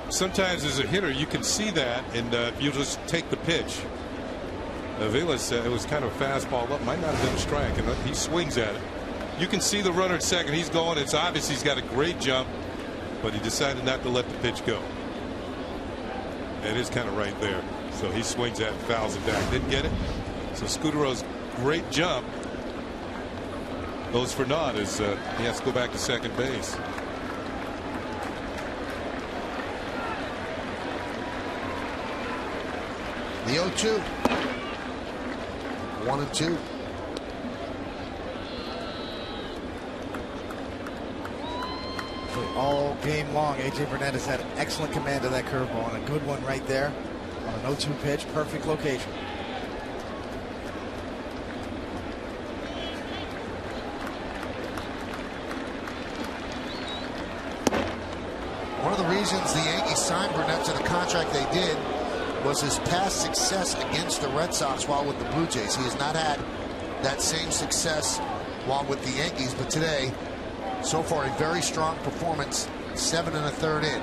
Sometimes as a hitter you can see that, and you just take the pitch. Avila's it was kind of a fastball up, might not have been a strike, and he swings at it. You can see the runner at second. He's going. It's obvious he's got a great jump, but he decided not to let the pitch go. It is kind of right there, so he swings at it, fouls it back. Didn't get it. So Scudero's great jump goes for naught as he has to go back to second base. The 0-2. 1-2. All game long, A.J. Burnett has had an excellent command of that curveball, and a good one right there on an 0-2 pitch. Perfect location. One of the reasons the Yankees signed Burnett to the contract they did was his past success against the Red Sox while with the Blue Jays. He has not had that same success while with the Yankees, but today, so far, a very strong performance, 7 1/3 in.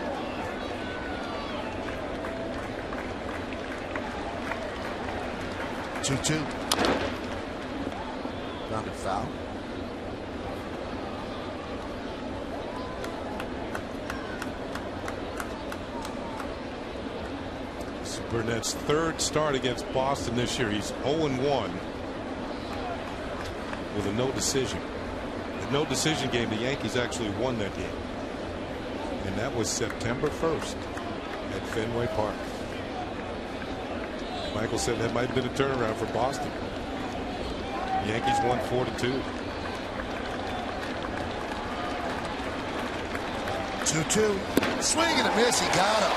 Two. Grounded foul. Burnett's third start against Boston this year. He's 0-1 with a no decision. And no decision game. The Yankees actually won that game. And that was September 1st at Fenway Park. Michael said that might have been a turnaround for Boston. Yankees won 4-2. 2-2. Swing and a miss. He got him.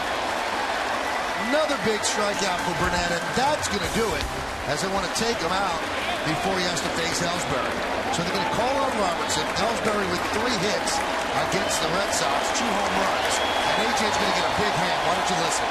Another big strikeout for Burnett, and that's going to do it, as they want to take him out before he has to face Ellsbury. So they're going to call on Robertson. Ellsbury with 3 hits against the Red Sox, 2 home runs. And AJ's going to get a big hand. Why don't you listen?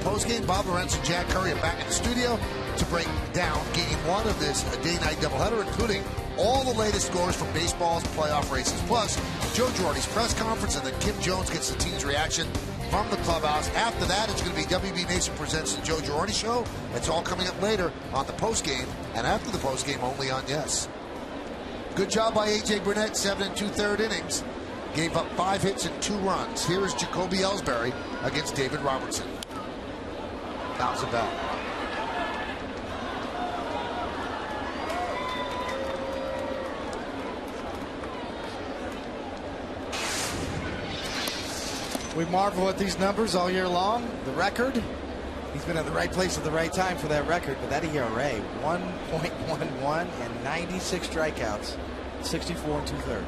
Postgame, Bob Lorenz and Jack Curry are back in the studio to break down Game 1 of this day-night doubleheader, including all the latest scores from baseball's playoff races. Plus, Joe Girardi's press conference, and then Kim Jones gets the team's reaction from the clubhouse. After that, it's going to be WB Nation presents the Joe Girardi Show. It's all coming up later on the postgame, and after the postgame, only on Yes. Good job by A.J. Burnett, 7 2/3 innings. Gave up 5 hits and 2 runs. Here is Jacoby Ellsbury against David Robertson. Bounce it back. We marvel at these numbers all year long. The record, he's been at the right place at the right time for that record, but that ERA, 1.11 and 96 strikeouts, 64 2/3.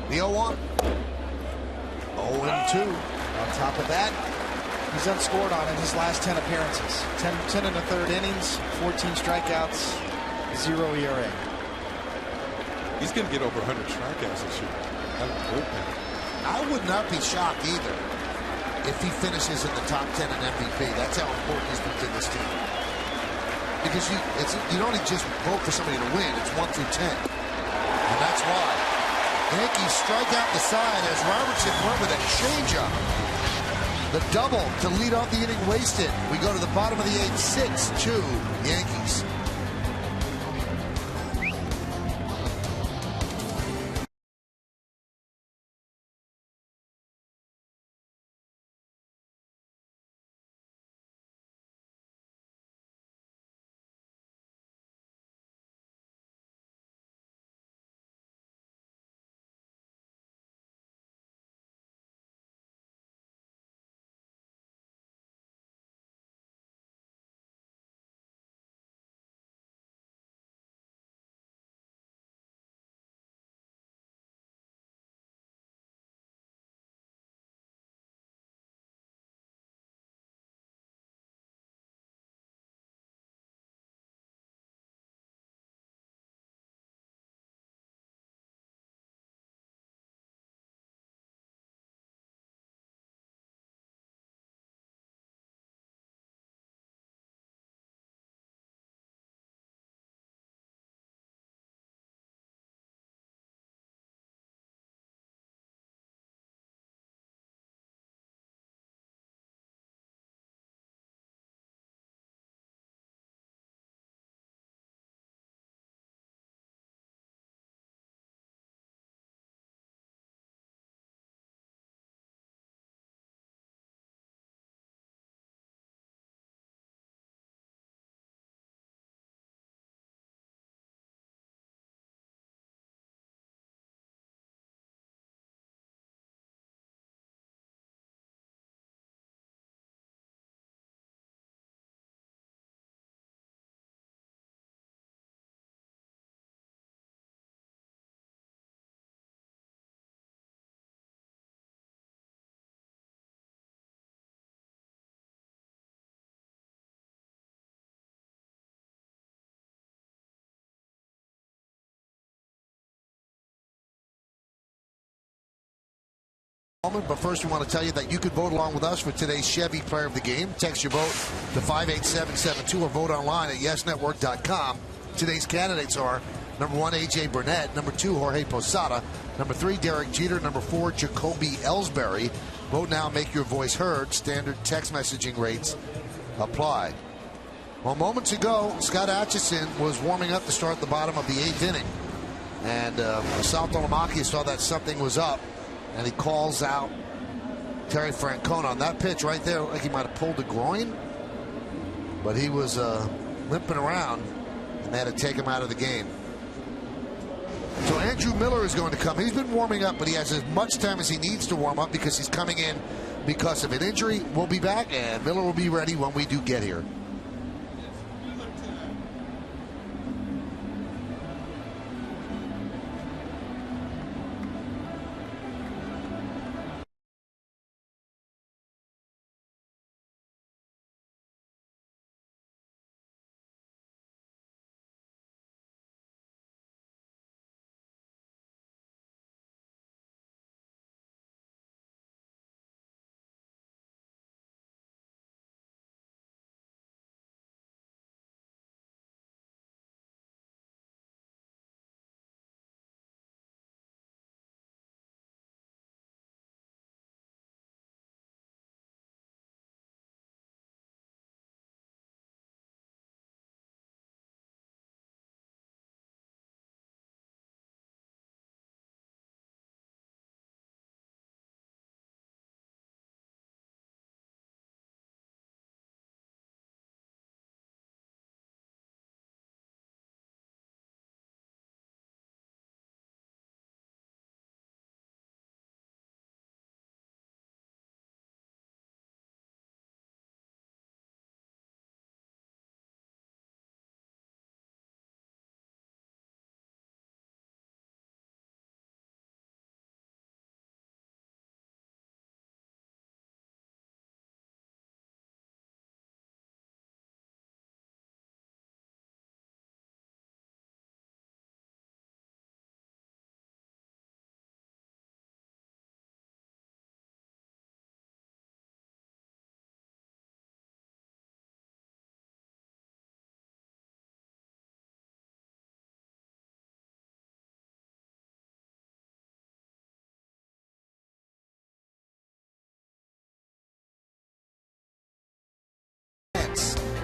The 0-1. 0-2. On top of that, he's unscored on in his last 10 appearances. 10 1/3 innings, 14 strikeouts, 0 ERA. He's going to get over 100 strikeouts this year. I would not be shocked either if he finishes in the top 10 in MVP. That's how important he's been to this team. Because you don't just vote for somebody to win. It's 1 through 10. And that's why. Yankees strike out the side as Robertson went with a changeup. The double to lead off the inning wasted. We go to the bottom of the 8th, 6-2 Yankees. But first, we want to tell you that you could vote along with us for today's Chevy Player of the Game. Text your vote to 58772 or vote online at yesnetwork.com. Today's candidates are number 1, A.J. Burnett, number 2, Jorge Posada, number 3, Derek Jeter, number 4, Jacoby Ellsbury. Vote now, make your voice heard. Standard text messaging rates apply. Well, moments ago, Scott Atchison was warming up to start the bottom of the 8th inning. And Sal Talamaki saw that something was up, and he calls out Terry Francona on that pitch right there. Like he might have pulled the groin, but he was limping around, and they had to take him out of the game. So Andrew Miller is going to come. He's been warming up, but he has as much time as he needs to warm up because he's coming in because of an injury. We'll be back, and Miller will be ready when we do get here.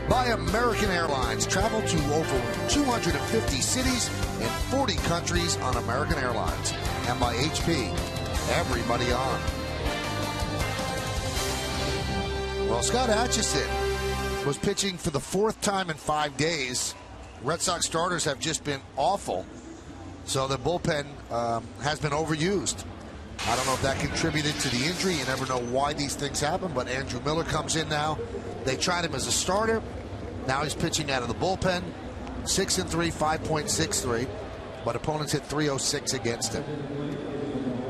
By American Airlines. Travel to over 250 cities and 40 countries on American Airlines. And by HP. Everybody on. Well, Scott Atchison was pitching for the 4th time in 5 days. Red Sox starters have just been awful. So the bullpen has been overused. I don't know if that contributed to the injury. You never know why these things happen, but Andrew Miller comes in now. They tried him as a starter. Now he's pitching out of the bullpen. 6-3, 5.63. But opponents hit .306 against him.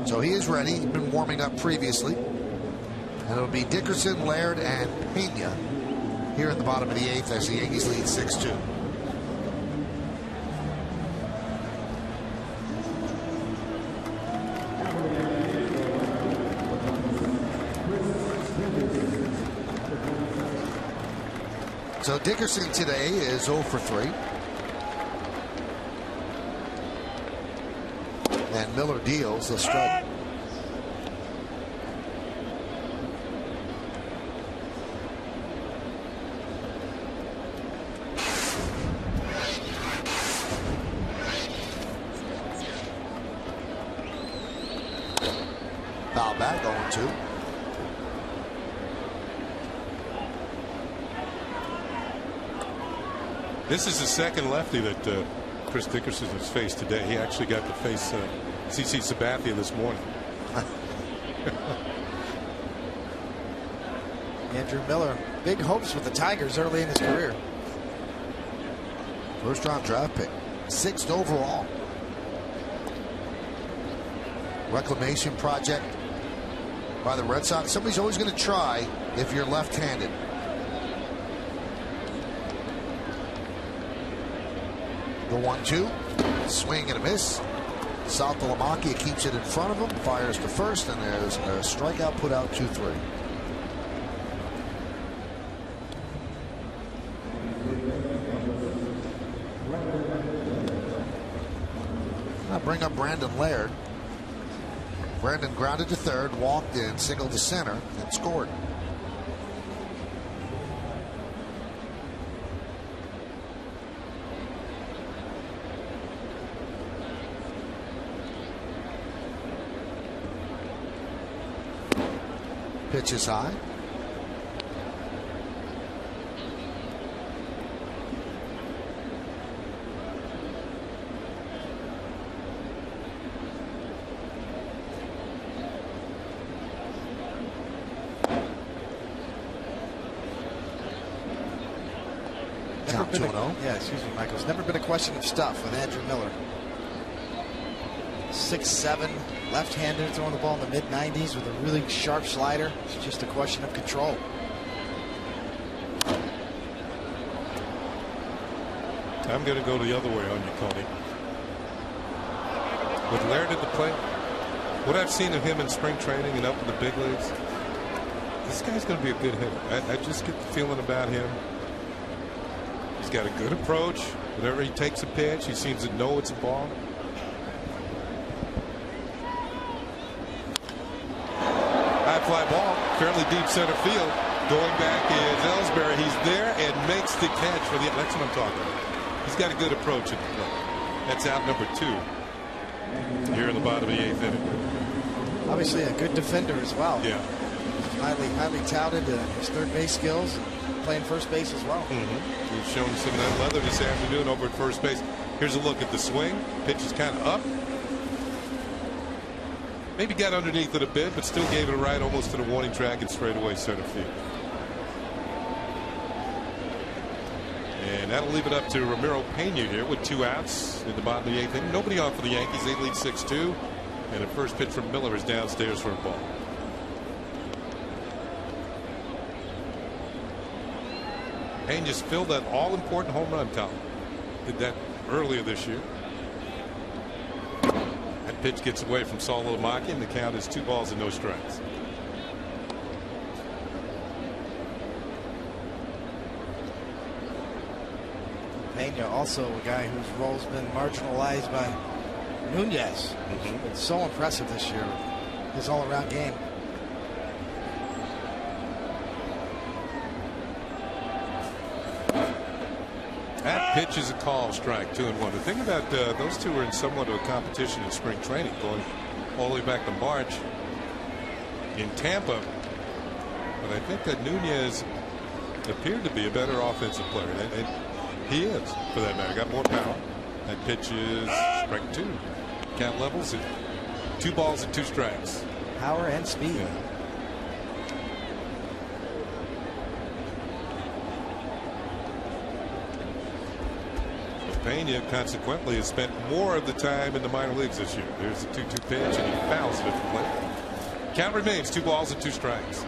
So he is ready. He's been warming up previously. And it'll be Dickerson, Laird, and Pena here in the bottom of the 8th as the Yankees lead 6-2. So Dickerson today is 0 for 3. And Miller deals the strike. Foul back, 0-2. This is the second lefty that Chris Dickerson has faced today. He actually got to face CC Sabathia this morning. Andrew Miller, big hopes with the Tigers early in his career. First round draft pick, 6th overall. Reclamation project by the Red Sox. Somebody's always going to try if you're left-handed. The 1-2, swing and a miss. Saltalamacchia keeps it in front of him, fires to first, and there's a strikeout, put out 2-3. Now bring up Brandon Laird. Brandon grounded to third, walked in, singled to center, and scored. Pitch is high. Count 2-0. Yeah, excuse me, Michael. It's never been a question of stuff with Andrew Miller. 6'7", left-handed, throwing the ball in the mid-90s with a really sharp slider. It's just a question of control. I'm going to go the other way on you, Coney. With Laird at the plate, what I've seen of him in spring training and up in the big leagues, this guy's going to be a good hitter. I just get the feeling about him. He's got a good approach. Whenever he takes a pitch, he seems to know it's a ball. High fly ball, fairly deep center field. Going back is Ellsbury. He's there and makes the catch for the. That's what I'm talking about. He's got a good approach at the plate. That's out number 2 here in the bottom of the 8th inning. Obviously a good defender as well. Yeah. Highly touted his third base skills, playing first base as well. He's shown some of that leather this afternoon over at first base. Here's a look at the swing. Pitch is kind of up. Maybe got underneath it a bit, but still gave it a ride almost to the warning track and straight away center field. And that'll leave it up to Ramiro Pena here with 2 outs in the bottom of the 8th inning. Nobody on for the Yankees. They lead 6-2. And the first pitch from Miller is downstairs for a ball. Pena's filled that all-important home run column. Did that earlier this year. That pitch gets away from Saltalamacchia, and the count is 2 balls and no strikes. Pena also a guy whose role's been marginalized by Nunez. It's so impressive this year, his all-around game. That pitch is a call, strike, 2-1. The thing about those two are in somewhat of a competition in spring training, going all the way back to March in Tampa. But I think that Nunez appeared to be a better offensive player, and he is, for that matter. Got more power. That pitch is strike 2. Count levels at 2 balls and 2 strikes. Power and speed. Yeah. Pena consequently has spent more of the time in the minor leagues this year. There's the 2-2 pitch, and he fouls it at the plate. Count remains 2 balls and 2 strikes.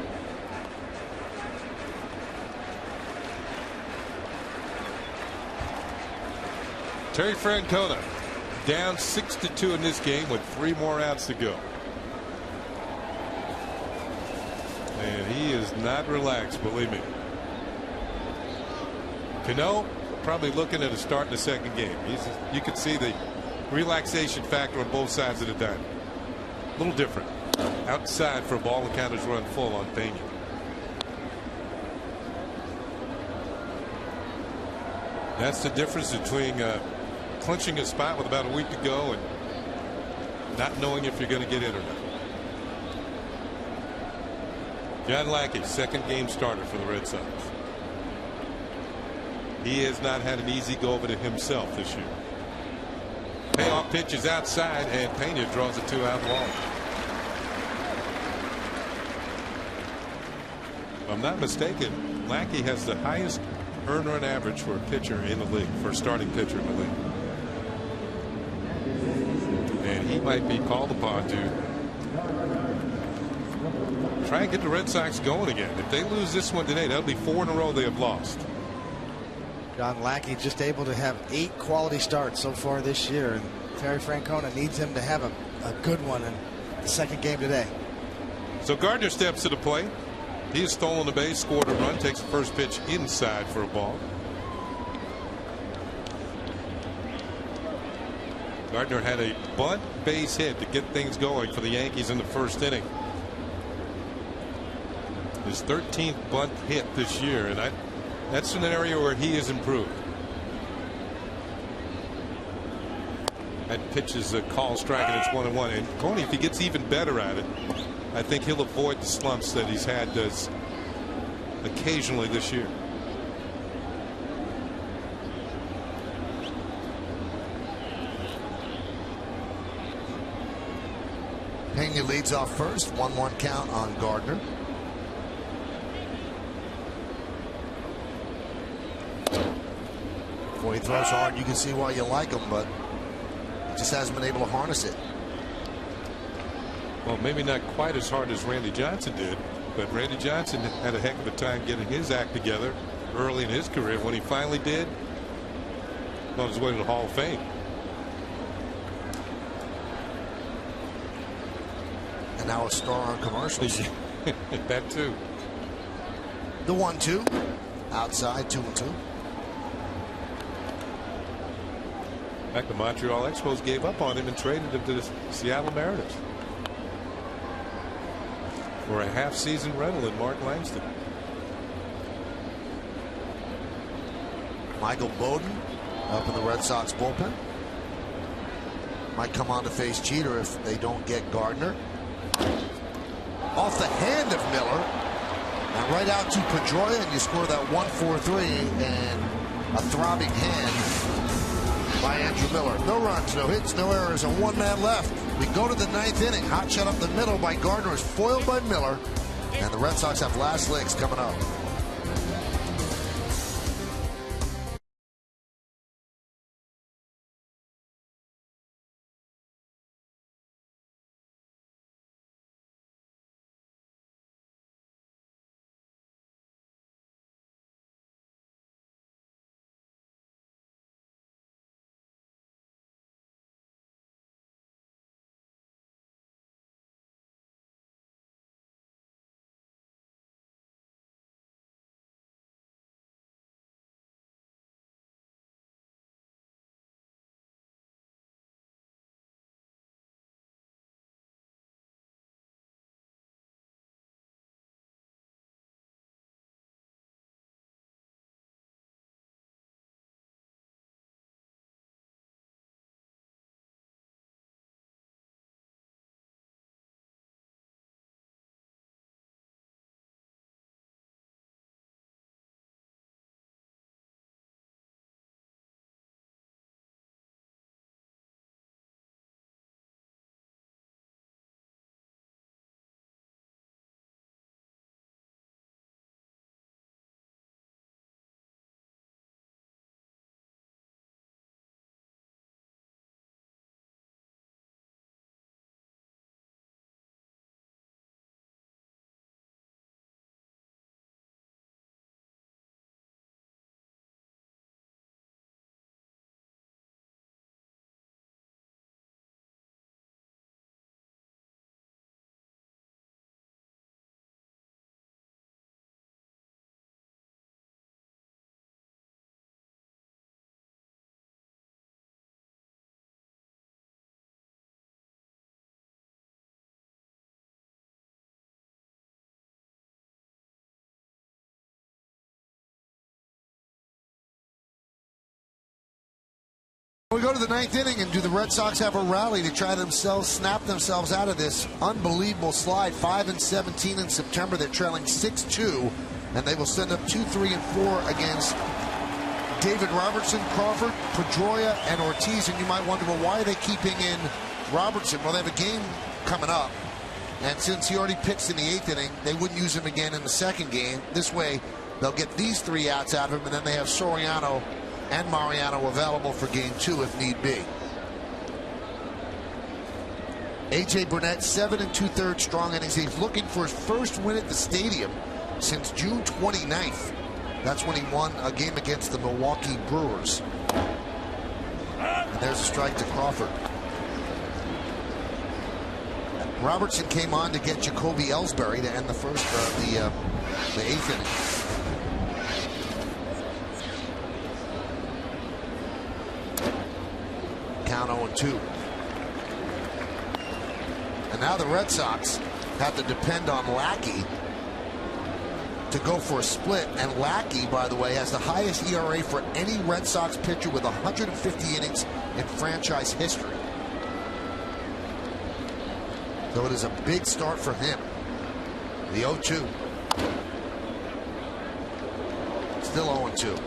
Terry Francona down 6-2 in this game with 3 more outs to go. And he is not relaxed, believe me. Cano probably looking at a start in the second game. You can see the relaxation factor on both sides of the diamond. A little different. Outside for a ball, and counters run full on Pena. That's the difference between clinching a spot with about a week to go and not knowing if you're going to get in or not. John Lackey, second game starter for the Red Sox. He has not had an easy go of it himself this year. Payoff pitch is outside, and Pena draws a 2-out walk. If I'm not mistaken, Lackey has the highest earned run average for a pitcher in the league, for a starting pitcher in the league. And he might be called upon to try and get the Red Sox going again. If they lose this one today, that'll be 4 in a row they have lost. John Lackey just able to have 8 quality starts so far this year, and Terry Francona needs him to have a good one in the second game today. So Gardner steps to the plate. He has stolen the base, scored a run, takes the first pitch inside for a ball. Gardner had a bunt base hit to get things going for the Yankees in the first inning. His 13th bunt hit this year, and that's an area where he has improved. That pitch is a call strike, and it's 1-1. And Coney, if he gets even better at it, I think he'll avoid the slumps that he's had occasionally this year. Pena leads off first. 1-1 count on Gardner. Boy, he throws hard. You can see why you like him, but he just hasn't been able to harness it. Well, maybe not quite as hard as Randy Johnson did, but Randy Johnson had a heck of a time getting his act together early in his career. When he finally did, on his way to the Hall of Fame. And now a star on commercials. That too. The 1-2 outside, 2-2. In fact, the Montreal Expos gave up on him and traded him to the Seattle Mariners for a half-season rental in Mark Langston. Michael Bowden up in the Red Sox bullpen. Might come on to face Jeter if they don't get Gardner. Off the hand of Miller. And right out to Pedroia, and you score that 1-4-3 and a throbbing hand by Andrew Miller. No runs, no hits, no errors, and one man left. We go to the 9th inning. Hot shot up the middle by Gardner is foiled by Miller, and the Red Sox have last legs coming up. We go to the 9th inning, and do the Red Sox have a rally to try themselves, snap themselves out of this unbelievable slide? 5-17 in September. They're trailing 6-2, and they will send up 2, 3, and 4 against David Robertson, Crawford, Pedroia, and Ortiz. And you might wonder, well, why are they keeping in Robertson? Well, they have a game coming up, and since he already pitched in the 8th inning, they wouldn't use him again in the second game. This way, they'll get these 3 outs out of him, and then they have Soriano and Mariano available for game 2 if need be. A.J. Burnett, 7 2/3 strong innings. He's looking for his first win at the stadium since June 29th. That's when he won a game against the Milwaukee Brewers. And there's a strike to Crawford. Robertson came on to get Jacoby Ellsbury to end the first, the 8th inning. Count 0-2. And now the Red Sox have to depend on Lackey to go for a split. And Lackey, by the way, has the highest ERA for any Red Sox pitcher with 150 innings in franchise history. So it is a big start for him. The 0-2. Still 0-2.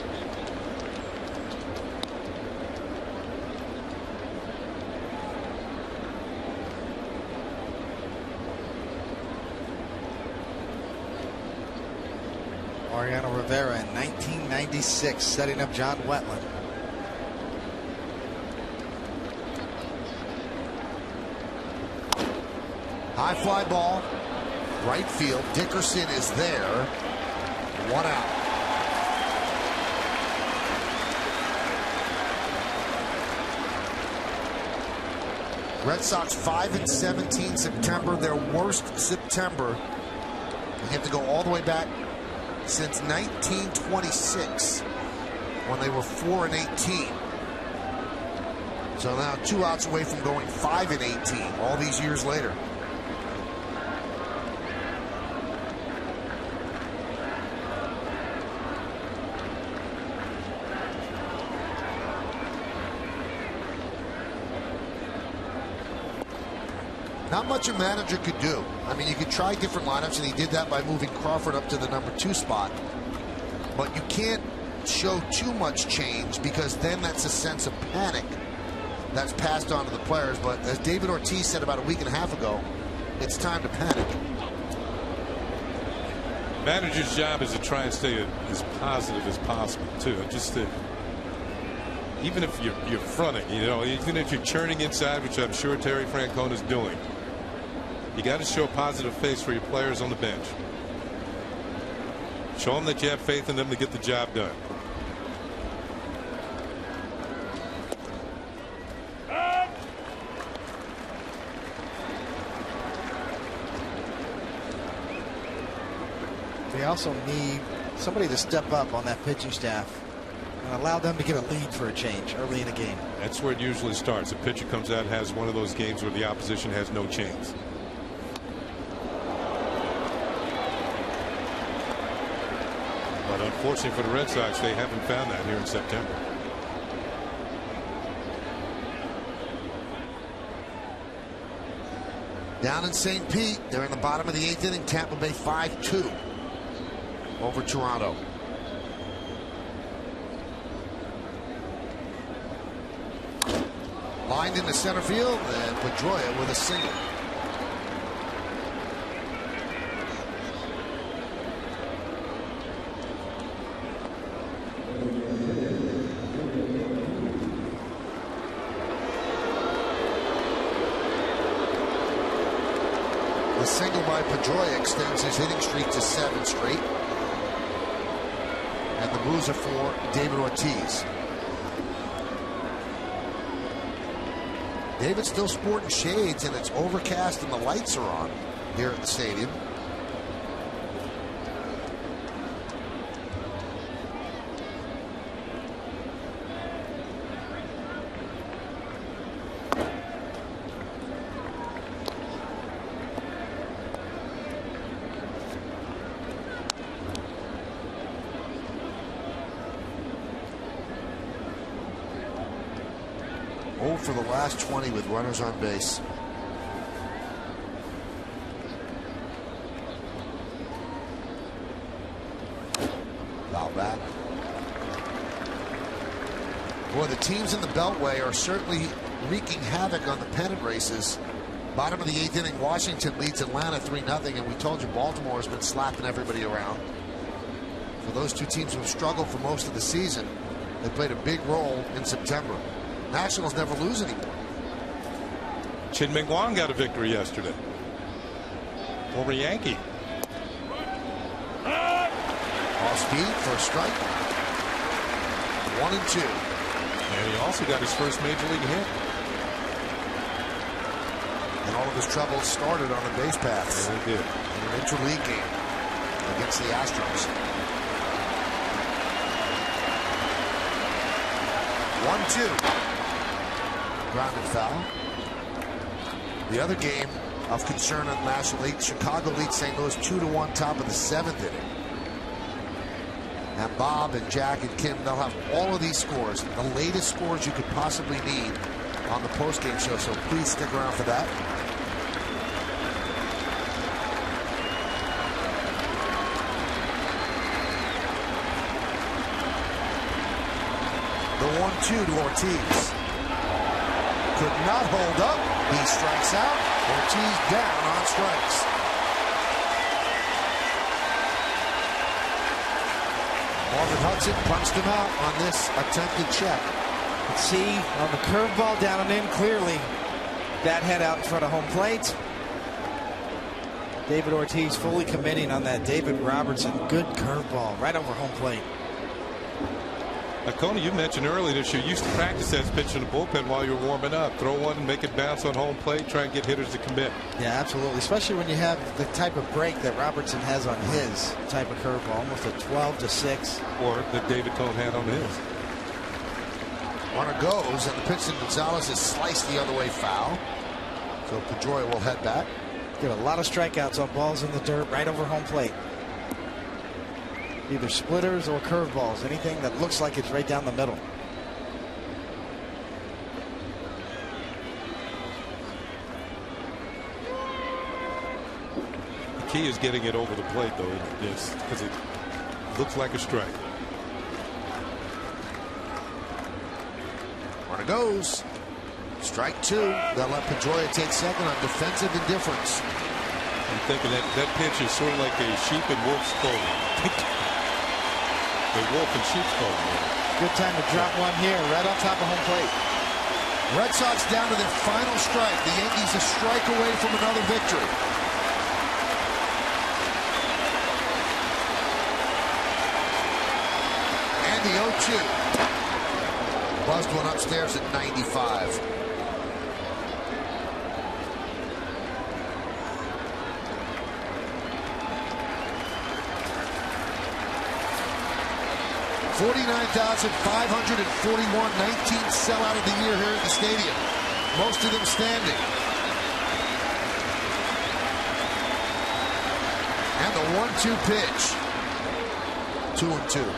Mariano Rivera in 1996 setting up John Wetland. High fly ball, right field. Dickerson is there. 1 out. Red Sox 5-17 September, their worst September. We have to go all the way back since 1926 when they were 4-18. So now 2 outs away from going 5-18 all these years later. Not much a manager could do. I mean, you could try different lineups, and he did that by moving Crawford up to the number 2 spot. But you can't show too much change, because then that's a sense of panic that's passed on to the players. But as David Ortiz said about a week and a half ago, it's time to panic. Manager's job is to try and stay as positive as possible, too. Just to, even if you're fronting, you know, even if you're churning inside, which I'm sure Terry Francona is doing, you got to show a positive face for your players on the bench. Show them that you have faith in them to get the job done. They also need somebody to step up on that pitching staff and allow them to get a lead for a change early in a game. That's where it usually starts. A pitcher comes out and has one of those games where the opposition has no chance. But unfortunately for the Red Sox, they haven't found that here in September. Down in St. Pete, they're in the bottom of the 8th inning. Tampa Bay 5-2 over Toronto. Lined into center field, and Pedroia with a single. The single by Pedroia extends his hitting streak to 7 straight. And the boozer for David Ortiz. David's still sporting shades, and it's overcast and the lights are on here at the stadium. For the last 20 with runners on base. Foul back. Boy, the teams in the Beltway are certainly wreaking havoc on the pennant races. Bottom of the 8th inning, Washington leads Atlanta 3-0, and we told you Baltimore has been slapping everybody around. For those two teams who have struggled for most of the season, they played a big role in September. Nationals never lose anymore. Chin Ming Wang got a victory yesterday. Former Yankee. Off speed for a strike. 1-2. And he also got his first major league hit. And all of his troubles started on the base paths. Yeah, they did. In an interleague game against the Astros. 1-2. Grounded foul. The other game of concern on the National League, Chicago leads St. Louis 2-1 top of the 7th inning. And Bob and Jack and Kim, they'll have all of these scores, the latest scores you could possibly need on the postgame show, so please stick around for that. The 1-2 to Ortiz. Could not hold up. He strikes out. Ortiz down on strikes. Marvin Hudson punched him out on this attempted check. Let's see on the curveball down and in, clearly that head out in front of home plate. David Ortiz fully committing on that. David Robertson, good curveball right over home plate. Coney, you mentioned earlier that you used to practice that pitch in the bullpen while you were warming up. Throw one and make it bounce on home plate. Try and get hitters to commit. Yeah, absolutely. Especially when you have the type of break that Robertson has on his type of curveball. Almost a 12-6. Or that David Cone had on his. Runner goes, and the pitch to Gonzalez is sliced the other way foul. So Pedroia will head back. Get a lot of strikeouts on balls in the dirt right over home plate. Either splitters or curveballs, anything that looks like it's right down the middle. The key is getting it over the plate, though, because it looks like a strike. Runner goes. Strike two. They'll let Pedroia take second on defensive indifference. I'm thinking that pitch is sort of like a sheep and wolf's clothing. The wolf and sheep's clothing. Good time to drop one here, right on top of home plate. Red Sox down to their final strike. The Yankees a strike away from another victory. And the 0-2. Buzzed one upstairs at 95. $49,541, 19th sellout of the year here at the stadium. Most of them standing. And the 1-2 pitch. 2-2.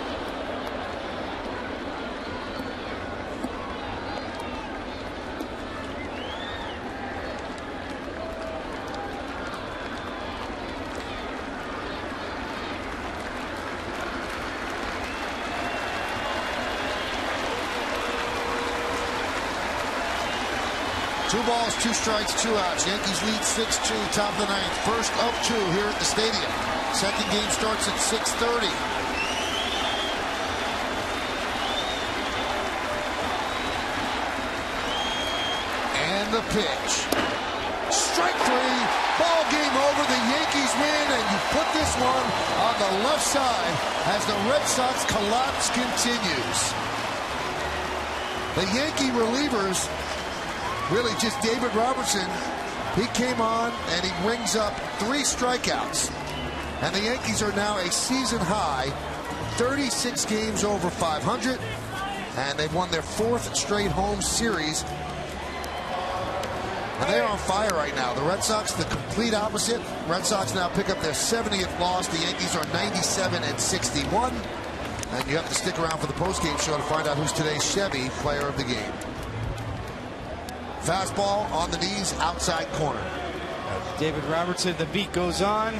Two balls, two strikes, two outs. Yankees lead 6-2, top of the ninth. First of two here at the stadium. Second game starts at 6:30. And the pitch. Strike three. Ball game over. The Yankees win, and you put this one on the left side as the Red Sox collapse continues. The Yankee relievers, really just David Robertson, he came on and he rings up 3 strikeouts. And the Yankees are now a season high 36 games over 500. And they've won their 4th straight home series. And they're on fire right now. The Red Sox, the complete opposite. Red Sox now pick up their 70th loss. The Yankees are 97-61. And you have to stick around for the postgame show to find out who's today's Chevy player of the game. Fastball on the knees, outside corner. David Robertson, the beat goes on.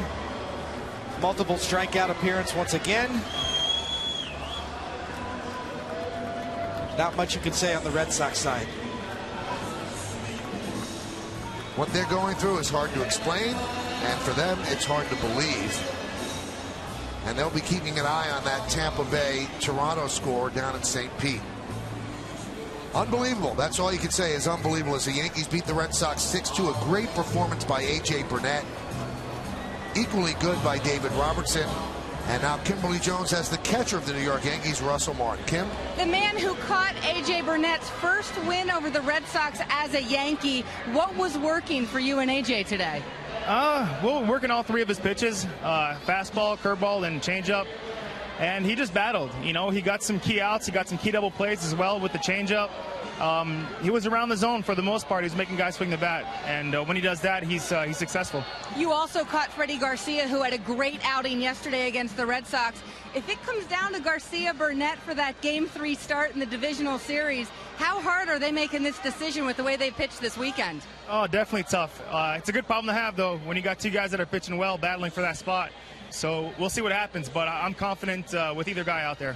Multiple strikeout appearance once again. Not much you can say on the Red Sox side. What they're going through is hard to explain, and for them, it's hard to believe. And they'll be keeping an eye on that Tampa Bay-Toronto score down in St. Pete. Unbelievable. That's all you can say is unbelievable as the Yankees beat the Red Sox 6-2. A great performance by A.J. Burnett. Equally good by David Robertson. And now Kimberly Jones has the catcher of the New York Yankees, Russell Martin. Kim? The man who caught A.J. Burnett's first win over the Red Sox as a Yankee. What was working for you and A.J. today? Well, working all three of his pitches, fastball, curveball, and changeup. And he just battled. You know, he got some key outs. He got some key double plays as well with the changeup. He was around the zone for the most part. He's making guys swing the bat. And when he does that, he's successful. You also caught Freddie Garcia, who had a great outing yesterday against the Red Sox. If it comes down to Garcia-Burnett for that Game 3 start in the divisional series, how hard are they making this decision with the way they pitched this weekend? Oh, definitely tough. It's a good problem to have, though, when you got two guys that are pitching well, battling for that spot. So we'll see what happens, but I'm confident with either guy out there.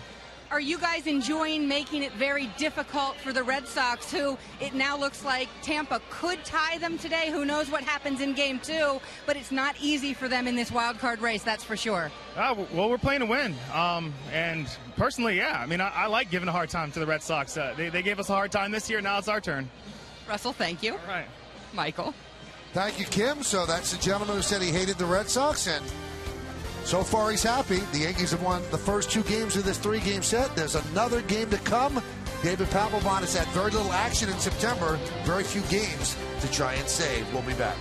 Are you guys enjoying making it very difficult for the Red Sox, who it now looks like Tampa could tie them today? Who knows what happens in Game 2, but it's not easy for them in this wild card race, that's for sure. Well, we're playing to win. And personally, yeah, I mean, I like giving a hard time to the Red Sox. They gave us a hard time this year. Now it's our turn. Russell, thank you. All right. Michael. Thank you, Kim. So that's the gentleman who said he hated the Red Sox, and so far he's happy. The Yankees have won the first 2 games of this 3-game set. There's another game to come. David Papelbon has had very little action in September, very few games to try and save. We'll be back.